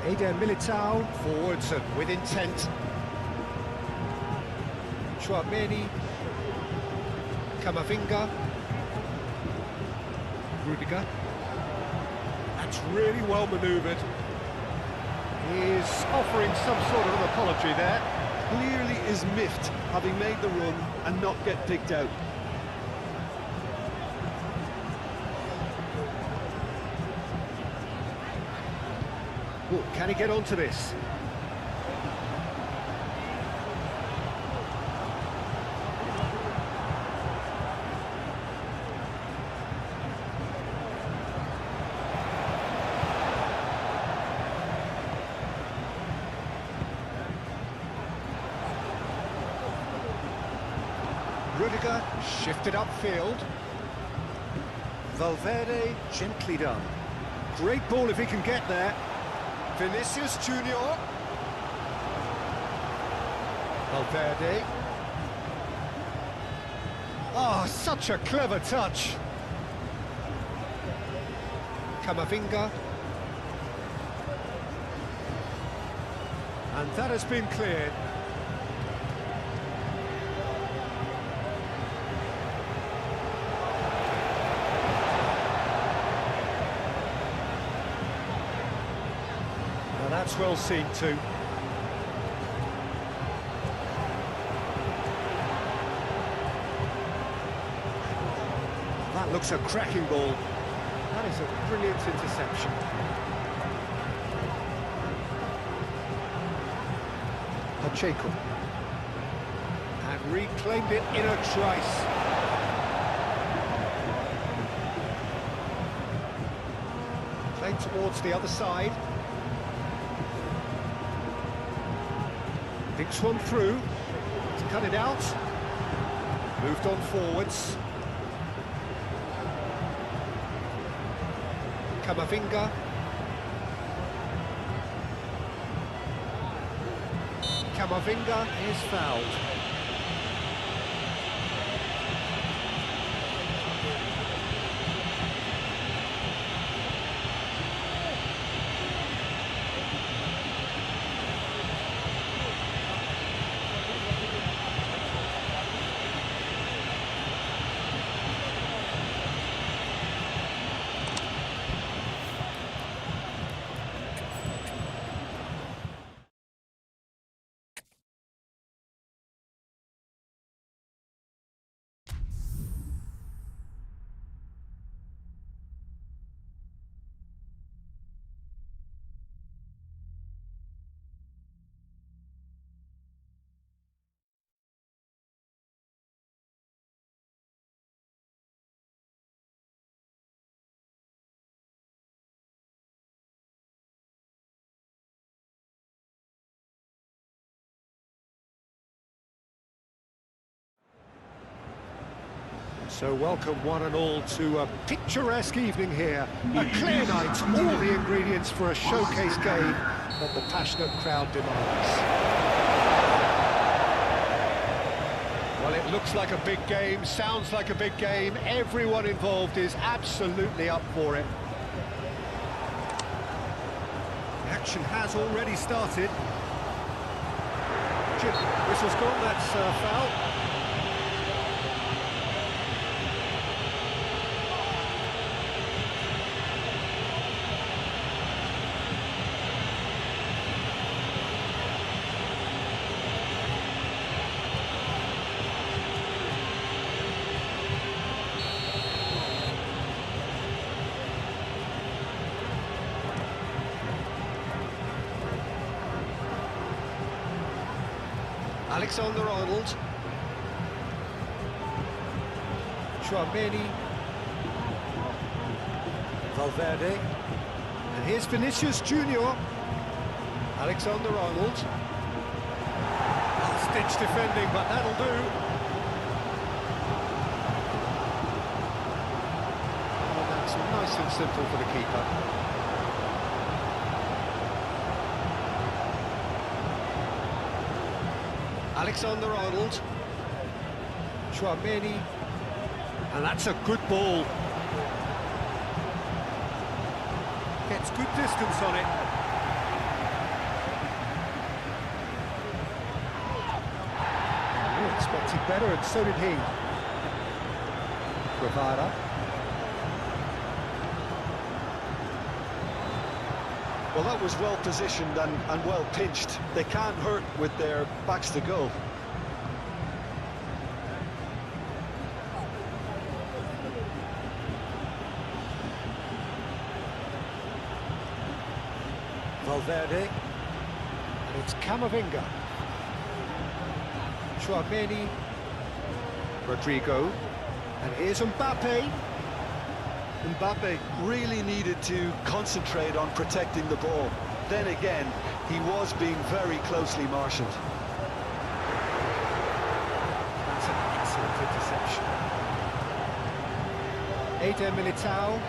Eder Militao, forwards and with intent. Chouameni, Camavinga, Rudiger. That's really well manoeuvred. He's offering some sort of an apology there. Clearly is miffed, having made the run and not get picked out. Ooh, can he get onto this? Rudiger shifted upfield. Valverde, gently done. Great ball if he can get there. Vinicius Junior. Valverde. Oh, such a clever touch. Camavinga. And that has been cleared. Now that's well seen too. That looks a cracking ball. That is a brilliant interception. Pacheco. And reclaimed it in a trice. Played towards the other side. Thinks one through. To cut it out. Moved on forwards. Camavinga. Camavinga is fouled. So welcome one and all to a picturesque evening here. A clear night, all the ingredients for a showcase game that the passionate crowd demands. Well, it looks like a big game, sounds like a big game. Everyone involved is absolutely up for it. The action has already started. Whistle's gone, that's foul. Alexander-Arnold. Chouameni. Valverde. And here's Vinicius Junior. Alexander-Arnold. Stitch defending, but that'll do. Oh, that's nice and simple for the keeper. Alexander-Arnold. Chouameni. And that's a good ball. Gets good distance on it. We expected better, and so did he. Guevara. Well, that was well positioned and well pinched. They can't hurt with their backs to goal. Valverde. And it's Camavinga. Chouameni. Rodrigo. And here's Mbappe. Mbappe really needed to concentrate on protecting the ball. Then again, he was being very closely marshalled. That's an excellent interception. Eder Militao.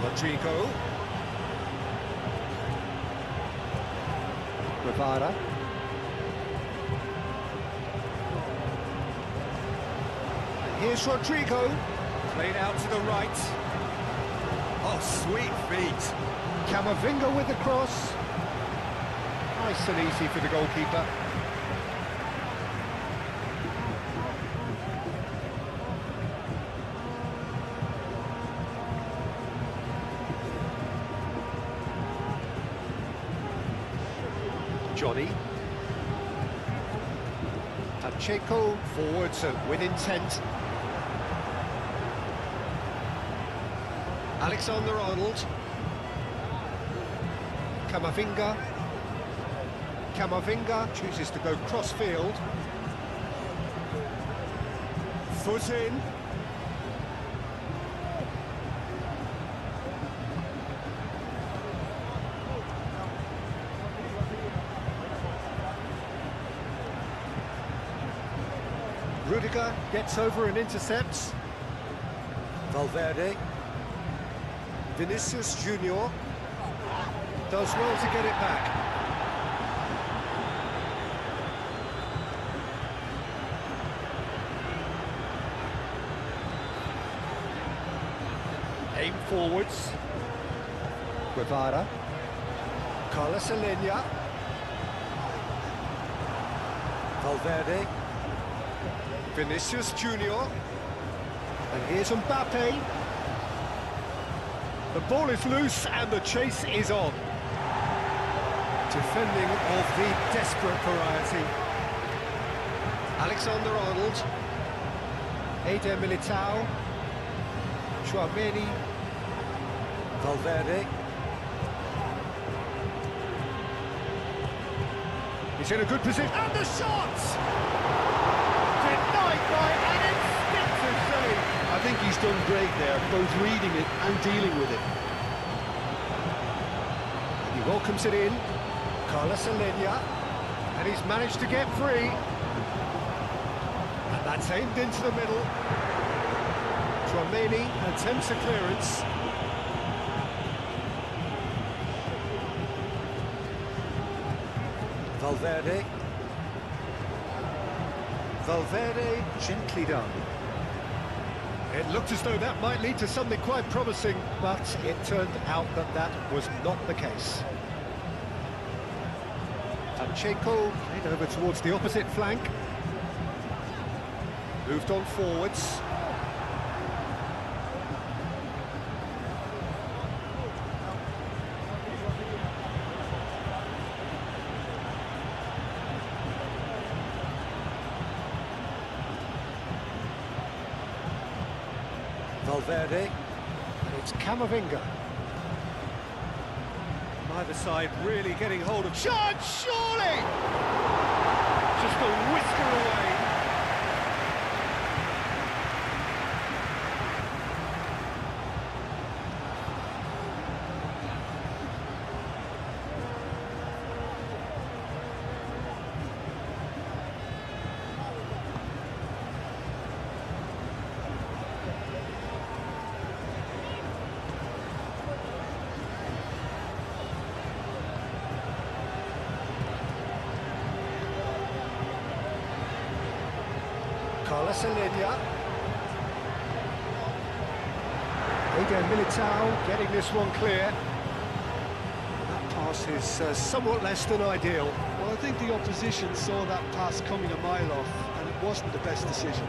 Rodrigo. Guevara. Here's Rodrigo. Played out to the right. Oh, sweet feet. Camavinga with the cross. Nice and easy for the goalkeeper. Johnny. Pacheco forwards with intent. Alexander-Arnold. Camavinga. Camavinga chooses to go cross-field. Foot in. Rudiger gets over and intercepts. Valverde. Vinicius Junior does well to get it back. Aim forwards. Guevara. Carlos Alenia. Valverde. Vinicius Junior. And here's Mbappe. The ball is loose and the chase is on. Defending of the desperate variety. Alexander-Arnold. Eder Militao. Chouameni. Valverde. He's in a good position. And the shot! Denied by an instinctive save. I think he's done great there, both reading it and dealing with it. He welcomes it in. Carlos Alenia. And he's managed to get free. And that's aimed into the middle. Chouameni attempts a clearance. Valverde. Valverde, gently done. It looked as though that might lead to something quite promising, but it turned out that that was not the case. Pacheco played over towards the opposite flank. Moved on forwards. Valverde, and it's Camavinga. Either side really getting hold of... Shot, surely! Just a whisker away. Carlos Alenia. Eder Militao getting this one clear. That pass is somewhat less than ideal. Well, I think the opposition saw that pass coming a mile off, and it wasn't the best decision.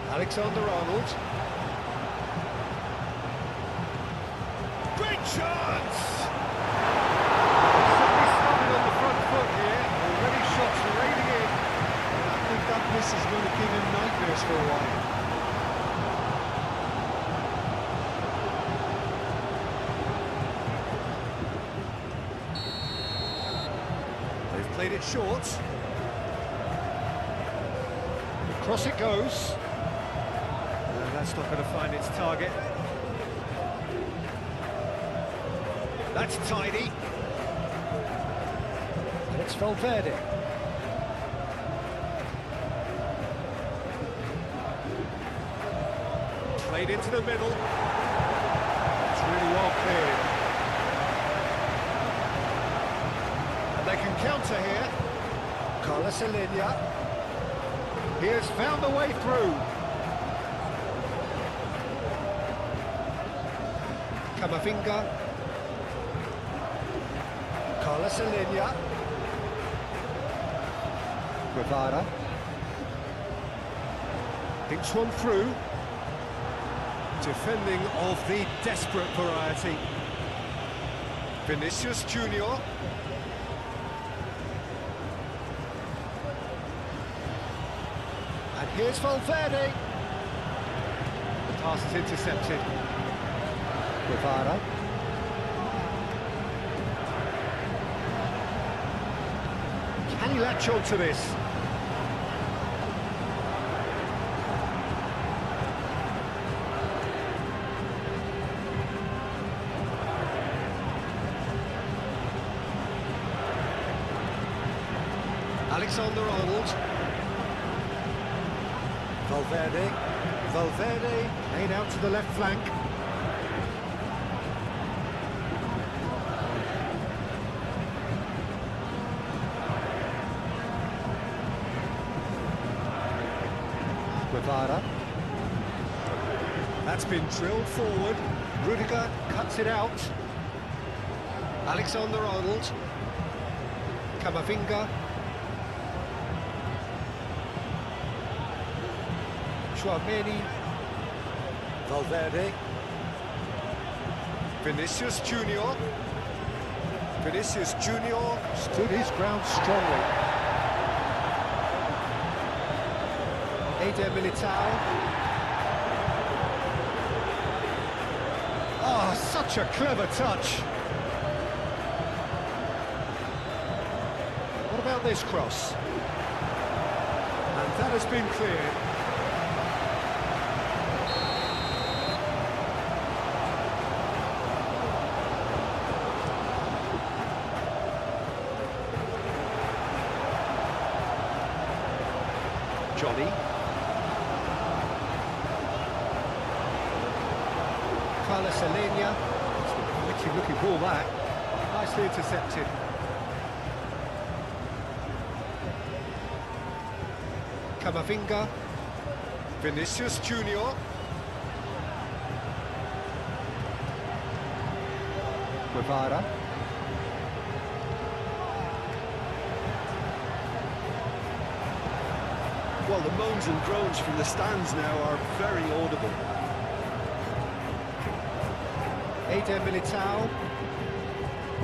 Alexander-Arnold. Great chance! Certainly started on the front foot here. Already shots raining in. And I think that miss is going to give him nightmares for a while. They've played it short. Across it goes. No, that's not going to find its target. That's tidy. And it's Valverde. Played into the middle. It's really well cleared. And they can counter here. Carlos Alenia. He has found a way through. Camavinga. Carlos Alenia. Guevara. Thinks one through. Defending of the desperate variety. Vinicius Junior. And here's Valverde. The pass is intercepted. Guevara. Can he latch on to this? Alexander-Arnold. Valverde laid out to the left flank. Guevara. That's been drilled forward. Rudiger cuts it out. Alexander-Arnold. Camavinga. Chouameni. Valverde. Vinicius Junior. Vinicius Junior stood his ground strongly. Eder Militao. Oh, such a clever touch. What about this cross? And that has been cleared. Johnny. Carlos Alenia. It's a looking ball back. Nicely intercepted. Camavinga. Vinicius Junior. Guevara. Well, the moans and groans from the stands now are very audible. Eder Militao.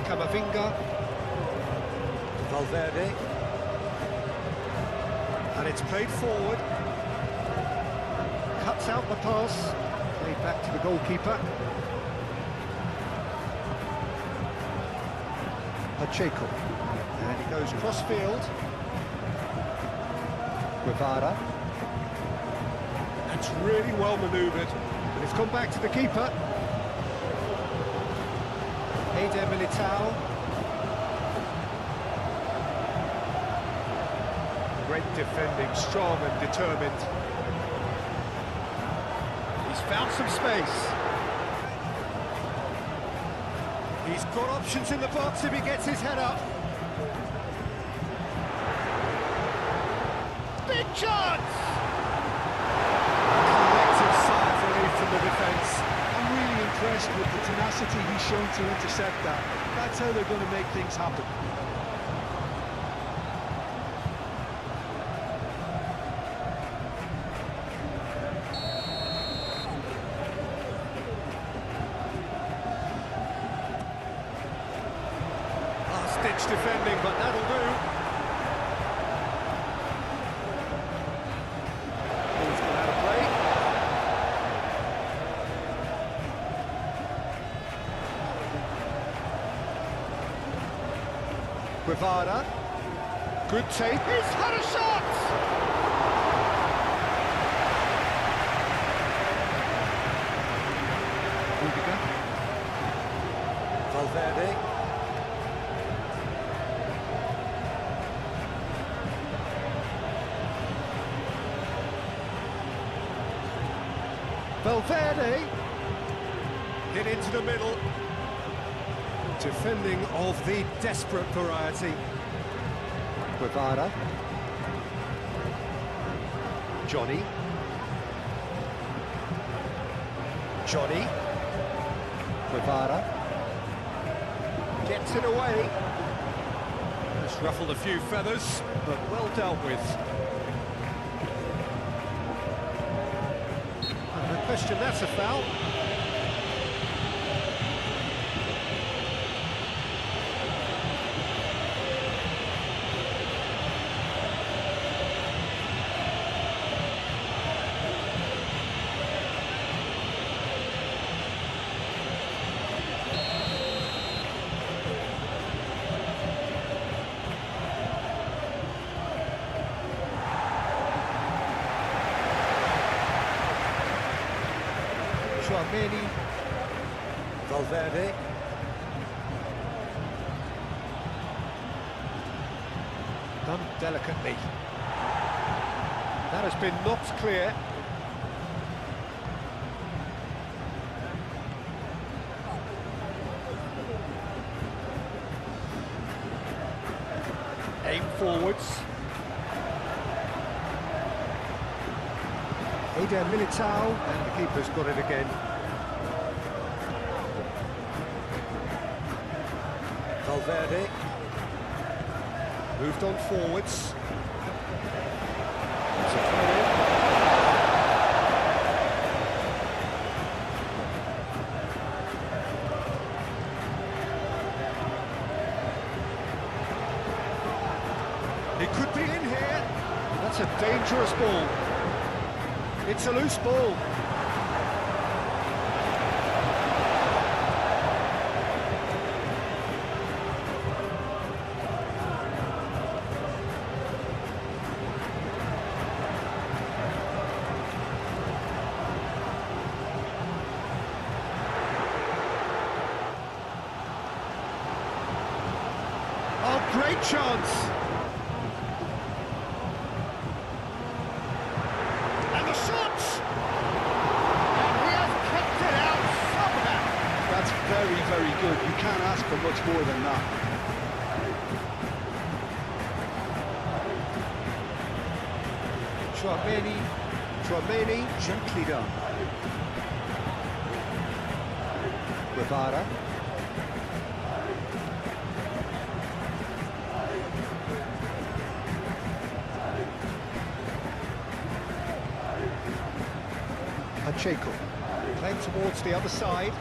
Camavinga. Valverde. And it's played forward. Cuts out the pass. Played back to the goalkeeper. Pacheco. And he goes cross-field. Guevara. That's really well manoeuvred. And it's gone back to the keeper. Eder Militao. Great defending, strong and determined. He's found some space. He's got options in the box if he gets his head up. Big chance! Collective sigh of relief from the defence. I'm really impressed with the tenacity he's shown to intercept that. That's how they're going to make things happen. Last-ditch defending, but that'll do. Ball's gone out of play. Guevara. Good take. He's had a shot! Rudiger. Valverde. Valverde. Hit into the middle. Defending of the desperate variety. Guevara. Johnny. Johnny. Guevara. Gets it away. Just ruffled a few feathers, but well dealt with. And no question, that's a foul. Valverde. Done delicately. That has been knocked clear. Aim forwards. Eder Militao, and the keeper's got it again. Valverde. Moved on forwards. It could be in here. That's a dangerous ball. It's a loose ball. Oh, great chance. And the shot! And he has kept it out somehow. That's very, very good. You can't ask for much more than that. Chouameni, gently done. Guevara. Pacheco, playing towards the other side.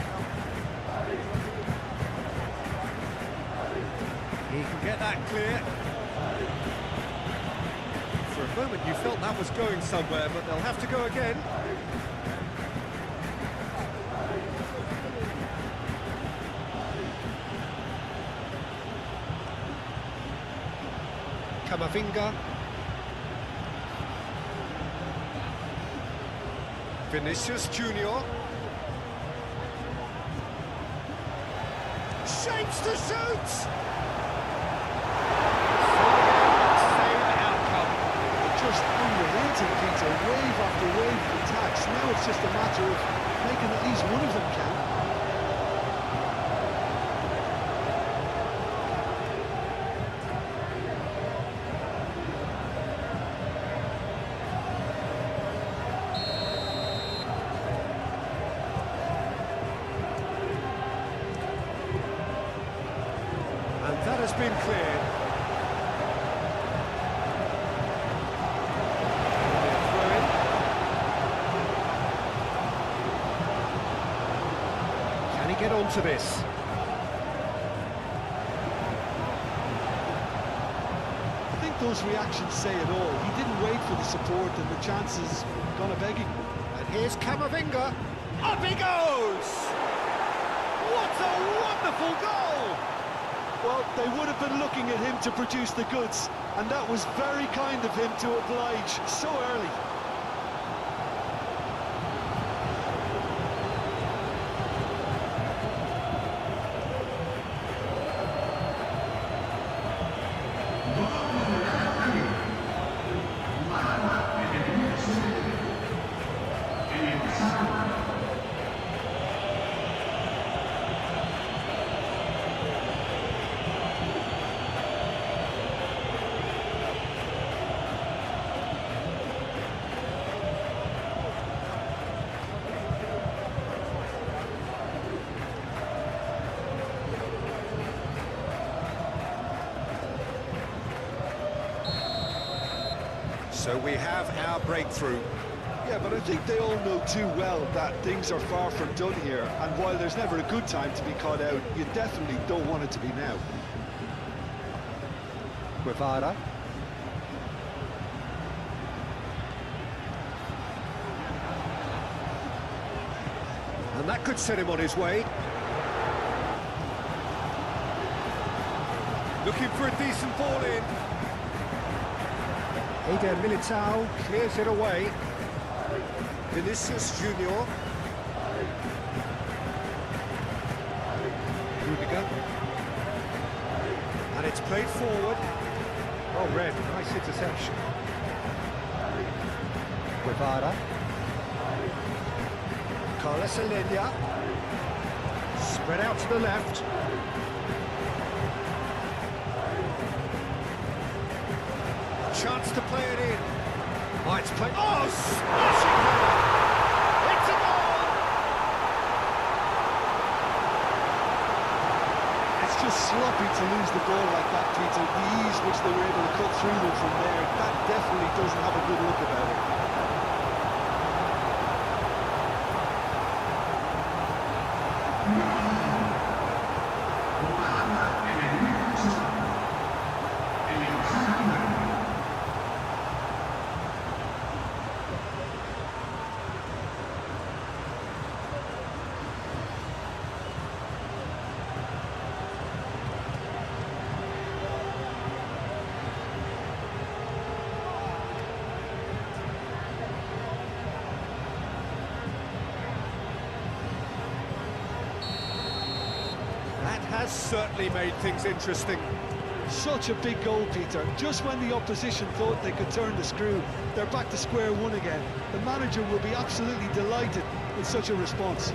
He can get that clear. For a moment you felt that was going somewhere, but they'll have to go again. Camavinga. Vinicius Junior. Shapes to shoot! Same outcome. Just unrelenting, Peter. Wave after wave of attacks. Now it's just a matter of making at least one of them count. And that has been cleared. Can he get onto this? I think those reactions say it all. He didn't wait for the support and the chances gone a-begging. And here's Camavinga. Up he goes! What a wonderful goal! Well, they would have been looking at him to produce the goods, and that was very kind of him to oblige so early. So we have our breakthrough. Yeah, but I think they all know too well that things are far from done here, and while there's never a good time to be caught out, you definitely don't want it to be now. Guevara. And that could set him on his way. Looking for a decent ball in. Eder Militao clears it away. Vinicius Junior. Rudiger. And it's played forward. Oh, red, nice interception. Guevara. Carlos Alenia. Spread out to the left. Chance to play it in. Oh, it's played. Oh, smashing header! It's a goal! It's just sloppy to lose the ball like that, Peter. The ease which they were able to cut through them from there, that definitely doesn't have a good look about it. That has certainly made things interesting. Such a big goal, Peter. Just when the opposition thought they could turn the screw, they're back to square one again. The manager will be absolutely delighted with such a response.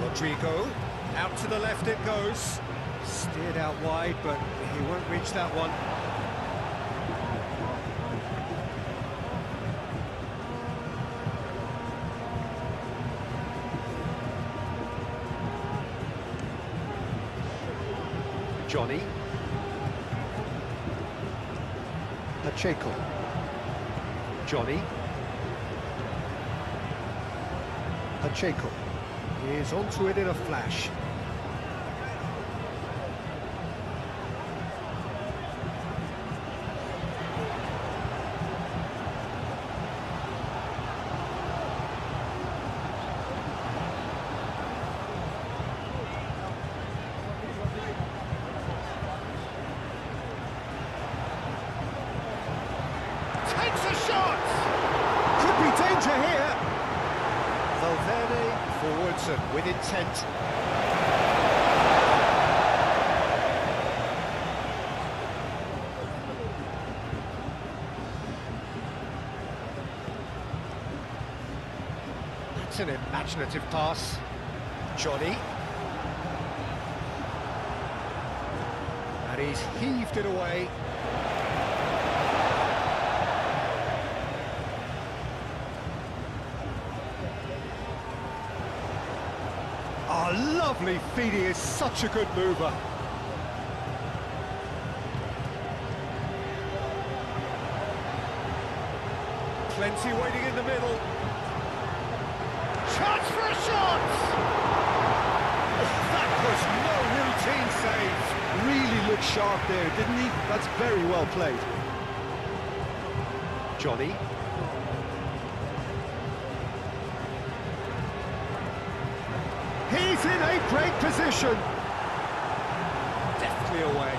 Rodrigo, out to the left it goes. Steered out wide, but he won't reach that one. Johnny. Pacheco. Johnny. Pacheco. He is onto it in a flash. Takes a shot! Could be danger here. Valverde forwards and with intent. That's an imaginative pass. Johnny. And he's heaved it away. Oh, lovely feed, he is such a good mover. Plenty waiting in the middle. Chance for a shot! That was no routine save. Really looked sharp there, didn't he? That's very well played. Johnny. He's in a great position. Deftly away.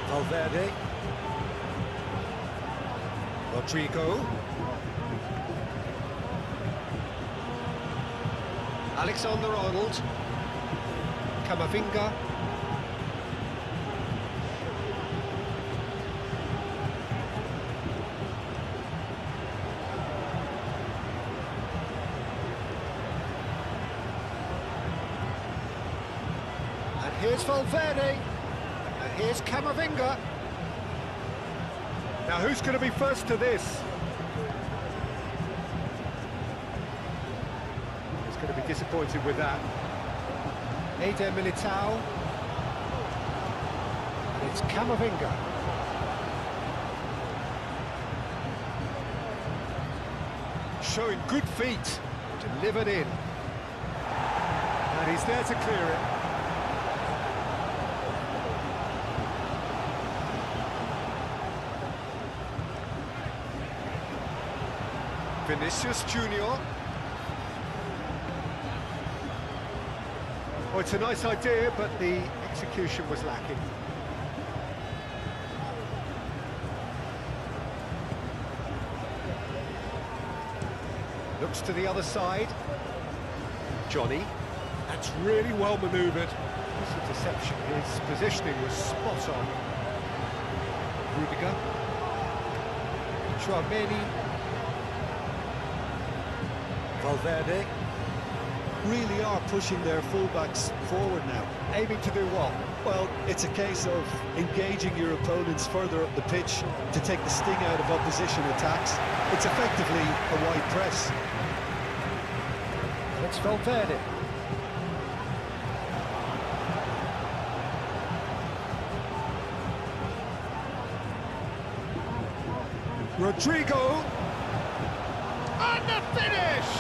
Valverde. Rodrigo. Alexander-Arnold. Camavinga. And here's Valverde. And here's Camavinga. Now who's going to be first to this? He's going to be disappointed with that. Eder Militao. And it's Camavinga. showing good feet. Delivered in. And he's there to clear it. Vinicius Junior. Oh, it's a nice idea, but the execution was lacking. Looks to the other side. Johnny. That's really well manoeuvred. This interception, his positioning was spot on. Rudiger. Chouameni. Valverde. Really are pushing their fullbacks forward now. Aiming to do what? Well, it's a case of engaging your opponents further up the pitch to take the sting out of opposition attacks. It's effectively a wide press. It's Valverde. Rodrigo. And the finish!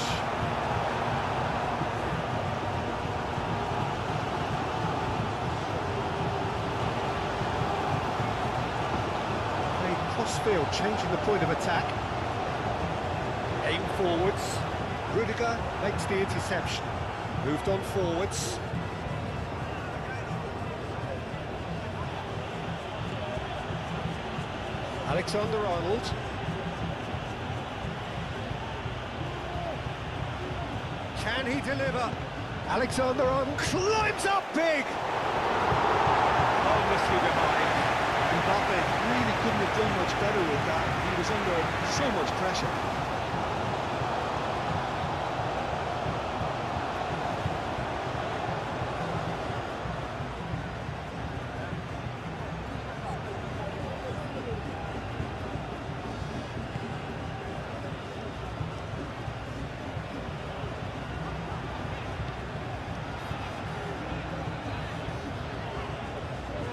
Crossfield changing the point of attack. Aim forwards. Rudiger makes the interception. Moved on forwards. Alexander-Arnold. Can he deliver? Alexander-Arnold climbs up big! Honestly behind. Mbappe really couldn't have done much better with that. He was under so much pressure.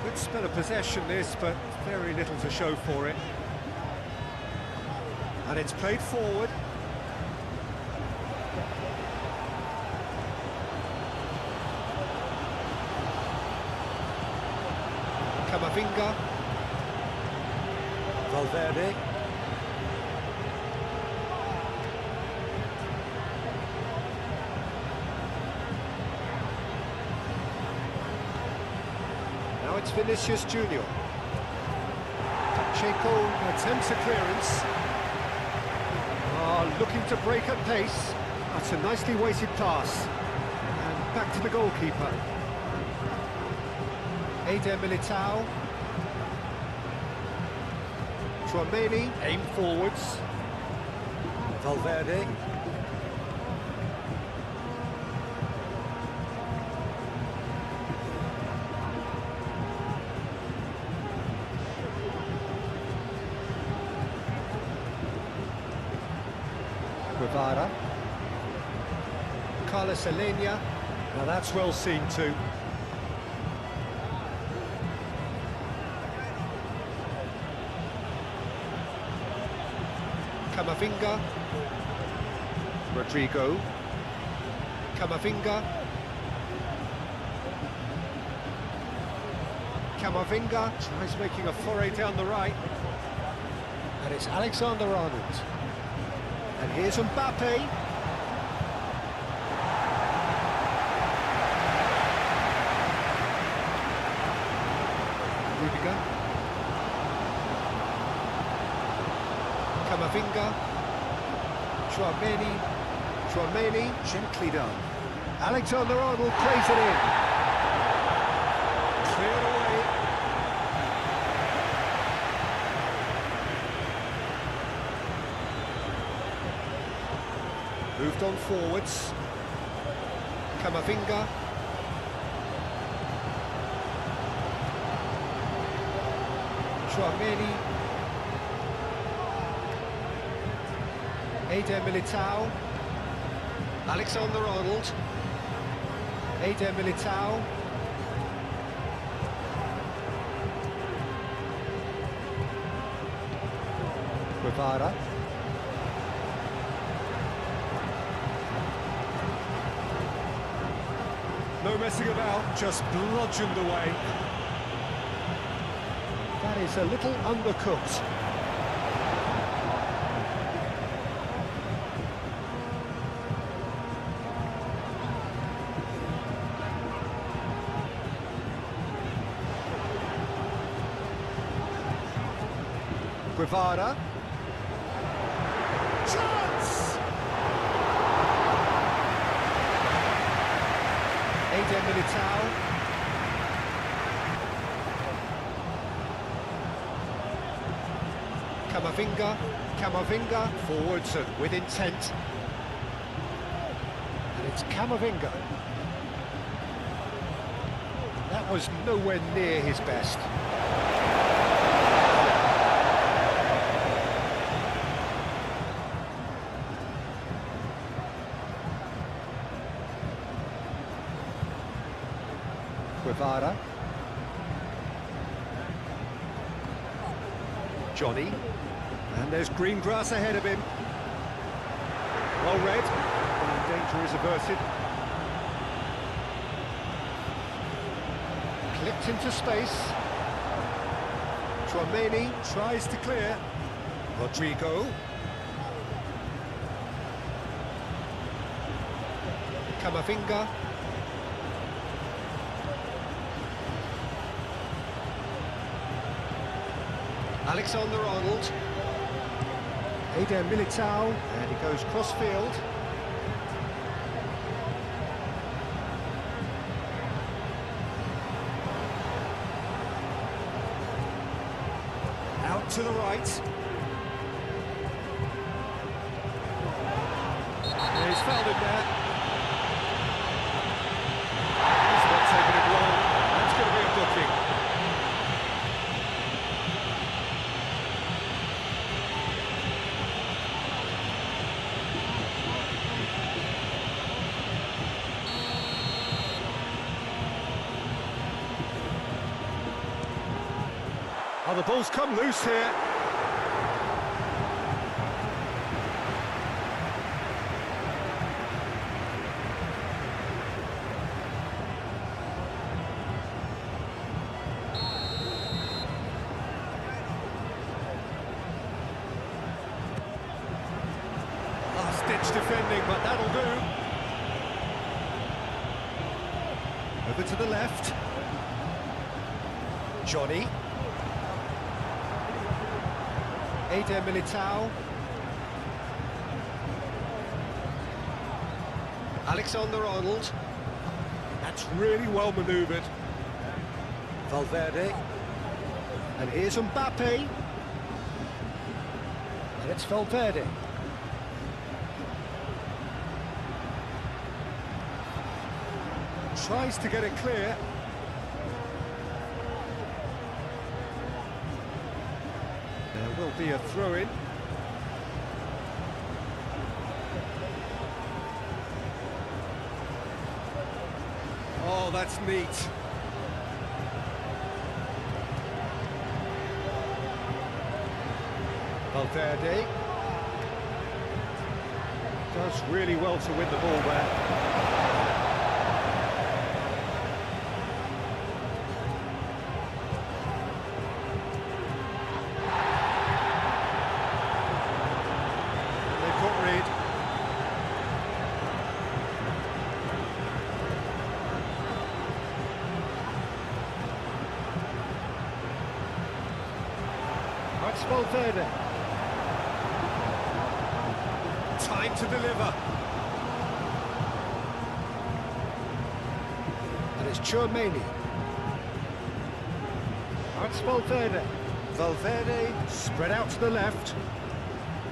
Good spell of possession this, but very little to show for it. And it's played forward. Camavinga. Valverde. Now it's Vinicius Junior. Pacheco attempts a clearance. Looking to break at pace. That's a nicely weighted pass. And back to the goalkeeper. Eder Militao. Chouameni. Aim forwards. Valverde. Guevara. Carlos Alenia. Now that's well seen too. Camavinga. Rodrigo. Camavinga. Camavinga tries making a foray down the right. And it's Alexander-Arnold. And here's Mbappe. Rudiger. Camavinga. Chouameni, gently done. Alexander-Arnold plays it in. Cleared away. Moved on forwards. Camavinga. Chouameni. Eder Militao. Alexander-Arnold. Eder Militao. Guevara. No messing about, just bludgeoned away. That is a little undercooked. Guevara. Chance! Eder Militao. Camavinga forwards and with intent. And it's Camavinga. That was nowhere near his best. Guevara. Johnny. And there's green grass ahead of him. Well read. And danger is averted. Clipped into space. Tchouaméni tries to clear. Rodrigo. Camavinga. Alexander-Arnold. Eder Militao, and he goes cross-field. Out to the right. And he's fouled him there. He's not taking it long. That's going to be a booking. Oh, the ball's come loose here. Last-ditch defending, but that'll do. Over to the left. Johnny. Eder Militao. Alexander-Arnold. That's really well manoeuvred. Valverde. And here's Mbappe. And it's Valverde. Tries to get it clear. There will be a throw-in. Oh, that's neat. Valverde does really well to win the ball there. That's Valverde. Time to deliver. And it's Tchouaméni. That's Valverde. Valverde spread out to the left.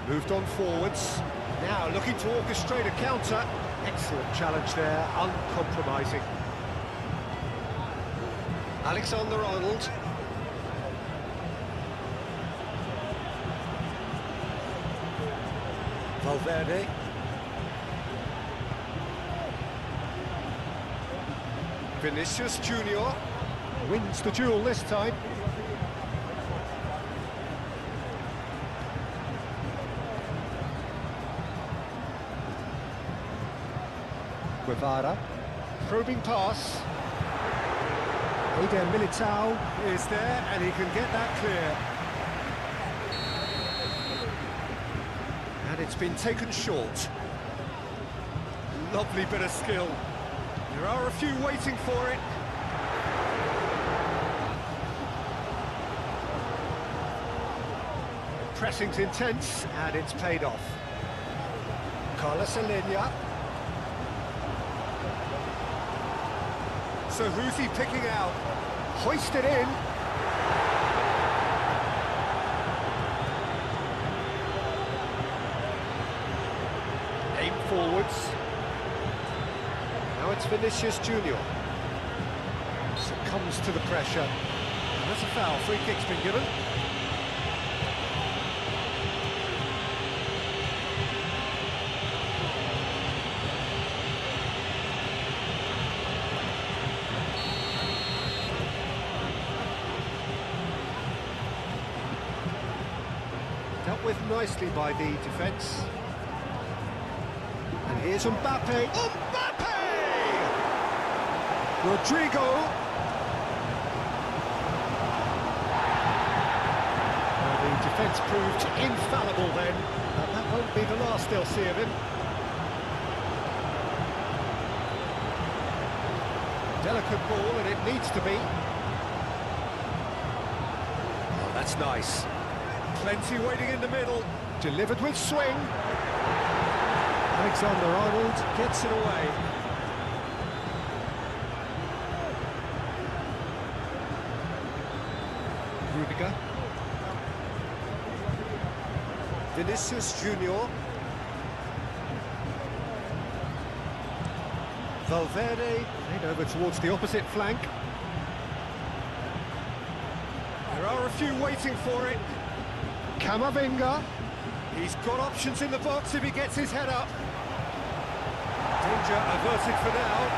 Moved on forwards. Now looking to orchestrate a counter. Excellent challenge there, uncompromising. Alexander-Arnold. Valverde. Vinicius Junior wins the duel this time. Guevara. Probing pass. Eder Militao Is there, and he can get that clear. And it's been taken short. Lovely bit of skill. There are a few waiting for it. Pressing's intense, and it's paid off. Carlos Alenia. So who's he picking out? Hoisted in. Aim forwards. Now it's Vinicius Junior. Succumbs to the pressure. And that's a foul. Free kick's been given. Dealt with nicely by the defence. And here's Mbappe. Mbappe! Rodrigo. Well, the defence proved infallible then, but that won't be the last they'll see of him. Delicate ball, and it needs to be. Oh, that's nice. Plenty waiting in the middle. Delivered with swing. Alexander-Arnold gets it away. Rudiger. Vinicius Junior. Valverde played over towards the opposite flank. There are a few waiting for it. Camavinga. He's got options in the box if he gets his head up. Danger averted for now.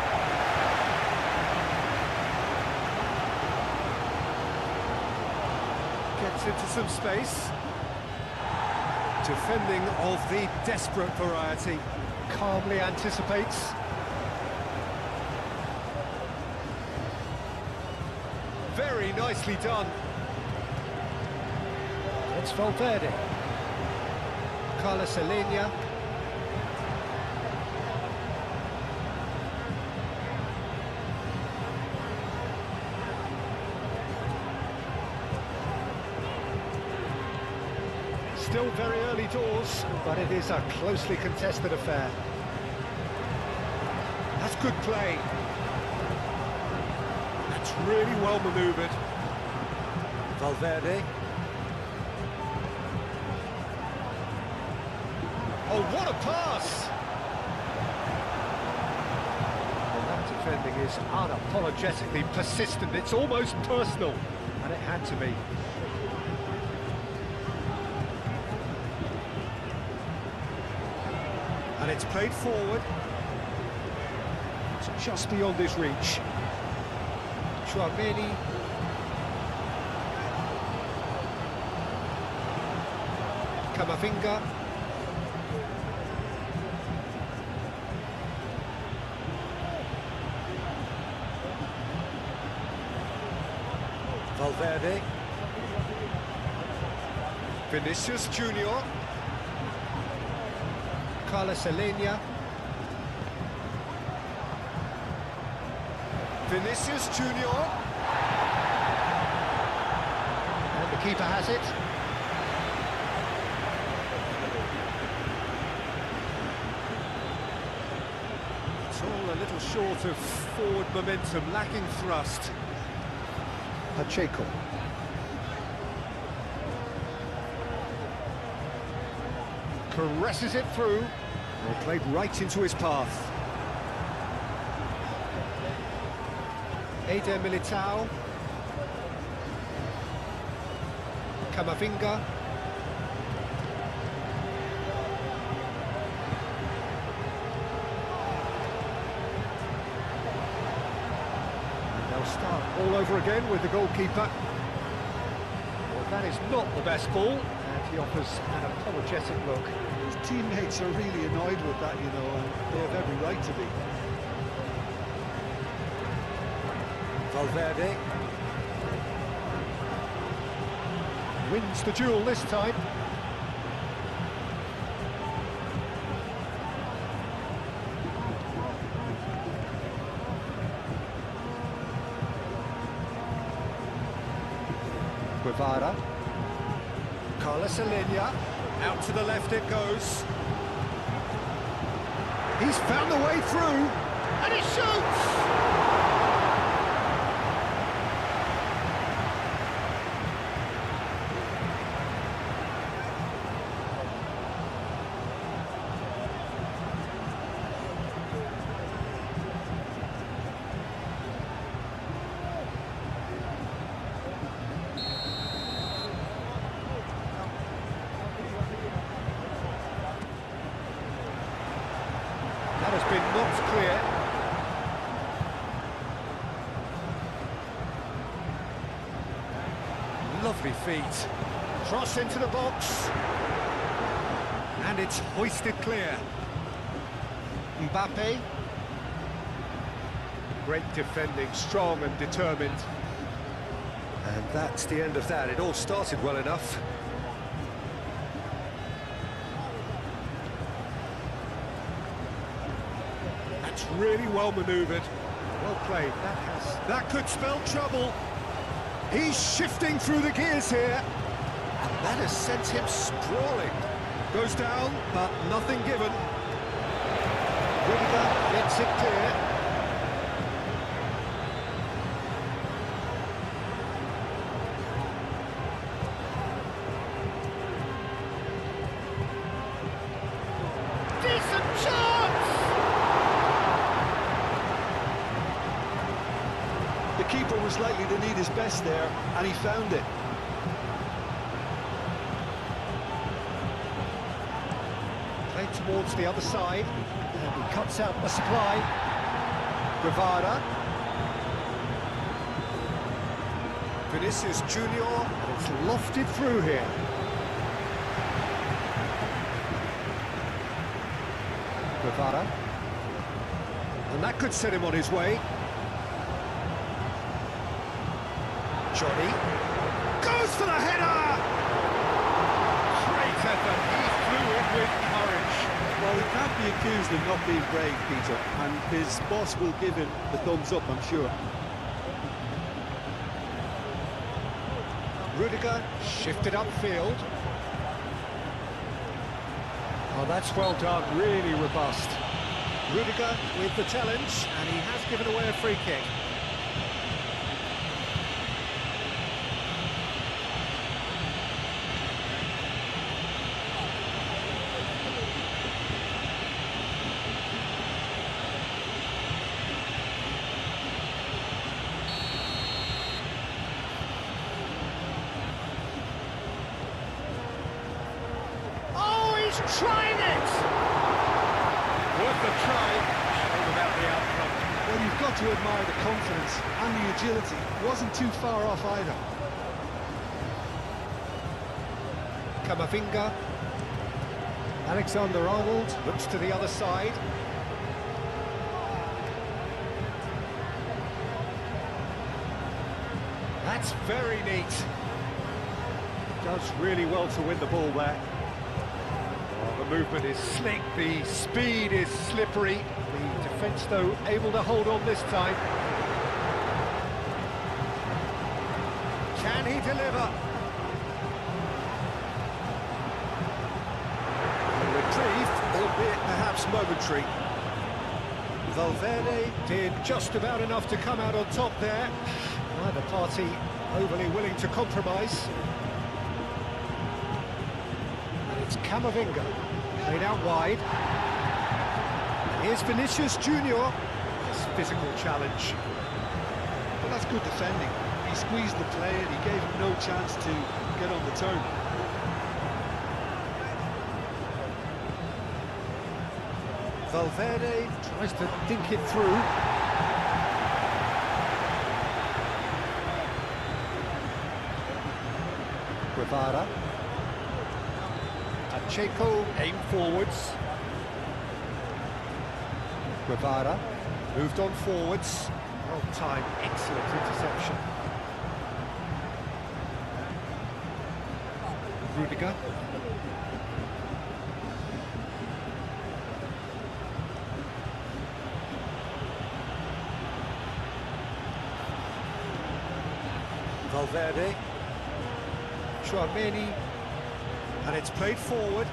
Gets into some space. Defending of the desperate variety. Calmly anticipates. Very nicely done. It's Valverde. Carlos Alenia. Still very early doors, but it is a closely contested affair. That's good play. That's really well manoeuvred. Valverde. Oh, what a pass! Well, that defending is unapologetically persistent. It's almost personal, and it had to be. And it's played forward. It's just beyond his reach. Chouameni. Camavinga. Valverde. Vinicius Junior. Carlos Alenia. Vinicius Junior. And the keeper has it. It's all a little short of forward momentum, lacking thrust. Pacheco. Caresses it through. Well, played right into his path. Eder Militao. Camavinga. And they'll start all over again with the goalkeeper. Well, that is not the best ball, and he offers an apologetic look. His teammates are really annoyed with that, you know, and they have every right to be. Valverde wins the duel this time. Guevara, Carlos Alenia, out to the left it goes. He's found the way through, and he shoots! That has been knocked clear. Lovely feet. Cross into the box. And it's hoisted clear. Mbappe. Great defending, strong and determined. And that's the end of that. It all started well enough. That's really well manoeuvred. Well played. That could spell trouble. He's shifting through the gears here. And that has sent him sprawling. Goes down, but nothing given. Liga gets it clear. Decent chance! The keeper was likely to need his best there, and he found it. Played towards the other side, and he cuts out the supply. Guevara. Vinicius Junior, and it's lofted through here. Guevara. And that could set him on his way. Johnny goes for the header! Great effort, he flew in with courage. Well, he can't be accused of not being brave, Peter, and his boss will give him the thumbs up, I'm sure. Rudiger shifted upfield. Oh, that's well done, really robust. Rudiger with the challenge, and he has given away a free kick. Trying it! Worth a try. Shame about the outcome. Well, you've got to admire the confidence and the agility. Wasn't too far off either. Camavinga. Alexander-Arnold looks to the other side. That's very neat. Does really well to win the ball there. The movement is slick, the speed is slippery. The defence, though, able to hold on this time. Can he deliver? Retrieve, albeit perhaps momentary. Valverde did just about enough to come out on top there. Neither party overly willing to compromise. And it's Camavinga. Played out wide. And here's Vinicius Junior. This physical challenge. Well, that's good defending. He squeezed the play and he gave him no chance to get on the turn. Valverde tries to think it through. Guevara. Pacheco aim forwards. Guevara moved on forwards. Well timed, excellent interception. Rudiger. Valverde. Chouameni. And it's played forward.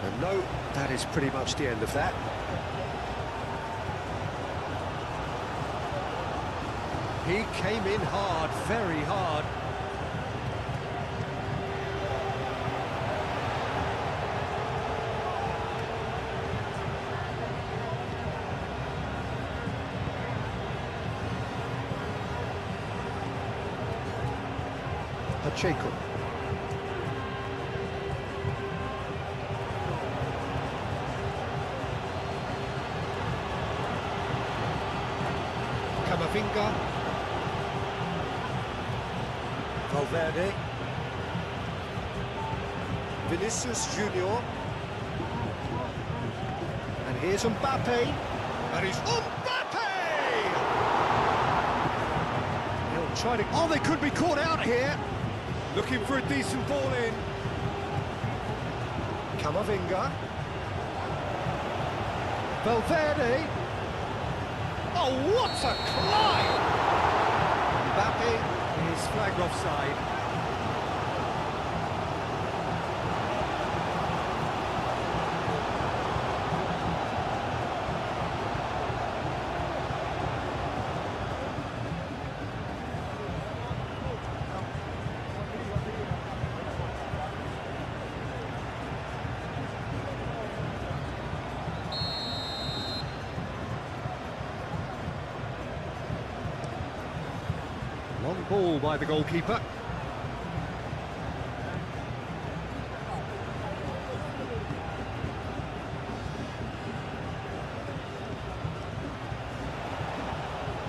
And no, that is pretty much the end of that. He came in hard, very hard. Pacheco. Camavinga. Valverde. Vinicius Junior. And here's Mbappe. And he's Mbappe! He'll try to... Oh, they could be caught out here. Looking for a decent ball in. Camavinga. Valverde. Oh, what a climb! Mbappe is flagged offside. Long ball by the goalkeeper.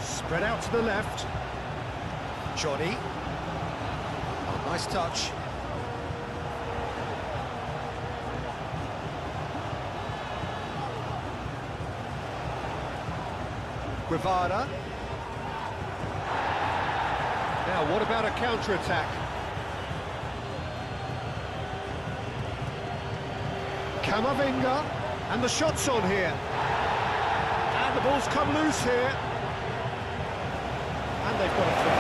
Spread out to the left. Johnny. Oh, nice touch. Guevara. Now, what about a counter-attack? Camavinga, and the shot's on here. And the ball's come loose here. And they've got a throw.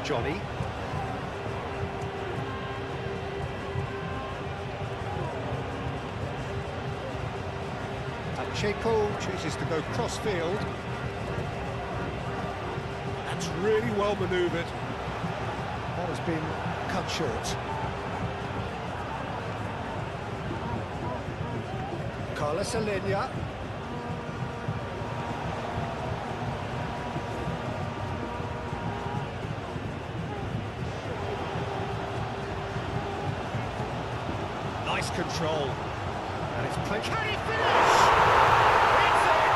Johnny. Pacheco chooses to go cross-field. That's really well manoeuvred. That has been cut short. Carlos Alenia. Nice control. And it's played. Can he finish? It's it!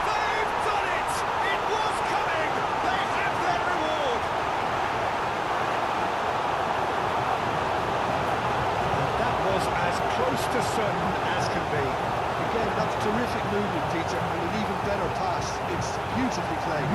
They've done it! It was coming! They have their reward! And that was as close to certain as can be. Again, that's terrific movement, Peter, and an even better pass. It's beautifully played.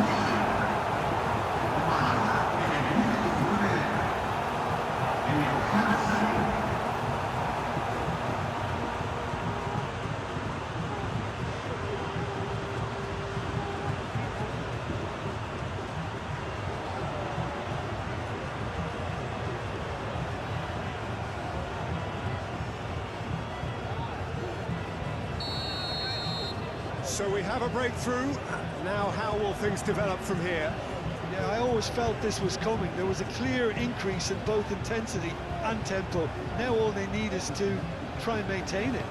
So we have a breakthrough. Now how will things develop from here? Yeah, I always felt this was coming. There was a clear increase in both intensity and tempo. Now all they need is to try and maintain it.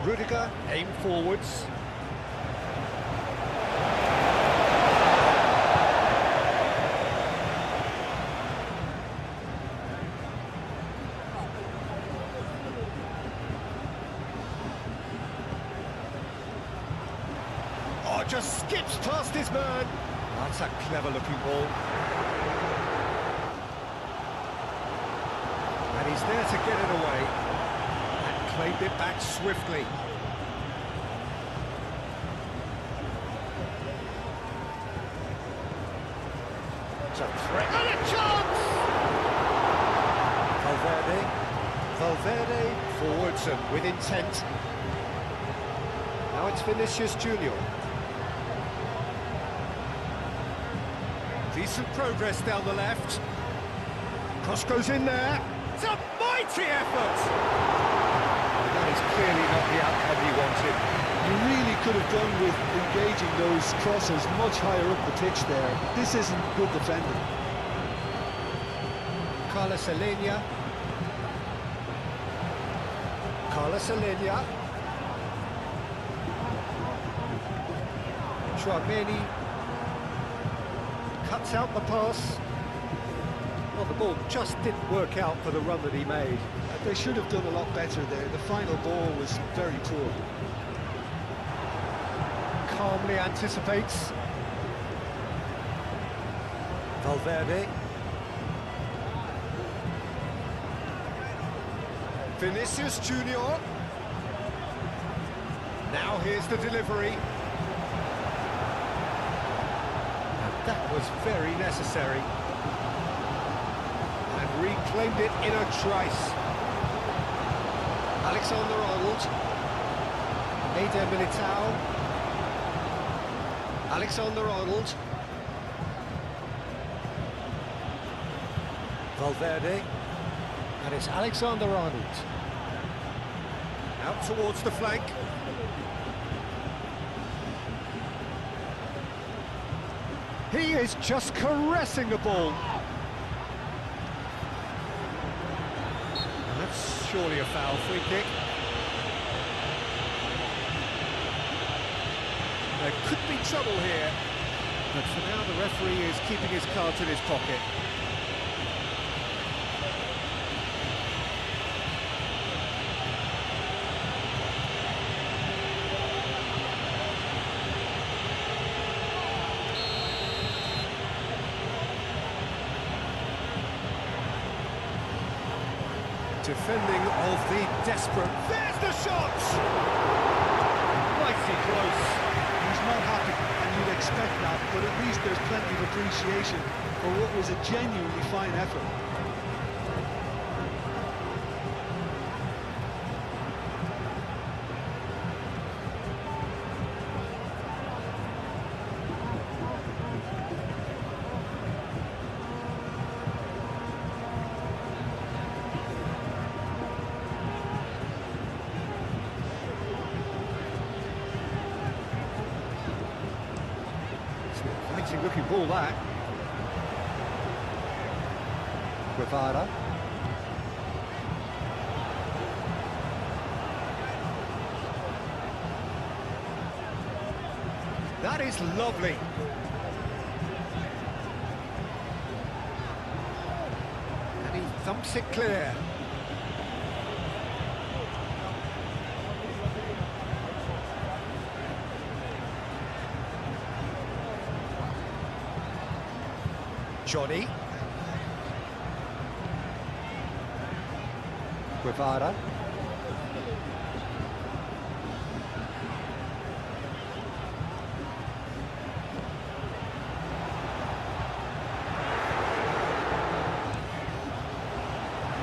Rudiger, aim forwards. Oh, just skips past his man. That's a clever looking ball. And And he's there to get it away. And claimed it back swiftly. It's a threat. And a chance! Valverde forwards and with intent. Now it's Vinicius Junior. Decent progress down the left. Cross goes in there. It's a mighty effort! That is clearly not the outcome he wanted. You really could have done with engaging those crosses much higher up the pitch there. This isn't good defending. Carlos Alenia. Carlos Alenia. Chouameni cuts out the pass. Well, the ball just didn't work out for the run that he made. They should have done a lot better there. The final ball was very poor. Calmly anticipates. Valverde. Vinicius Junior. Now here's the delivery. And that was very necessary. And reclaimed it in a trice. Alexander-Arnold. Eder Militao. Alexander-Arnold. Valverde. And it's Alexander-Arnold. Out towards the flank. He is just caressing the ball. That's surely a foul. Free kick. There could be trouble here, but for now the referee is keeping his cards in his pocket. Defending of the desperate. There's the shot! Mighty close. He's not happy, and you'd expect that, but at least there's plenty of appreciation for what was a genuinely fine effort. Looking ball that. Guevara. That is lovely. And he thumps it clear. Johnny. Guevara.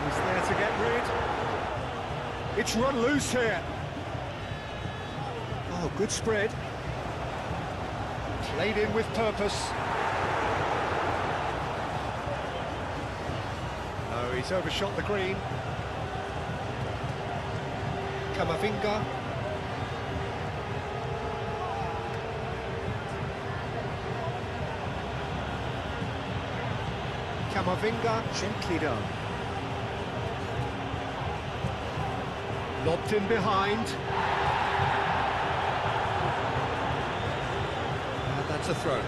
He's there to get rid. It's run loose here. Oh, good spread. Played in with purpose. He's overshot the green. Camavinga. Camavinga, gently done. Lobbed in behind. And that's a throw.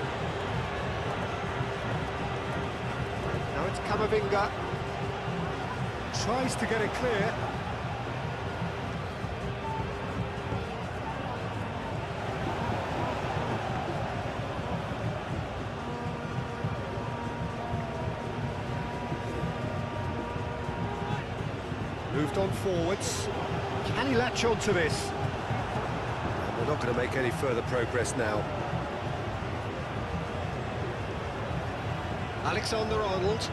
Now it's Camavinga. Tries to get it clear. Moved on forwards. Can he latch on to this? And they're not going to make any further progress now. Alexander-Arnold.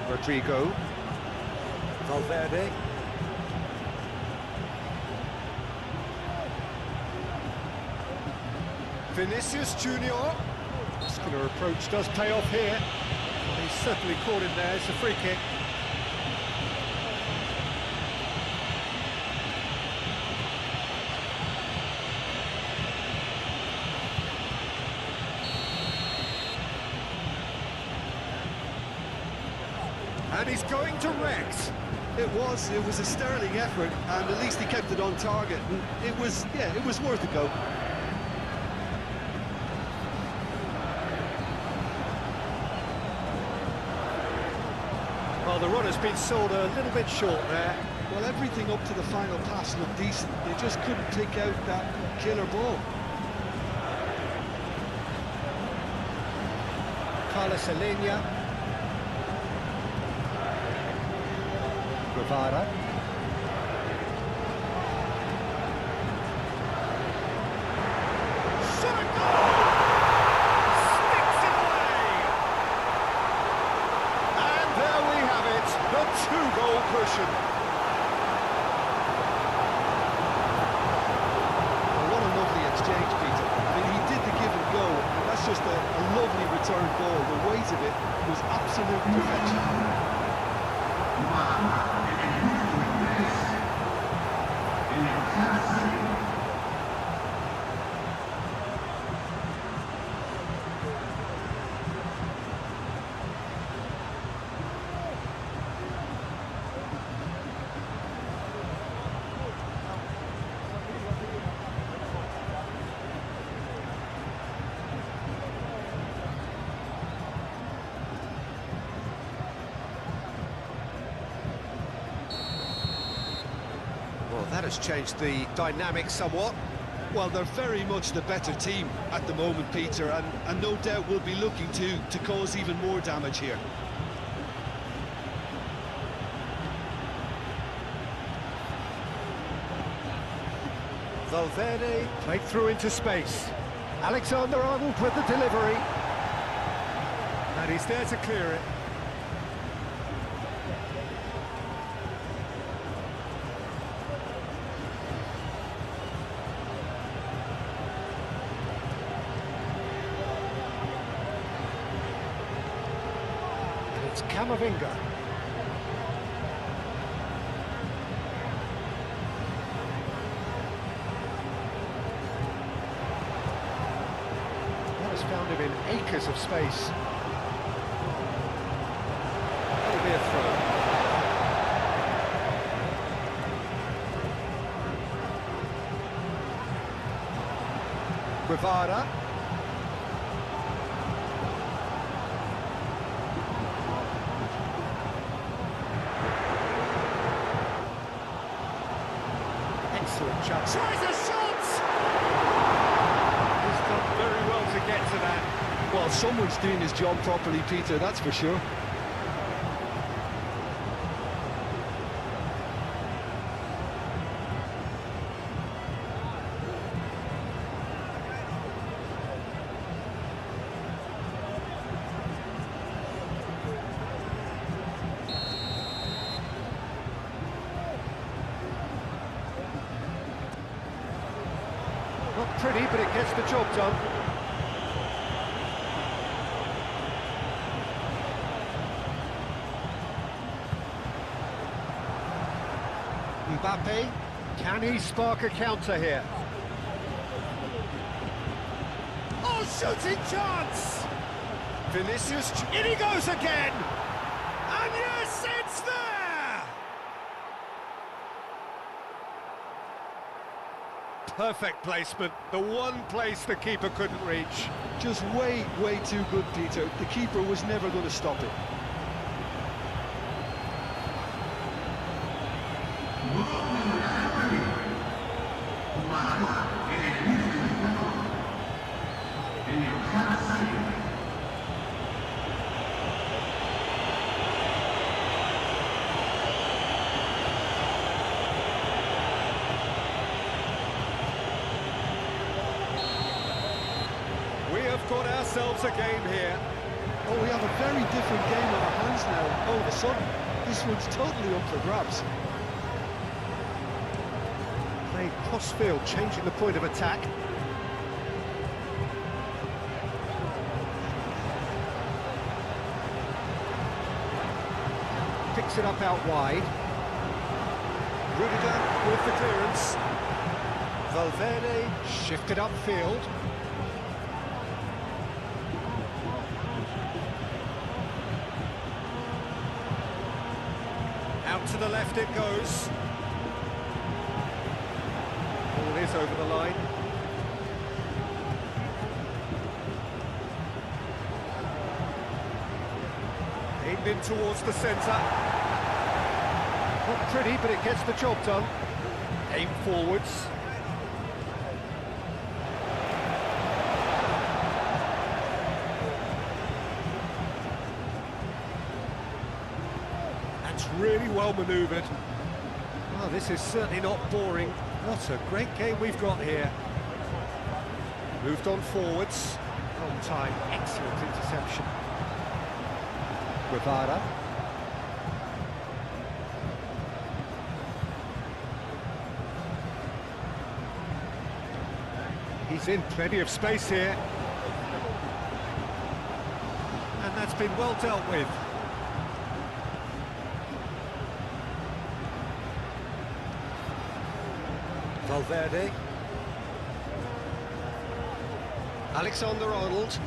Rodrigo. Valverde. Vinicius Junior. Muscular approach does pay off here. Well, he's certainly caught him there. It's a free kick. And he's going to Rex. It was a sterling effort, and at least he kept it on target. And it was worth a go. Well, the run has been sold a little bit short there. Well, everything up to the final pass looked decent. They just couldn't pick out that killer ball. Carlos Alenia. Guevara. Shot a goal! Sticks it away! And there we have it, the two-goal cushion. Well, what a lovely exchange, Peter. I mean, he did the give and go, and that's just a lovely return ball. The weight of it was absolute perfection. Well, that has changed the dynamic somewhat. Well, they're very much the better team at the moment, Peter, and no doubt will be looking to cause even more damage here. Valverde played through into space. Alexander-Arnold with the delivery. And he's there to clear it. It's Camavinga. That has found him in acres of space. That'll be a throw. Guevara. Excellent chance. Tries a shot! He's done very well to get to that. Well, someone's doing his job properly, Peter, that's for sure. Not pretty, but it gets the job done. Mbappe, can he spark a counter here? Oh, shooting chance! Vinicius, in he goes again! And yes, it's there! Perfect placement, the one place the keeper couldn't reach. Just way too good, Peter. The keeper was never going to stop it. we've got ourselves a game here. Oh, we have a very different game on our hands now. All of a sudden, this one's totally up for grabs. Playing cross-field, changing the point of attack. Picks it up out wide. Rudiger with the clearance. Valverde Shifted upfield. out to the left it goes. Ball is over the line. Aimed in towards the centre. Not pretty, but it gets the job done. Aim forwards. That's really well manoeuvred. Well, this is certainly not boring. What a great game we've got here. Moved on forwards. On time, excellent interception. Guevara. He's in plenty of space here. And that's been well dealt with. Valverde. Alexander-Arnold.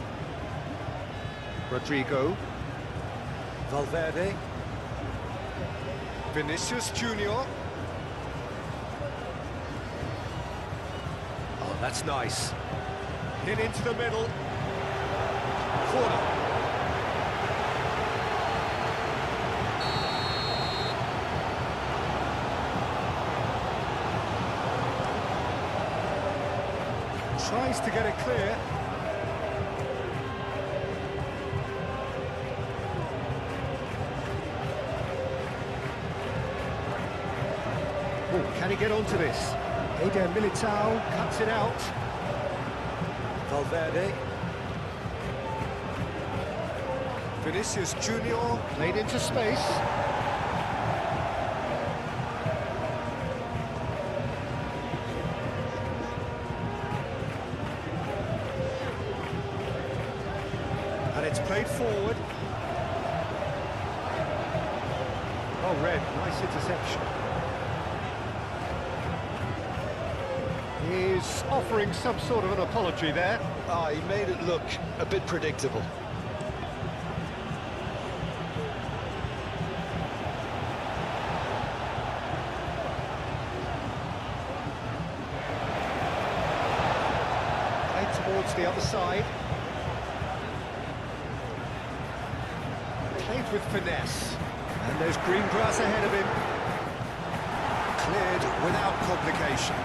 Rodrigo. Valverde. Vinicius Junior. Oh, that's nice. Hit into the middle. Corner. Tries to get it clear. Oh, can he get onto this? Eder Militao cuts it out. Valverde. Vinicius Junior. Played into space. And it's played forward. Oh, Red, nice interception. He's offering some sort of an apology there. He made it look a bit predictable. Played towards the other side. Played with finesse. And there's green grass ahead of him. Cleared without complication.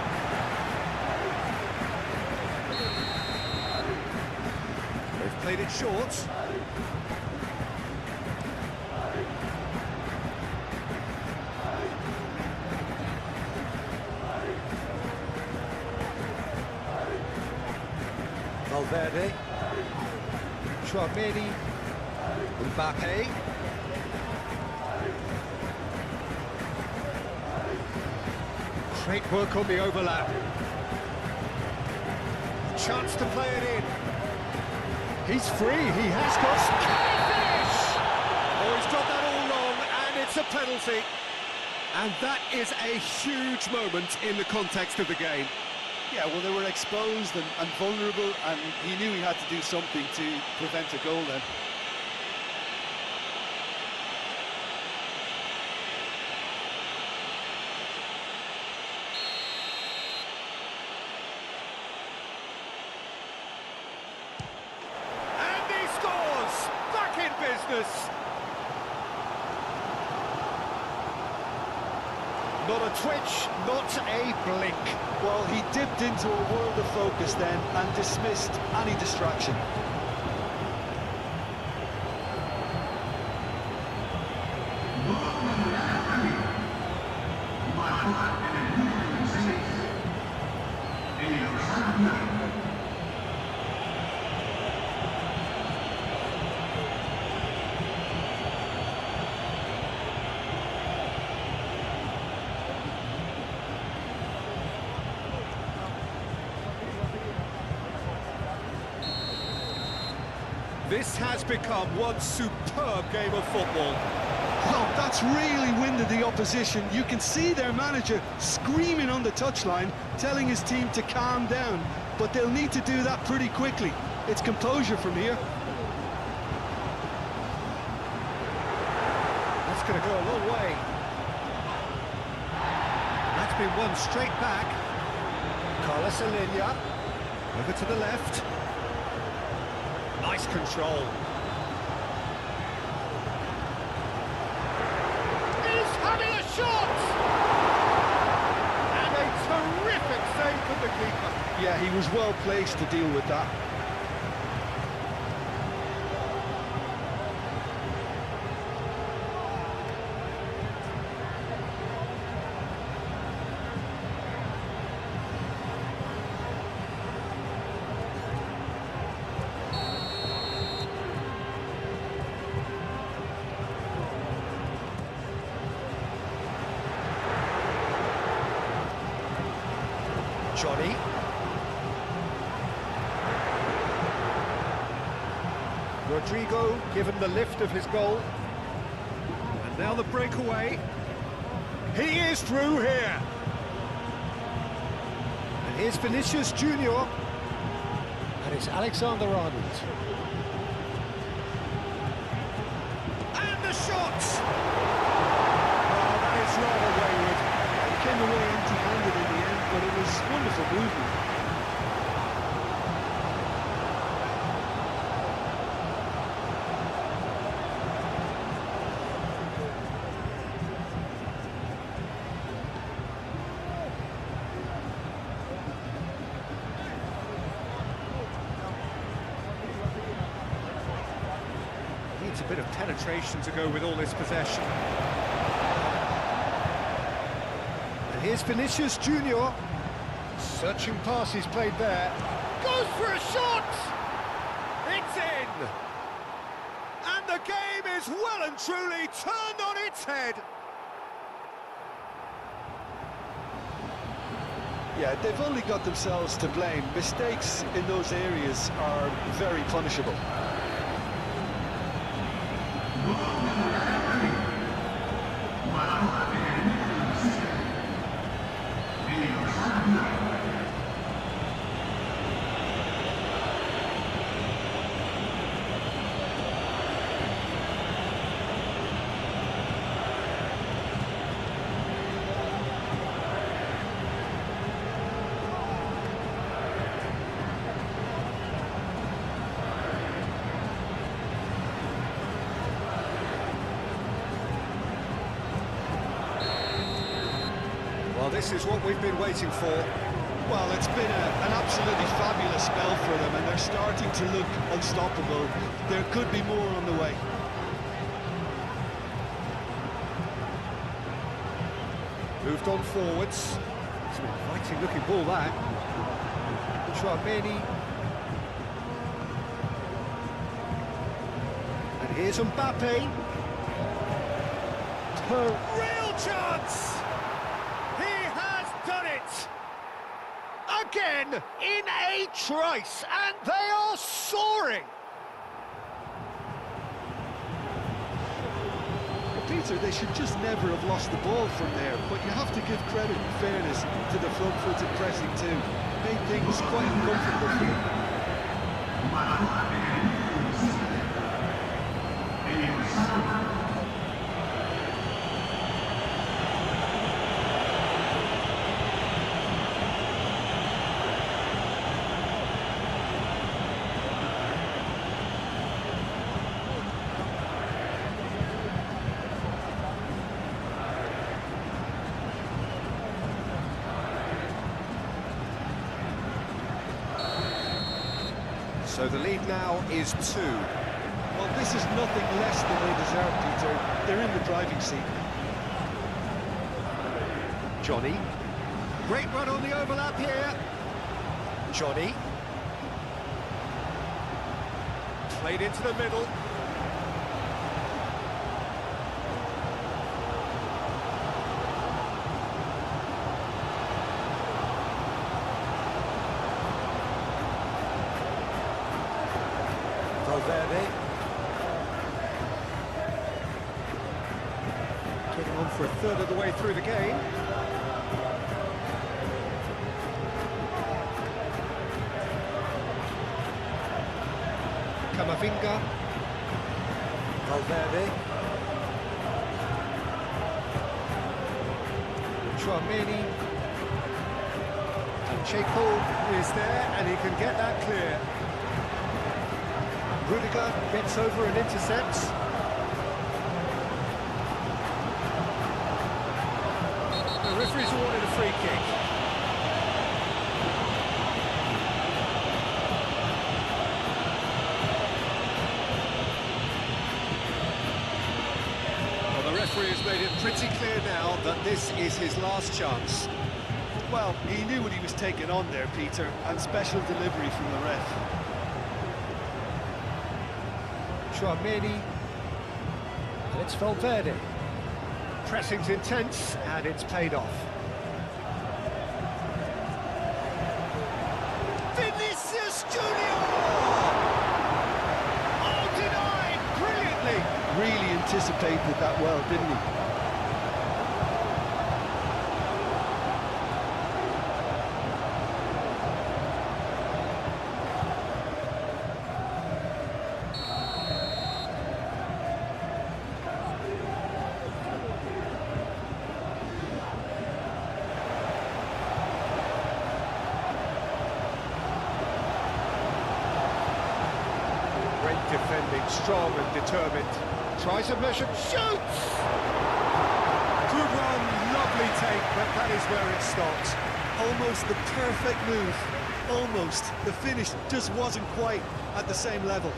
They've played it short. Valverde. Chouameni. Mbappe. Great work on the overlap. Chance to play it in. He's free, he has got... Can he finish? Oh, he's got that all wrong, and it's a penalty. And that is a huge moment in the context of the game. Yeah, well, they were exposed and vulnerable, and he knew he had to do something to prevent a goal then. And he scores! Back in business! Not a twitch, not a blink. Well, he dipped into a world of focus then and dismissed any distraction. This has become one superb game of football. Well, that's really winded the opposition. You can see their manager screaming on the touchline, telling his team to calm down, but they'll need to do that pretty quickly. It's composure from here. That's going to go a long way. That's been won straight back. Alenia, over to the left. Nice control. He's having a shot! And a terrific save from the keeper. Yeah, he was well placed to deal with that. Johnny. Rodrigo given the lift of his goal. And now the breakaway. He is through here. And here's Vinicius Junior. And it's Alexander-Arnold. And the shot! Oh, that is rather wayward. He came away empty-handed in the end, but it was wonderful movement. Needs a bit of penetration to go with all this possession. And here's Vinicius Junior. Searching pass he's played there. Goes for a shot! It's in! And the game is well and truly turned on its head. Yeah, they've only got themselves to blame. Mistakes in those areas are very punishable. Well, this is what we've been waiting for. Well, it's been an absolutely fabulous spell for them, and they're starting to look unstoppable. There could be more on the way. Moved on forwards. It's an inviting looking ball, that. Tchouameni. And here's Mbappe. Real chance! He has done it! Again, in a trice, and they are soaring! Peter, they should just never have lost the ball from there, but you have to give credit and fairness to the front-footed pressing too. Made things quite uncomfortable for them. So the lead now is 2. Well, this is nothing less than they deserve, Peter. They're in the driving seat. Johnny. Great run on the overlap here. Johnny. Played into the middle. Valverde. Getting on for a third of the way through the game. Camavinga. Valverde. Chouameni. Checo is there and he can get that clear. Rudiger gets over and intercepts. The referee's awarded a free kick. Well, the referee has made it pretty clear now that this is his last chance. Well, he knew what he was taking on there, Peter, and special delivery from the ref. Chouameni. And it's Valverde. Pressing's intense, and it's paid off. Vinicius Junior! Oh, denied brilliantly! Really anticipated that well, didn't he? Great defending, strong and determined. Tries a measure, shoots! Good run, lovely take, but that is where it stops. Almost the perfect move. Almost. The finish just wasn't quite at the same level.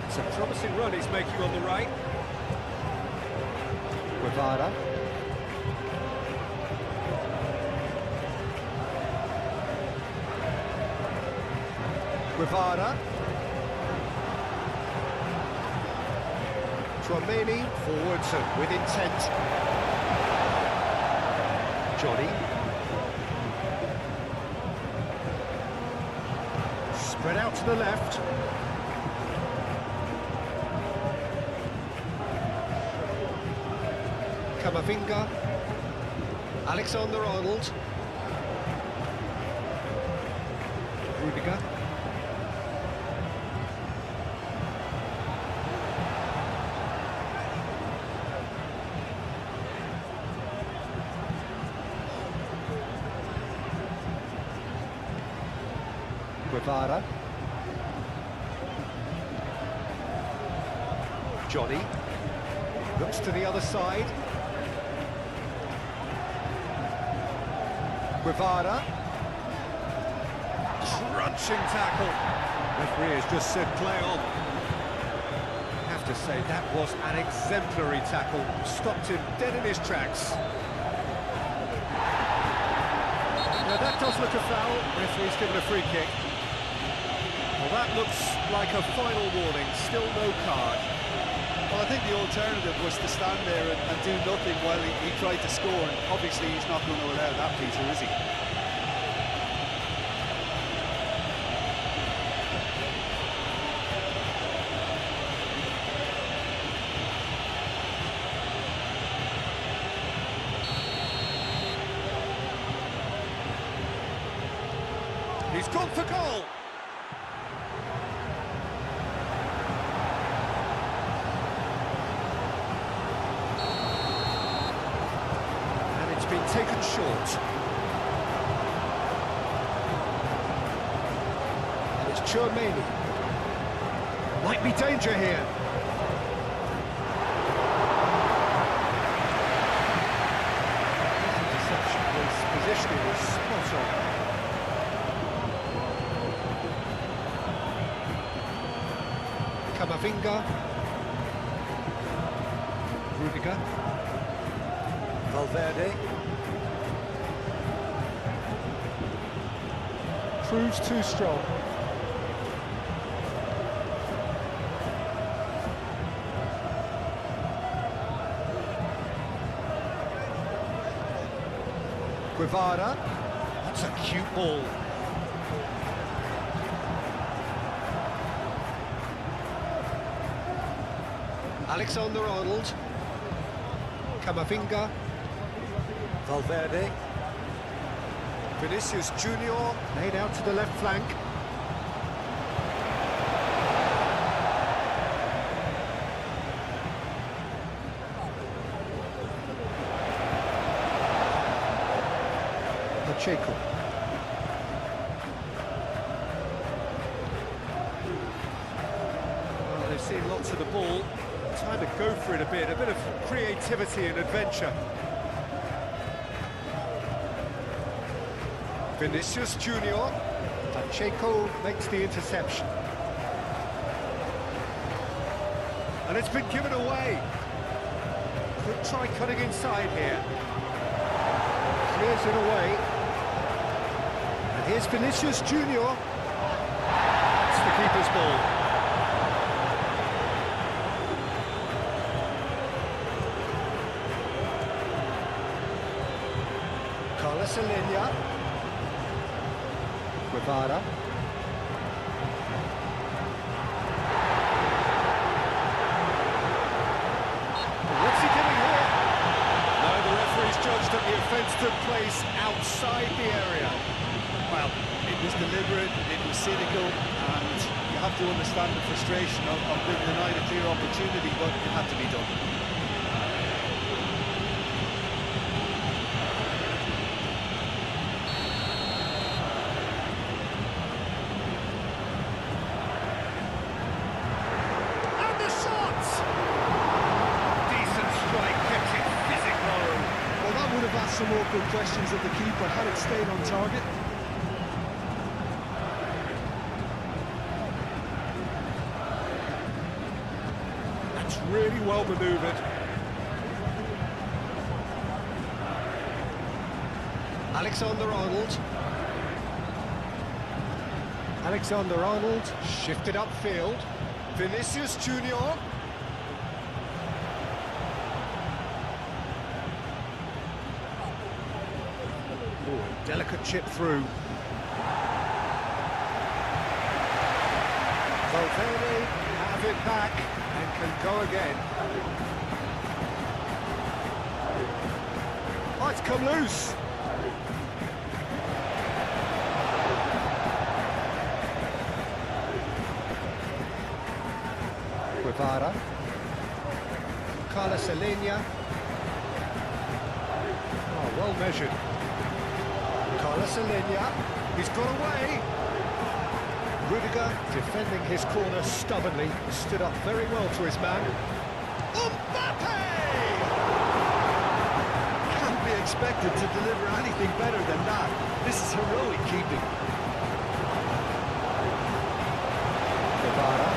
It's a promising run he's making on the right. Guevara. Guevara. Chouameni forwards and with intent. Johnny. Spread out to the left. Camavinga. Alexander-Arnold. Rudiger. Guevara. Johnny. Looks to the other side. Guevara. Crunching tackle. Referee has just said play on. I have to say, that was an exemplary tackle. Stopped him dead in his tracks. Now that does look a foul. Referee's given a free kick. Well, that looks like a final warning. Still no card. Well, I think the alternative was to stand there and do nothing while he tried to score, and obviously he's not going to allow that, Peter, is he? He's gone for goal! Been taken short. And it's Chouameni. Might be danger here. Interception, his positioning was spot on. Camavinga. Rudiger. Valverde. Proves too strong. Guevara. That's a cute ball. Alexander-Arnold. Camavinga. Valverde. Vinicius Junior. Laid out to the left flank. Pacheco. Well, they've seen lots of the ball. Time to go for it a bit of creativity and adventure. Vinicius Junior. Pacheco makes the interception. And it's been given away. Could try cutting inside here. Clears it away. And here's Vinicius Junior. That's the keeper's ball. Alenya. Guevara. What's he doing here? No, the referee's judged that the offence took place outside the area. Well, it was deliberate, it was cynical, and you have to understand the frustration of being denied a clear opportunity, but it had to be done. Some awkward questions of the keeper had it stayed on target. That's really well manoeuvred. Alexander-Arnold. Alexander-Arnold shifted upfield. Vinicius Junior. Delicate chip through. Valverde have it back and can go again. Oh, it's come loose. Guevara. Alenya. Oh, well measured. Alenya, he's got away. Rudiger defending his corner stubbornly, stood up very well to his man. Mbappe! Can't be expected to deliver anything better than that. This is heroic keeping. Guevara.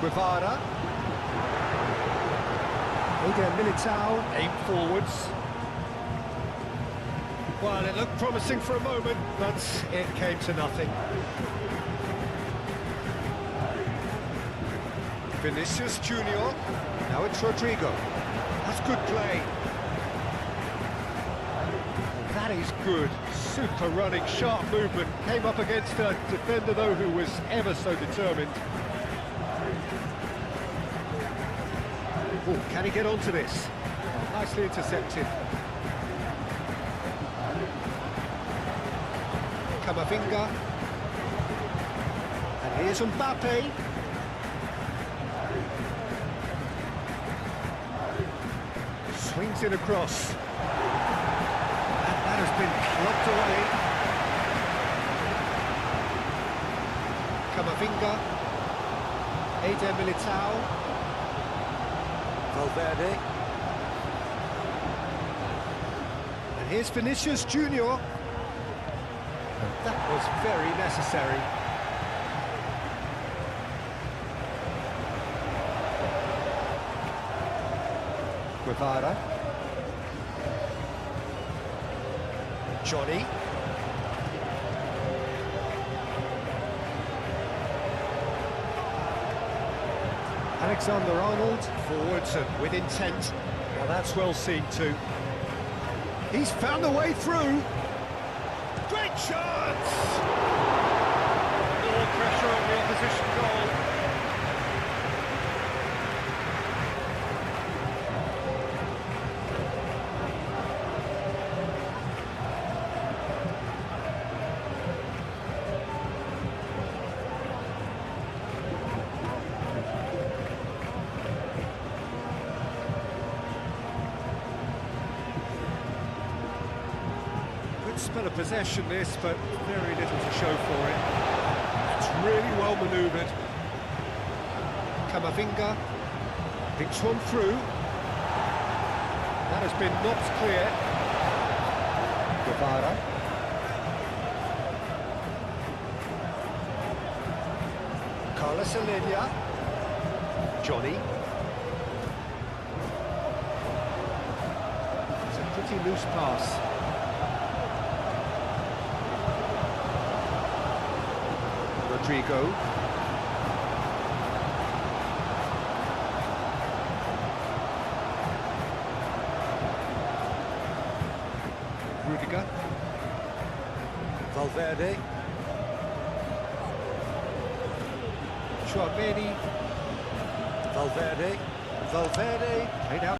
Guevara. Militao, aim forwards. Well, it looked promising for a moment, but it came to nothing. Vinicius Junior. Now it's Rodrigo. That's good play. That is good. Super running, sharp movement. Came up against a defender, though, who was ever so determined. Oh, can he get onto this? Nicely intercepted. Camavinga. And here's Mbappe. Swings it across. And that has been clubbed away. Camavinga. Militao. Valverde. And here's Vinicius Junior. That was very necessary. Guevara. Johnny. Alexander-Arnold. Forwards and with intent. Now that's well seen too. He's found a way through. Great chance! More pressure on the opposition goal. Good spell of possession this, but very little to show for it. That's really well manoeuvred. Camavinga picks one through. That has been knocked clear. Guevara. Carlos Alenia. Johnny. It's a pretty loose pass. Rodrigo. Rudiger. Valverde. Chouameni. Valverde. Valverde. Played out.